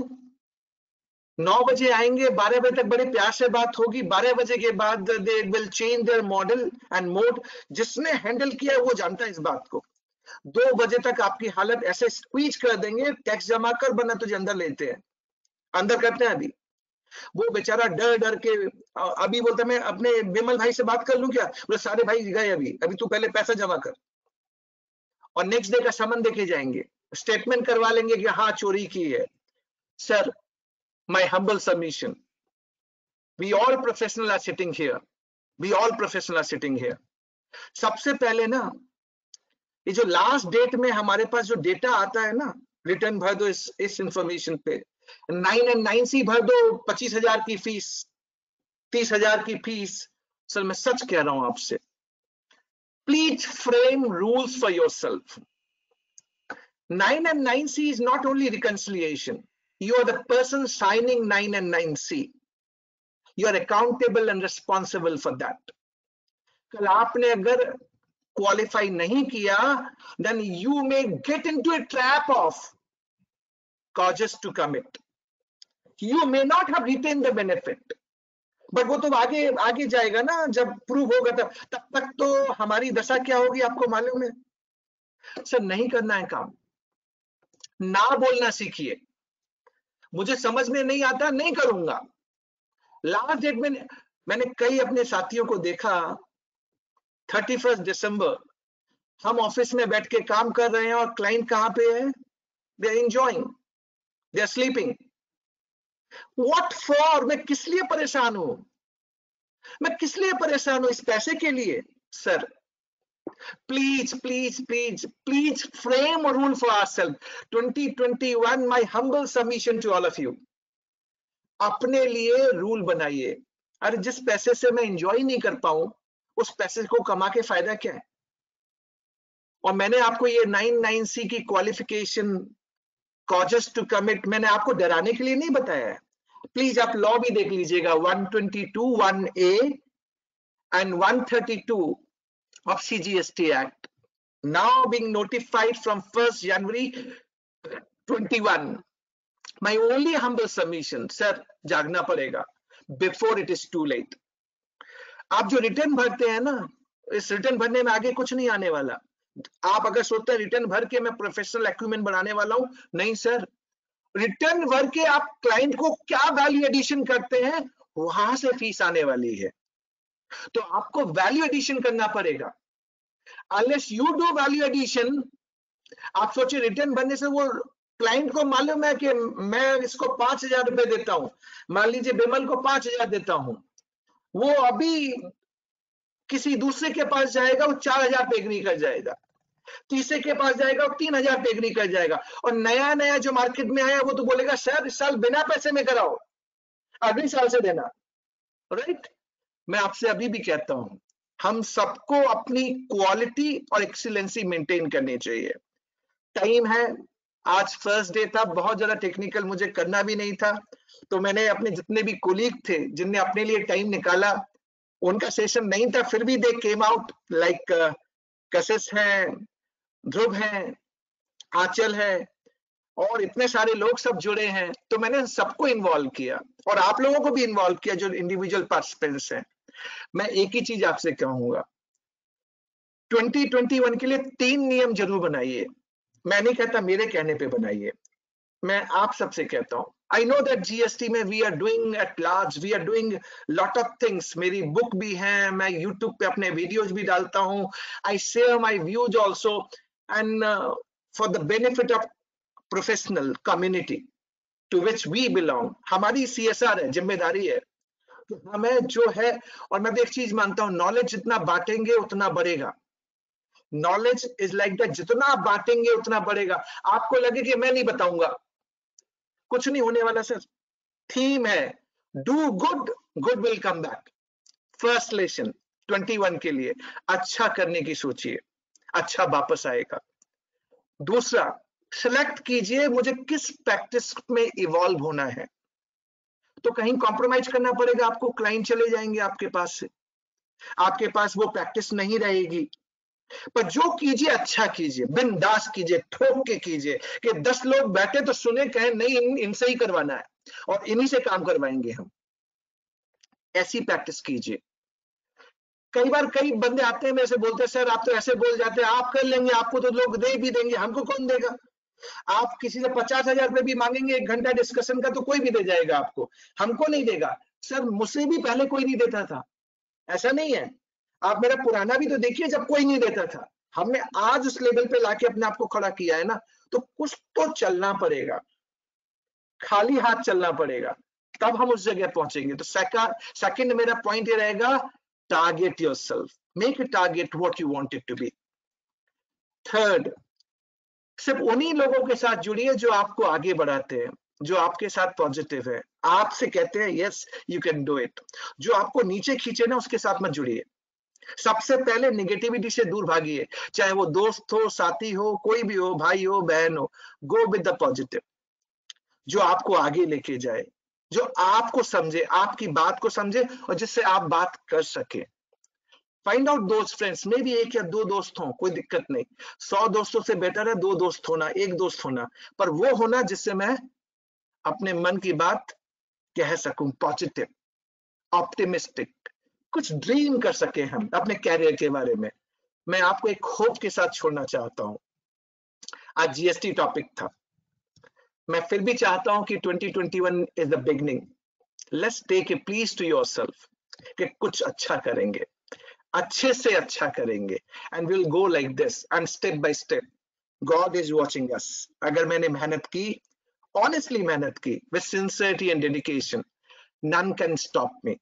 9 बजे आएंगे, 12 बजे तक बड़े प्यार से बात होगी, 12 बजे के बाद they will change their model and mode. जिसने हैंडल किया वो जानता है इस बात को. 2 बजे तक आपकी हालत ऐसे स्क्वीज कर देंगे, टैक्स जमा कर बना तुझे अंदर लेते हैं, अंदर करते हैं. अभी वो बेचारा डर डर के अभी बोलता है मैं अपने बिमल भाई से बात कर लूं क्या, बोले सारे भाई गए अभी तू पहले पैसा जमा कर, और नेक्स्ट डे का समन देके जाएंगे, स्टेटमेंट करवा लेंगे कि हाँ चोरी की है. Sir, my humble submission, we all professional are sitting here, सबसे पहले ना ये जो लास्ट डेट में हमारे पास जो डेटा आता है ना, रिटर्न भर दो इस इंफॉर्मेशन पे, 9 and 9C भर दो, 25,000 की फीस, 30,000 की फीस. सर मैं सच कह रहा हूं आपसे, please frame rules for yourself. 9 and 9C is not only reconciliation. You are the person signing 9 and 9C. You are accountable and responsible for that. कल आपने अगर qualify नहीं किया, then you may get into a trap of causes to commit. You may not have retained the benefit, but वो तो आगे जाएगा ना, जब प्रूव होगा तब तक तो हमारी दशा क्या होगी आपको मालूम है. सर नहीं करना है काम, ना बोलना सीखिए. मुझे समझ में नहीं आता, नहीं करूंगा. लास्ट डेट में मैंने कई अपने साथियों को देखा, 31 दिसंबर हम ऑफिस में बैठ के काम कर रहे हैं और क्लाइंट कहां पे है, they are enjoying, they are sleeping. What for? मैं किस लिए परेशान हूं, मैं किस लिए परेशान हूं, इस पैसे के लिए. Sir please frame a rule for ourselves. 2021, my humble submission to all of you, अपने लिए रूल बनाइए. अरे जिस पैसे से मैं एंजॉय नहीं कर पाऊं, उस पैसे को कमा के फायदा क्या है. और मैंने आपको ये 9(9)C की क्वालिफिकेशन, कॉजेस टू कमिट, मैंने आपको डराने के लिए नहीं बताया है. प्लीज आप लॉ भी देख लीजिएगा, 122(1)(a and 132 of CGST Act, now being notified from 1st January 21. My only humble submission, sir, जागना पड़ेगा before it is too late. आप जो रिटर्न भरते हैं ना, इस रिटर्न भरने में आगे कुछ नहीं आने वाला. आप अगर सोचते हैं रिटर्न भर के मैं प्रोफेशनल एक्यूमेंट बनाने वाला हूं, नहीं सर. रिटर्न भर के आप क्लाइंट को क्या वैल्यू एडिशन करते हैं, वहां से फीस आने वाली है. तो आपको वैल्यू एडिशन करना पड़ेगा. Unless you do value addition, आप सोचिए रिटर्न भरने से वो क्लाइंट को मालूम है कि मैं इसको 5,000 रुपए देता हूं, मान लीजिए बिमल को 5,000 देता हूं, वो अभी किसी दूसरे के पास जाएगा, वो 4,000 पे एग्री कर जाएगा, तीसरे के पास जाएगा, वो 3,000 पे एग्री कर जाएगा, और नया जो मार्केट में आया वो तो बोलेगा सर इस साल बिना पैसे में कराओ, अगले साल से देना. राइट? मैं आपसे अभी भी कहता हूं, हम सबको अपनी क्वालिटी और एक्सीलेंसी मेंटेन करनी चाहिए. टाइम है, आज फर्स्ट डे था, बहुत ज्यादा टेक्निकल मुझे करना भी नहीं था, तो मैंने अपने जितने भी कोलीग थे जिनने अपने लिए टाइम निकाला, उनका सेशन नहीं था, फिर भी दे केम आउट, लाइक कशिश है, ध्रुव है, आंचल है, और इतने सारे लोग सब जुड़े हैं. तो मैंने सबको इन्वॉल्व किया और आप लोगों को भी इन्वॉल्व किया जो इंडिविजुअल पार्टिसिपेंट्स हैं. मैं एक ही चीज आपसे कहूंगा, 2021 के लिए 3 नियम जरूर बनाइए. मैं नहीं कहता मेरे कहने पे बनाइए, मैं आप सबसे कहता हूं I know that GST में we are doing at large, we are doing lot of things. मेरी book भी है, मैं YouTube पे अपने videos भी डालता हूँ. I share my views also, and for the benefit of professional community to which we belong. हमारी CSR है, जिम्मेदारी है. हमें जो है, और मैं भी एक चीज मानता हूँ, नॉलेज जितना बांटेंगे उतना बढ़ेगा. नॉलेज इज लाइक दैट, जितना आप बांटेंगे उतना बढ़ेगा. आपको लगे कि मैं नहीं बताऊंगा, कुछ नहीं होने वाला सर. थीम है do good, good will come back. First lesson 21 के लिए अच्छा करने की सोचिए, अच्छा वापस आएगा. दूसरा, सिलेक्ट कीजिए मुझे किस प्रैक्टिस में इवॉल्व होना है. तो कहीं कॉम्प्रोमाइज करना पड़ेगा आपको, क्लाइंट चले जाएंगे आपके पास से, आपके पास वो प्रैक्टिस नहीं रहेगी. पर जो कीजिए अच्छा कीजिए, बिंदास कीजिए, ठोक के कीजिए कि 10 लोग बैठे तो सुने, कहें नहीं इनसे ही करवाना है और इन्हीं से काम करवाएंगे हम. ऐसी प्रैक्टिस कीजिए. कई बार कई बंदे आते हैं मेरे से बोलते हैं सर आप तो ऐसे बोल जाते हैं, आप कर लेंगे, आपको तो लोग दे भी देंगे, हमको कौन देगा. आप किसी से 50,000 रुपए भी मांगेंगे 1 घंटा डिस्कशन का तो कोई भी दे जाएगा आपको, हमको नहीं देगा. सर मुझसे भी पहले कोई नहीं देता था, ऐसा नहीं है. आप मेरा पुराना भी तो देखिए जब कोई नहीं देता था. हमने आज उस लेवल पे लाके अपने आप को खड़ा किया है ना, तो कुछ तो चलना पड़ेगा, खाली हाथ चलना पड़ेगा, तब हम उस जगह पहुंचेंगे. तो सेकंड मेरा पॉइंट ये रहेगा, target yourself, make a target what you want it to be. Third, सिर्फ उन्हीं लोगों के साथ जुड़िए जो आपको आगे बढ़ाते हैं, जो आपके साथ पॉजिटिव है, आपसे कहते हैं yes you can do it. जो आपको नीचे खींचे ना उसके साथ मत जुड़िए. सबसे पहले निगेटिविटी से दूर भागिए, चाहे वो दोस्त हो, साथी हो, कोई भी हो, भाई हो, बहन हो. गो विद द पॉजिटिव, जो आपको आगे लेके जाए, जो आपको समझे, आपकी बात को समझे और जिससे आप बात कर सके. फाइंड आउट दोज फ्रेंड्स, मे भी 1 या 2 दोस्त हों, कोई दिक्कत नहीं. 100 दोस्तों से बेटर है 2 दोस्त होना, 1 दोस्त होना, पर वो होना जिससे मैं अपने मन की बात कह सकूं, पॉजिटिव, ऑप्टिमिस्टिक, कुछ ड्रीम कर सके हम अपने कैरियर के बारे में. मैं आपको एक होप के साथ छोड़ना चाहता हूं. आज जीएसटी टॉपिक था, मैं फिर भी चाहता हूं कि 2021 is the beginning. Let's take a please to yourself कि कुछ अच्छा करेंगे, अच्छे से अच्छा करेंगे, and will go like this and step by step. God is watching us. अगर मैंने मेहनत की, ऑनेस्टली मेहनत की, with sincerity and dedication, none can stop me.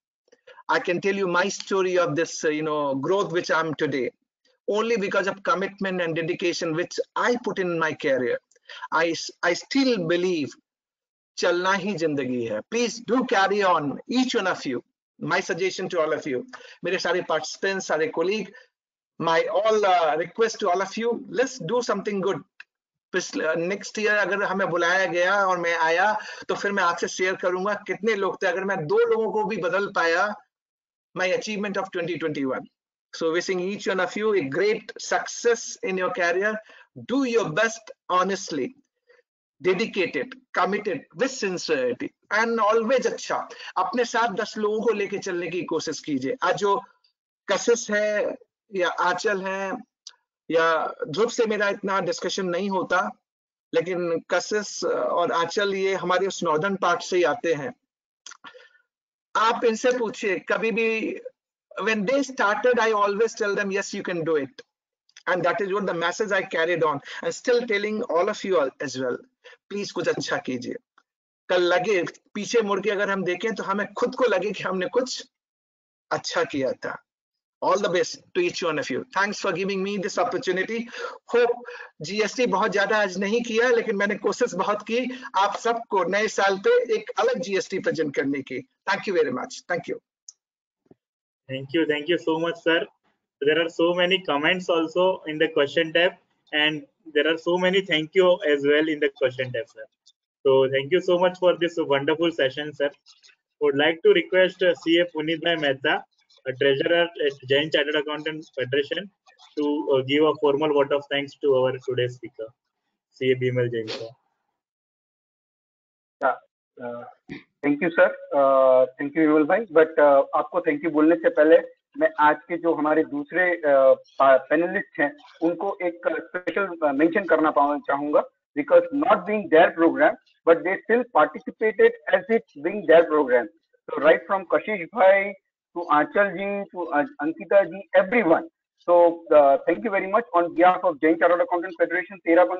I can tell you my story of this growth which I'm today, only because of commitment and dedication which I put in my career. I still believe chalna hi zindagi hai. Please do carry on, each one of you. My suggestion to all of you, mere sare participants, sare colleague, my all request to all of you, let's do something good. Next year अगर हमें बुलाया गया और मैं आया तो फिर मैं आपसे शेयर करूंगा कितने लोग थे. अगर मैं 2 लोगों को भी बदल पाया, my achievement of 2021. So wishing each one of you a great success in your career. Do your best honestly, dedicated, committed, with sincerity, and always अच्छा. अपने साथ 10 लोगों को लेके चलने की कोशिश कीजिए. आज जो कशिश है या आंचल है या ध्रुव से मेरा इतना डिस्कशन नहीं होता, लेकिन कशिश और आंचल ये हमारे उस नॉर्दर्न पार्ट से ही आते हैं. आप इनसे पूछिए कभी भी, when they started I always tell them yes you can do it, and that is what the message I carried on and still telling all of you all as well. Please कुछ अच्छा कीजिए. कल लगे पीछे मुड़ के अगर हम देखें तो हमें खुद को लगे कि हमने कुछ अच्छा किया था. All the best to each one of you. Thanks for giving me this opportunity. Hope GST बहुत ज्यादा आज नहीं किया, लेकिन मैंने कोशिश बहुत की आप सबको नए साल पे एक अलग GST प्रेजेंट करने की. Thank you very much. Thank you. Thank you so much, sir. There are so many comments also in the question tab, and there are so many thank you as well in the question tab, sir. So thank you so much for this wonderful session, sir. Would like to request CA Puneet Bhai Mehta, a treasurer at Jain Chartered Accountant Federation, to give a formal vote of thanks to our today's speaker, CA Bimal Jain sir. Thank you sir, thank you Vimal भाई. But आपको thank you बोलने से पहले मैं आज के जो हमारे दूसरे पैनलिस्ट हैं उनको एक स्पेशल मेंशन करना चाहूंगा. because not being their program, but they still participated as it being their program. So right from Kashish Bhai to Aanchal ji to Ankita ji, everyone. So thank you very much on behalf of Jain Chartered Accountant Federation, Terapan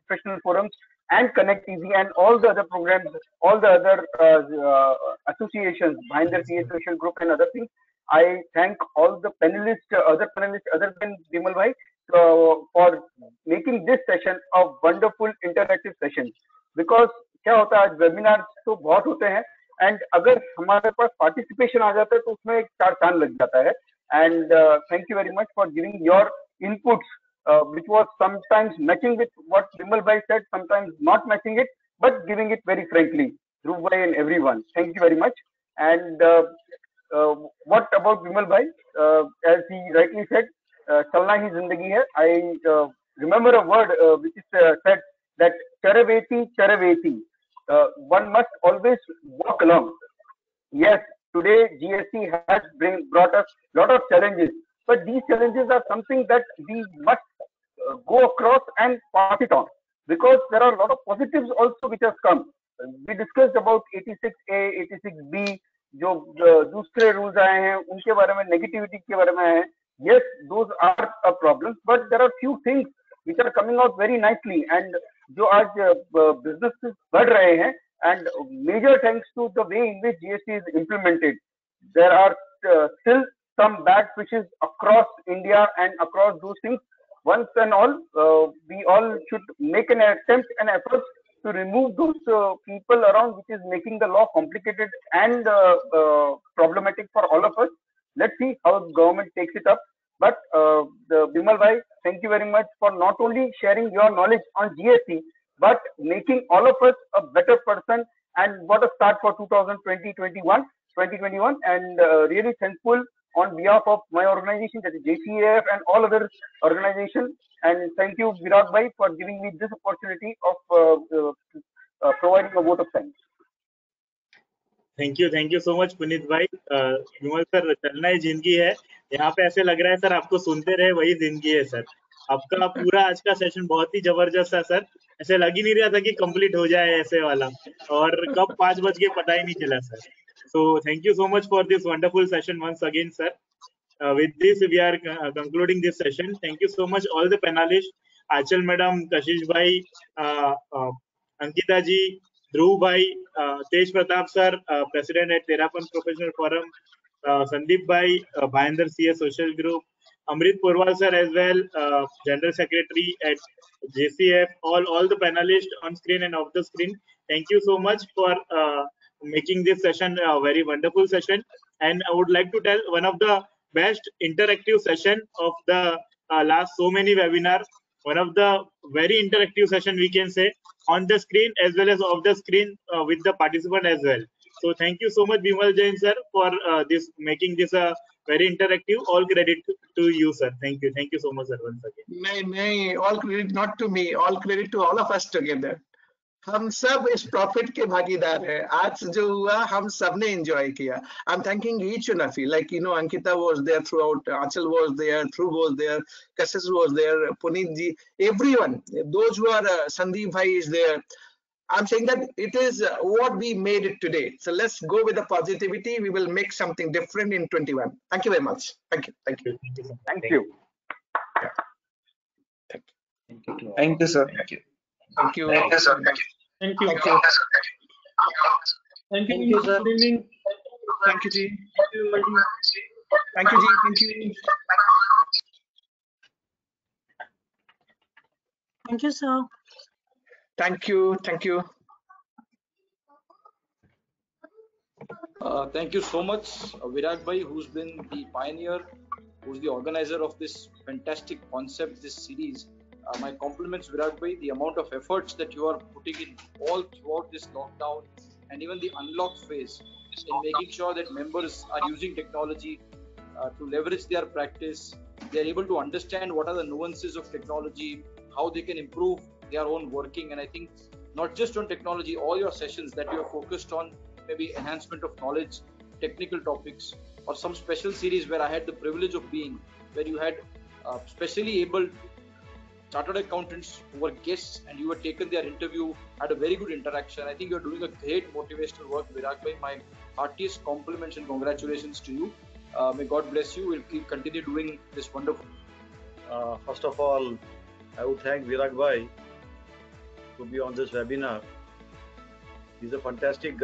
Professional Forums, and Connect Easy, and all the other programs, all the other associations, Bhinder CA Social Group, and other things. I thank all the panelists, other panelists other than Bimal Bhai, for making this session a wonderful interactive session. Because क्या होता है, आज webinar तो बहुत होते हैं, and अगर हमारे पास पार्टिसिपेशन आ जाता है तो उसमें एक चार चांद लग जाता है. And thank you very much for giving your inputs, which was sometimes matching with what Bimal Bhai said, sometimes not matching it, but giving it very frankly. Dhruv Bhai and everyone, thank you very much. And what about Bimal Bhai? As he rightly said, chalna hi zindagi hai. I remember a word which is said that charaveti charaveti. One must always walk along. Yes, today GST has brought us a lot of challenges, but these challenges are something that we must go across and pass it on, because there are a lot of positives also which have come. We discussed about 86A, 86B, जो दूसरे rules आए हैं उनके बारे में, negativity के बारे में है. Yes, those are a problem, but there are few things which are coming out very nicely, and जो आज businesses बढ़ रहे हैं, and major thanks to the way in which GST is implemented. There are still some bad fishes across India and across those things. Once and all, we all should make an attempt and effort to remove those people around, which is making the law complicated and problematic for all of us. Let's see how the government takes it up. But Bimal Bhai, thank you very much for not only sharing your knowledge on GST, but making all of us a better person, and what a start for 2021, and really thankful on behalf of my organization, that is JCAF, and all other organizations. And thank you, Virat Bhai, for giving me this opportunity of providing a vote of thanks. Thank you so much Puneet भाई. विमल sir, चलना ही जिंदगी है. यहाँ पे ऐसे लग रहा है सर आपको सुनते रहे वही जिंदगी है सर. आपका पूरा आज का सेशन बहुत ही जबरदस्त है सर. ऐसे लग ही नहीं रहा था कि कंप्लीट हो जाए ऐसे वाला, और कब 5 बज गए पता ही नहीं चला sir. So thank you so much for this wonderful session once again, sir. With this, we are concluding this session. Thank you so much all the panelists, Aanchal Madam, Kashish Bhai, Ankita ji, Dhruv Bhai, Tej Pratap sir, President at Terapan Professional Forum, Sandeep Bhai, Bhinder CA Social Group, Amrit Porwal sir as well, General Secretary at JCF, all the panelists on screen and off the screen. Thank you so much for making this session a very wonderful session. And I would like to tell one of the best interactive session of the last so many webinars, one of the very interactive session we can say, on the screen as well as off the screen with the participant as well. So thank you so much Bimal Jain sir for this making this a very interactive. All credit to you sir. Thank you so much sir once again. नहीं, all credit not to me, all credit to all of us together. हम सब इस profit के भागीदार हैं. आज जो हुआ हम सब ने एंजॉय किया. I'm thanking each one of you. Like Ankita was there throughout, Aanchal was there, Dhruv was there, Kashish was there, Puneet ji, everyone. Those who are Sandeep Bhai is there. I'm saying that it is what we made it today. So let's go with the positivity. We will make something different in 21. Thank you very much. Thank you. Thank you. Thank you, sir. Thank you. Thank you. Thank you. Thank you. Thank you, sir. Good evening. Thank you, Ji. Thank you, Ji. Thank you. Thank you, sir. Thank you. Thank you. Thank you so much, Virat Bhai, who's been the pioneer, who's the organizer of this fantastic concept, this series. My compliments, Virat Bhai, the amount of efforts that you are putting in all throughout this lockdown and even the unlock phase in making sure that members are using technology to leverage their practice. They are able to understand what are the nuances of technology, how they can improve their own working. And I think not just on technology, all your sessions that you are focused on, maybe enhancement of knowledge, technical topics, or some special series where I had the privilege of being, where you had specially able chartered accountants who were guests and you had taken their interview, had a very good interaction. I think you're doing a great motivational work, Virag bhai. My heartiest compliments and congratulations to you. May God bless you. We'll continue doing this wonderful. First of all, I would thank Virag bhai to be on this webinar. He's a fantastic guy.